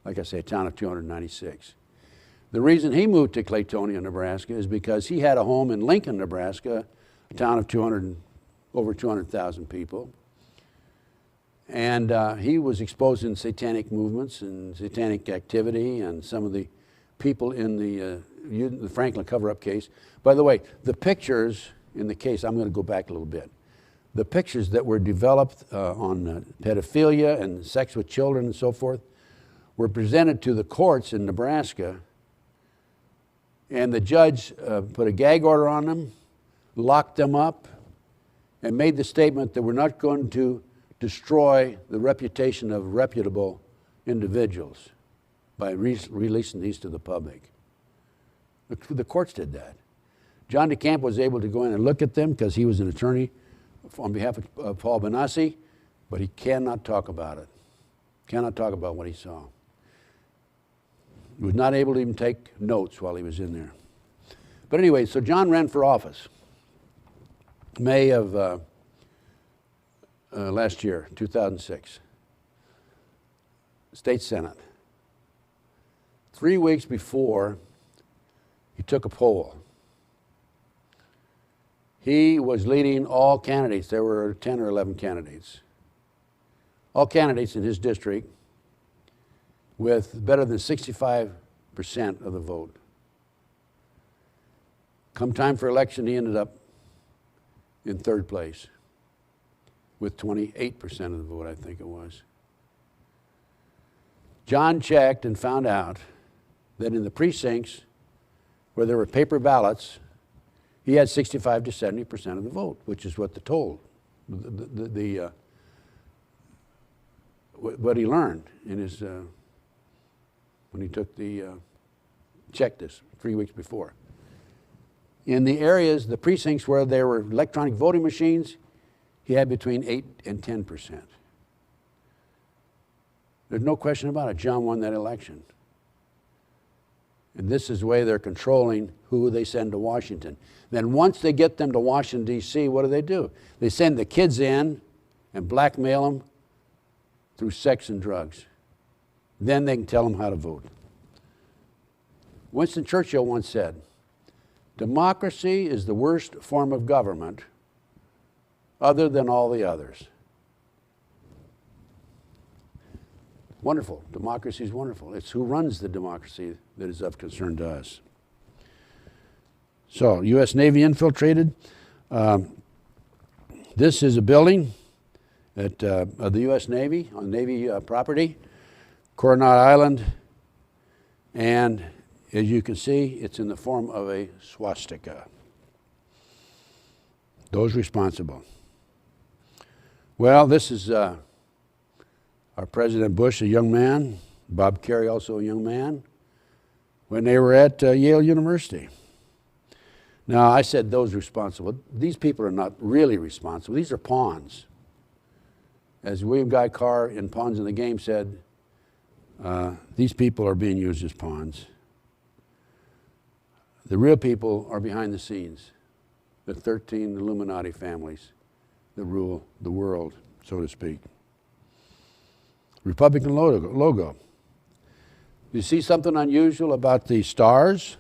Like I say, a town of 296. The reason he moved to Claytonia, Nebraska is because he had a home in Lincoln, Nebraska, a town of over 200,000 people. And he was exposed in satanic movements and satanic activity, and some of the people in the Franklin cover-up case. By the way, the pictures in the case, I'm going to go back a little bit. The pictures that were developed on pedophilia and sex with children and so forth were presented to the courts in Nebraska, and the judge put a gag order on them, locked them up, and made the statement that we're not going to destroy the reputation of reputable individuals by releasing these to the public. The courts did that. John DeCamp was able to go in and look at them because he was an attorney on behalf of Paul Benassi, but he cannot talk about it. Cannot talk about what he saw. He was not able to even take notes while he was in there. But anyway, so John ran for office May of last year, 2006. State Senate. 3 weeks before, he took a poll. He was leading all candidates. There were 10 or 11 candidates. All candidates in his district with better than 65% of the vote. Come time for election, he ended up in third place with 28% of the vote, I think it was. John checked and found out that in the precincts where there were paper ballots, he had 65 to 70% of the vote, which is what what he learned in his when he took checked this 3 weeks before. In the areas, the precincts where there were electronic voting machines, he had between 8 and 10%. There's no question about it. John won that election. And this is the way they're controlling who they send to Washington. Then once they get them to Washington, D.C., what do? They send the kids in and blackmail them through sex and drugs. Then they can tell them how to vote. Winston Churchill once said, democracy is the worst form of government other than all the others. Wonderful. Democracy is wonderful. It's who runs the democracy that is of concern to us. So, U.S. Navy infiltrated. This is a building of the U.S. Navy on Navy property, Coronado Island, and as you can see, it's in the form of a swastika. Those responsible. Well, this is our President Bush, a young man. Bob Kerrey, also a young man. when they were at Yale University. Now, I said those responsible. These people are not really responsible. These are pawns. As William Guy Carr in Pawns in the Game said, these people are being used as pawns. The real people are behind the scenes, the 13 Illuminati families that rule the world, so to speak. Republican logo. You see something unusual about the stars?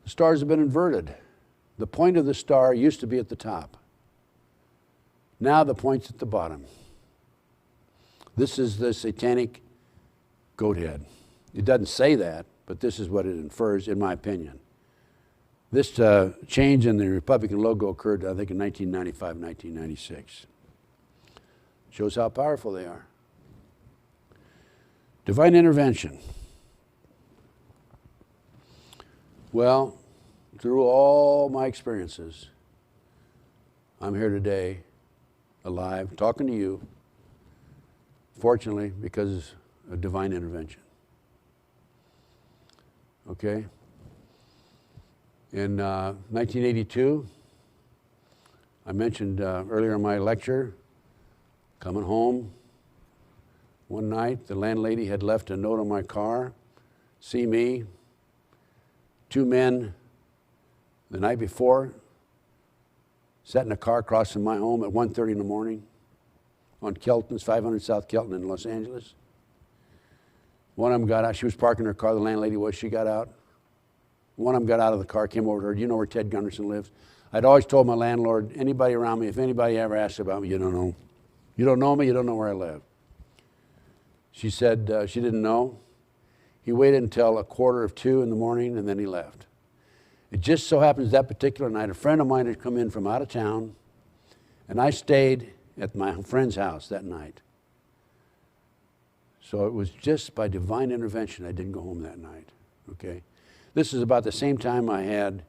The stars have been inverted. The point of the star used to be at the top. Now the point's at the bottom. This is the satanic goat head. It doesn't say that, but this is what it infers, in my opinion. This change in the Republican logo occurred, I think, in 1995, 1996. Shows how powerful they are. Divine intervention. Well, through all my experiences, I'm here today, alive, talking to you, fortunately, because of divine intervention. Okay? In 1982, I mentioned earlier in my lecture, coming home one night, the landlady had left a note on my car, see me, 2 men the night before sat in a car across from my home at 1:30 in the morning on Kelton's 500 South Kelton in Los Angeles. One of them got out. She was parking her car. The landlady was. She got out. One of them got out of the car, came over to her. Do you know where Ted Gunderson lives? I'd always told my landlord, anybody around me, if anybody ever asks about me, you don't know. You don't know me, you don't know where I live. She said she didn't know. He waited until 1:45 in the morning, and then he left. It just so happens that particular night, a friend of mine had come in from out of town, and I stayed at my friend's house that night. So it was just by divine intervention I didn't go home that night, okay? This is about the same time I had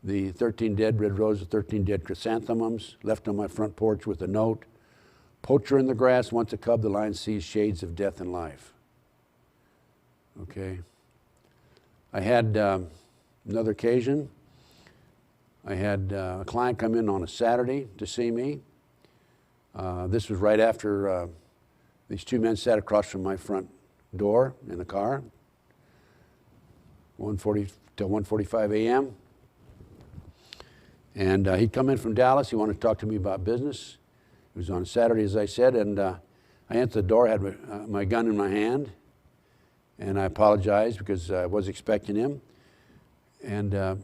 the 13 dead red roses, 13 dead chrysanthemums left on my front porch with a note, poacher in the grass, once a cub, the lion sees shades of death and life. Okay. I had another occasion. I had a client come in on a Saturday to see me. This was right after these 2 men sat across from my front door in the car, 1:40 till 1:45 a.m. And he'd come in from Dallas. He wanted to talk to me about business. It was on a Saturday, as I said, and I answered the door, had my gun in my hand, and I apologized because I was expecting him. And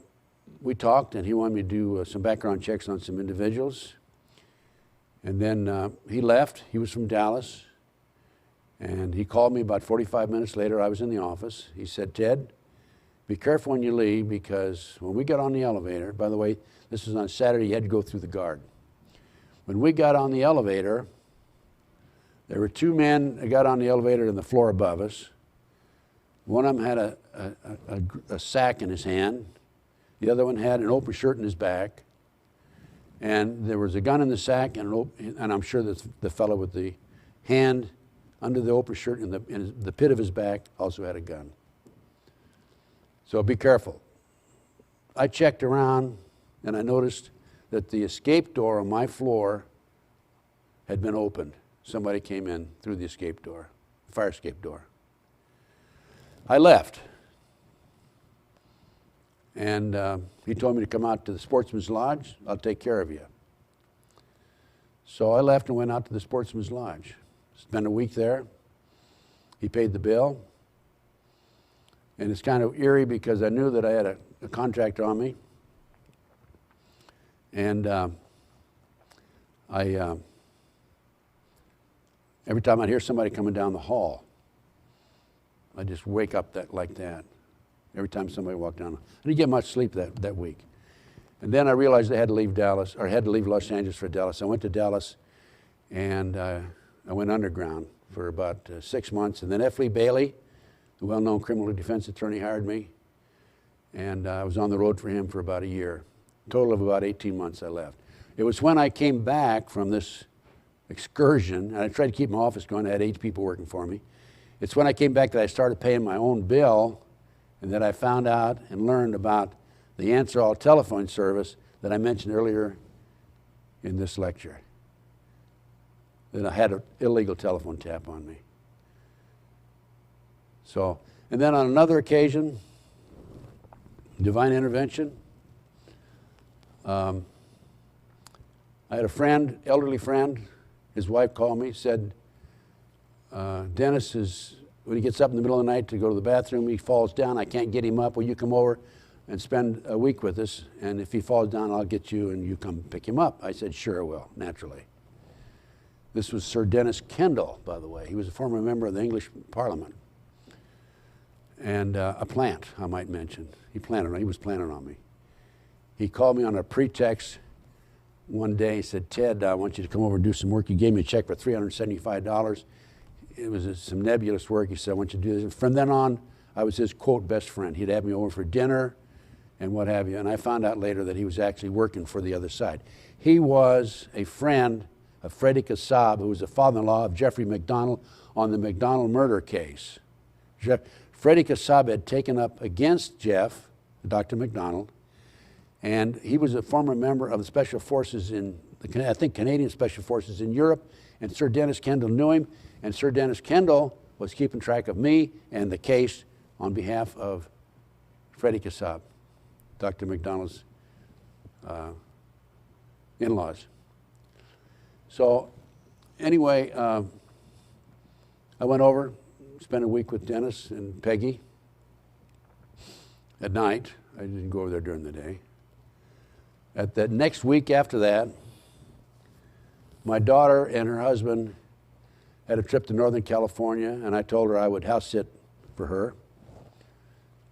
we talked, and he wanted me to do some background checks on some individuals. And then he left. He was from Dallas. And he called me about 45 minutes later. I was in the office. He said, Ted, be careful when you leave, because when we got on the elevator, by the way, this was on Saturday, you had to go through the guard. When we got on the elevator, there were 2 men that got on the elevator on the floor above us. One of them had a sack in his hand. The other one had an open shirt in his back. And there was a gun in the sack, and I'm sure that the fellow with the hand under the open shirt in the pit of his back also had a gun. So be careful. I checked around, and I noticed that the escape door on my floor had been opened. Somebody came in through the escape door, fire escape door. I left. And he told me to come out to the Sportsman's Lodge. I'll take care of you. So I left and went out to the Sportsman's Lodge. Spent a week there. He paid the bill. And it's kind of eerie because I knew that I had a contract on me. And every time I'd hear somebody coming down the hall, I'd just wake up like that. Every time somebody walked down. I didn't get much sleep that week. And then I realized I had to leave Dallas, or had to leave Los Angeles for Dallas. I went to Dallas, and I went underground for about 6 months. And then F. Lee Bailey, the well-known criminal defense attorney, hired me. And I was on the road for him for about a year. Total of about 18 months I left. It was when I came back from this excursion, and I tried to keep my office going. I had 8 people working for me. It's when I came back that I started paying my own bill, and that I found out and learned about the Answer All telephone service that I mentioned earlier in this lecture. That I had an illegal telephone tap on me. So, and then on another occasion, divine intervention. I had a friend, elderly friend, his wife called me, said, Dennis is, when he gets up in the middle of the night to go to the bathroom, he falls down, I can't get him up, will you come over and spend a week with us, and if he falls down, I'll get you and you come pick him up. I said, sure, I will, naturally. This was Sir Dennis Kendall, by the way. He was a former member of the English Parliament. And a plant, I might mention. He was planning on me. He called me on a pretext one day. He said, Ted, I want you to come over and do some work. He gave me a check for $375. It was some nebulous work. He said, I want you to do this. And from then on, I was his, quote, best friend. He'd have me over for dinner and what have you. And I found out later that he was actually working for the other side. He was a friend of Freddie Kassab, who was the father-in-law of Jeffrey McDonald on the McDonald murder case. Freddie Kassab had taken up against Jeff, Dr. McDonald, and he was a former member of the Special Forces in, I think, Canadian Special Forces in Europe, and Sir Dennis Kendall knew him, and Sir Dennis Kendall was keeping track of me and the case on behalf of Freddie Kassab, Dr. McDonald's in-laws. So anyway, I went over, spent a week with Dennis and Peggy at night. I didn't go over there during the day. At the next week after that, my daughter and her husband had a trip to Northern California, and I told her I would house sit for her.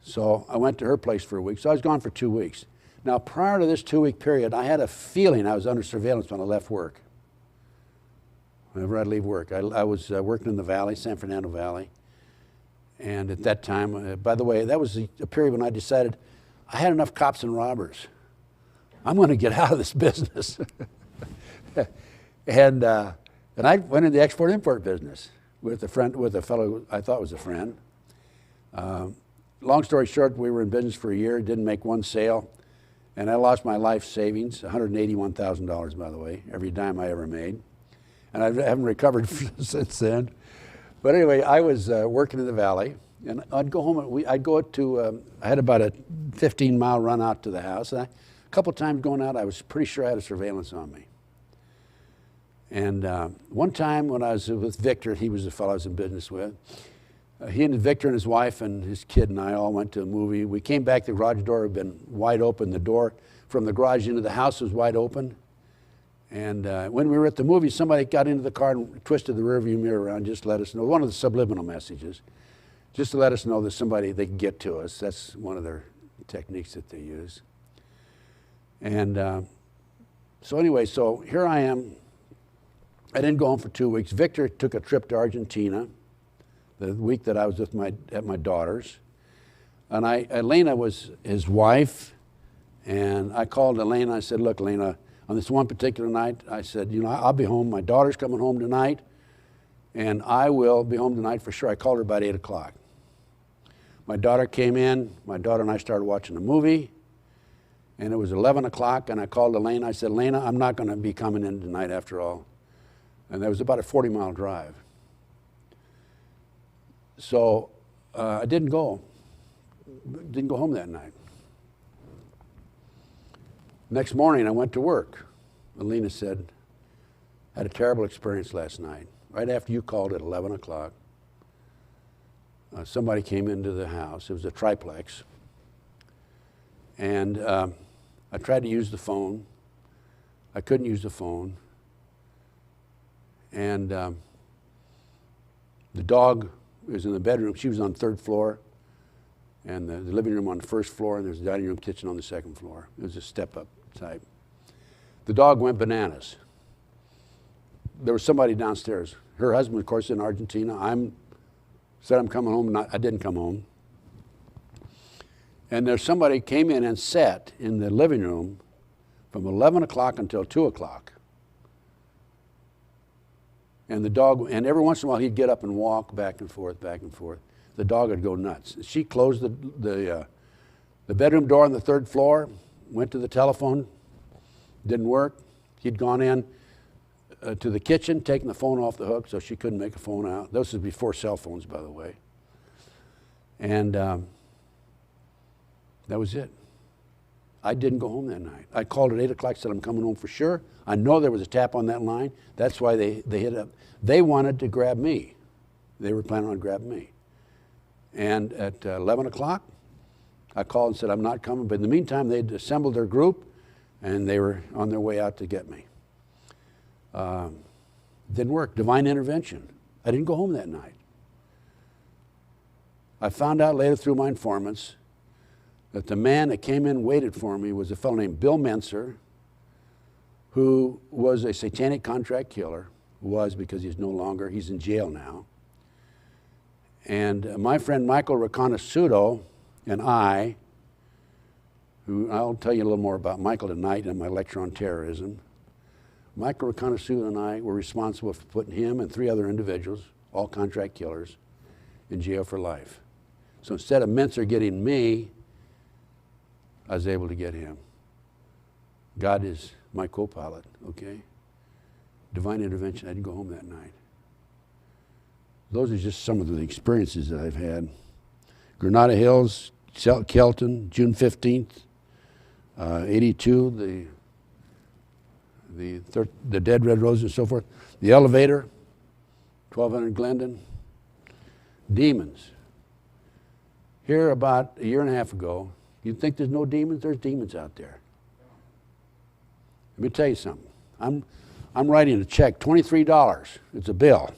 So I went to her place for a week. So I was gone for 2 weeks. Now, prior to this 2-week period, I had a feeling I was under surveillance when I left work. Whenever I'd leave work. I was working in the valley, San Fernando Valley. And at that time, by the way, that was a period when I decided I had enough cops and robbers. I'm going to get out of this business. and I went in the export-import business with a fellow I thought was a friend. Long story short, we were in business for a year, didn't make one sale, and I lost my life savings, $181,000, by the way, every dime I ever made. And I haven't recovered since then. But anyway, I was working in the valley, and I'd go home. I had about a 15-mile run out to the house. And a couple times going out, I was pretty sure I had a surveillance on me. And one time when I was with Victor, he was the fellow I was in business with. He and Victor and his wife and his kid and I all went to a movie. We came back, the garage door had been wide open. The door from the garage into the house was wide open. And when we were at the movie, somebody got into the car and twisted the rearview mirror around just to let us know, one of the subliminal messages, just to let us know that they could get to us. That's one of their techniques that they use. And so anyway, so here I am. I didn't go home for 2 weeks. Victor took a trip to Argentina the week that I was at my daughter's. And Elena was his wife, and I called Elena. I said, look, Elena, on this one particular night, I said, I'll be home. My daughter's coming home tonight, and I will be home tonight for sure. I called her about 8 o'clock. My daughter came in. My daughter and I started watching a movie, and it was 11 o'clock, and I called Elena. I said, Elena, I'm not going to be coming in tonight after all. And that was about a 40-mile drive. So I didn't go home that night. Next morning, I went to work. Alina said, had a terrible experience last night. Right after you called at 11 o'clock, somebody came into the house. It was a triplex. And I tried to use the phone. I couldn't use the phone. And the dog was in the bedroom. She was on the 3rd floor. And the living room on the 1st floor, and there's a dining room kitchen on the 2nd floor. It was a step-up type. The dog went bananas. There was somebody downstairs. Her husband, of course, in Argentina. Said I'm coming home. I didn't come home. And there's somebody came in and sat in the living room from 11 o'clock until 2 o'clock. And the dog, and every once in a while he'd get up and walk back and forth, back and forth. The dog would go nuts. She closed the bedroom door on the 3rd floor, went to the telephone, didn't work. He'd gone in to the kitchen, taken the phone off the hook so she couldn't make a phone out. This was before cell phones, by the way. And that was it. I didn't go home that night. I called at 8 o'clock, said I'm coming home for sure. I know there was a tap on that line. That's why they hit up. They wanted to grab me. They were planning on grabbing me. And at 11 o'clock, I called and said I'm not coming. But in the meantime, they'd assembled their group, and they were on their way out to get me. Didn't work. Divine intervention. I didn't go home that night. I found out later through my informants that the man that came in and waited for me was a fellow named Bill Menser, who was a satanic contract killer, was because he's no longer, he's in jail now. And my friend Michael Riconosciuto and I, who I'll tell you a little more about Michael tonight in my lecture on terrorism. Michael Riconosciuto and I were responsible for putting him and 3 other individuals, all contract killers, in jail for life. So instead of Menser getting me, I was able to get him. God is my co-pilot, okay? Divine intervention. I didn't go home that night. Those are just some of the experiences that I've had. Granada Hills, Kelton, June 15th, 82, the dead red roses and so forth. The elevator, 1200 Glendon. Demons. Here about a year and a half ago, you'd think there's no demons? There's demons out there. Let me tell you something. I'm writing a check, $23. It's a bill.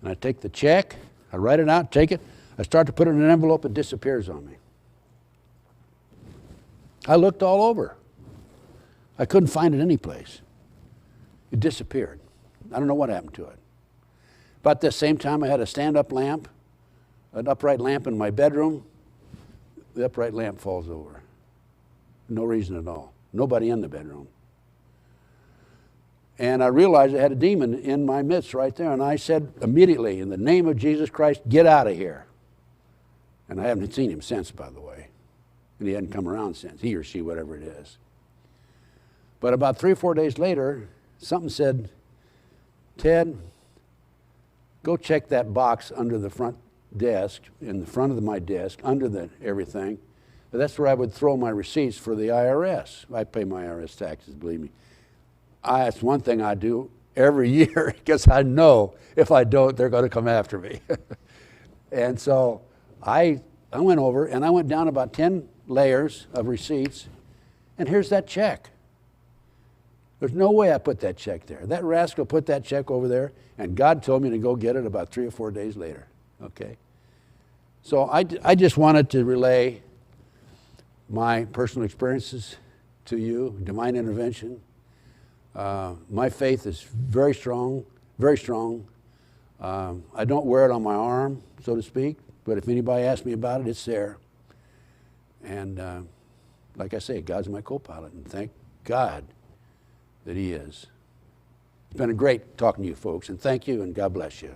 And I take the check, I write it out, take it, I start to put it in an envelope, it disappears on me. I looked all over. I couldn't find it anyplace. It disappeared. I don't know what happened to it. But at the same time, I had a stand-up lamp, an upright lamp in my bedroom. The upright lamp falls over. No reason at all. Nobody in the bedroom. And I realized I had a demon in my midst right there. And I said immediately, in the name of Jesus Christ, get out of here. And I haven't seen him since, by the way. And he hadn't come around since, he or she, whatever it is. But about 3 or 4 days later, something said, Ted, go check that box under the front desk, in the front of my desk, under the everything. But that's where I would throw my receipts for the IRS. I pay my IRS taxes, believe me. That's one thing I do every year because I know if I don't, they're going to come after me. And so I went over and I went down about 10 layers of receipts, and here's that check. There's no way I put that check there. That rascal put that check over there, and God told me to go get it about 3 or 4 days later, okay? So I just wanted to relay my personal experiences to you, divine intervention. My faith is very strong, very strong. I don't wear it on my arm, so to speak, but if anybody asks me about it, it's there. And like I say, God's my co-pilot, and thank God that he is. It's been a great talking to you folks, and thank you, and God bless you.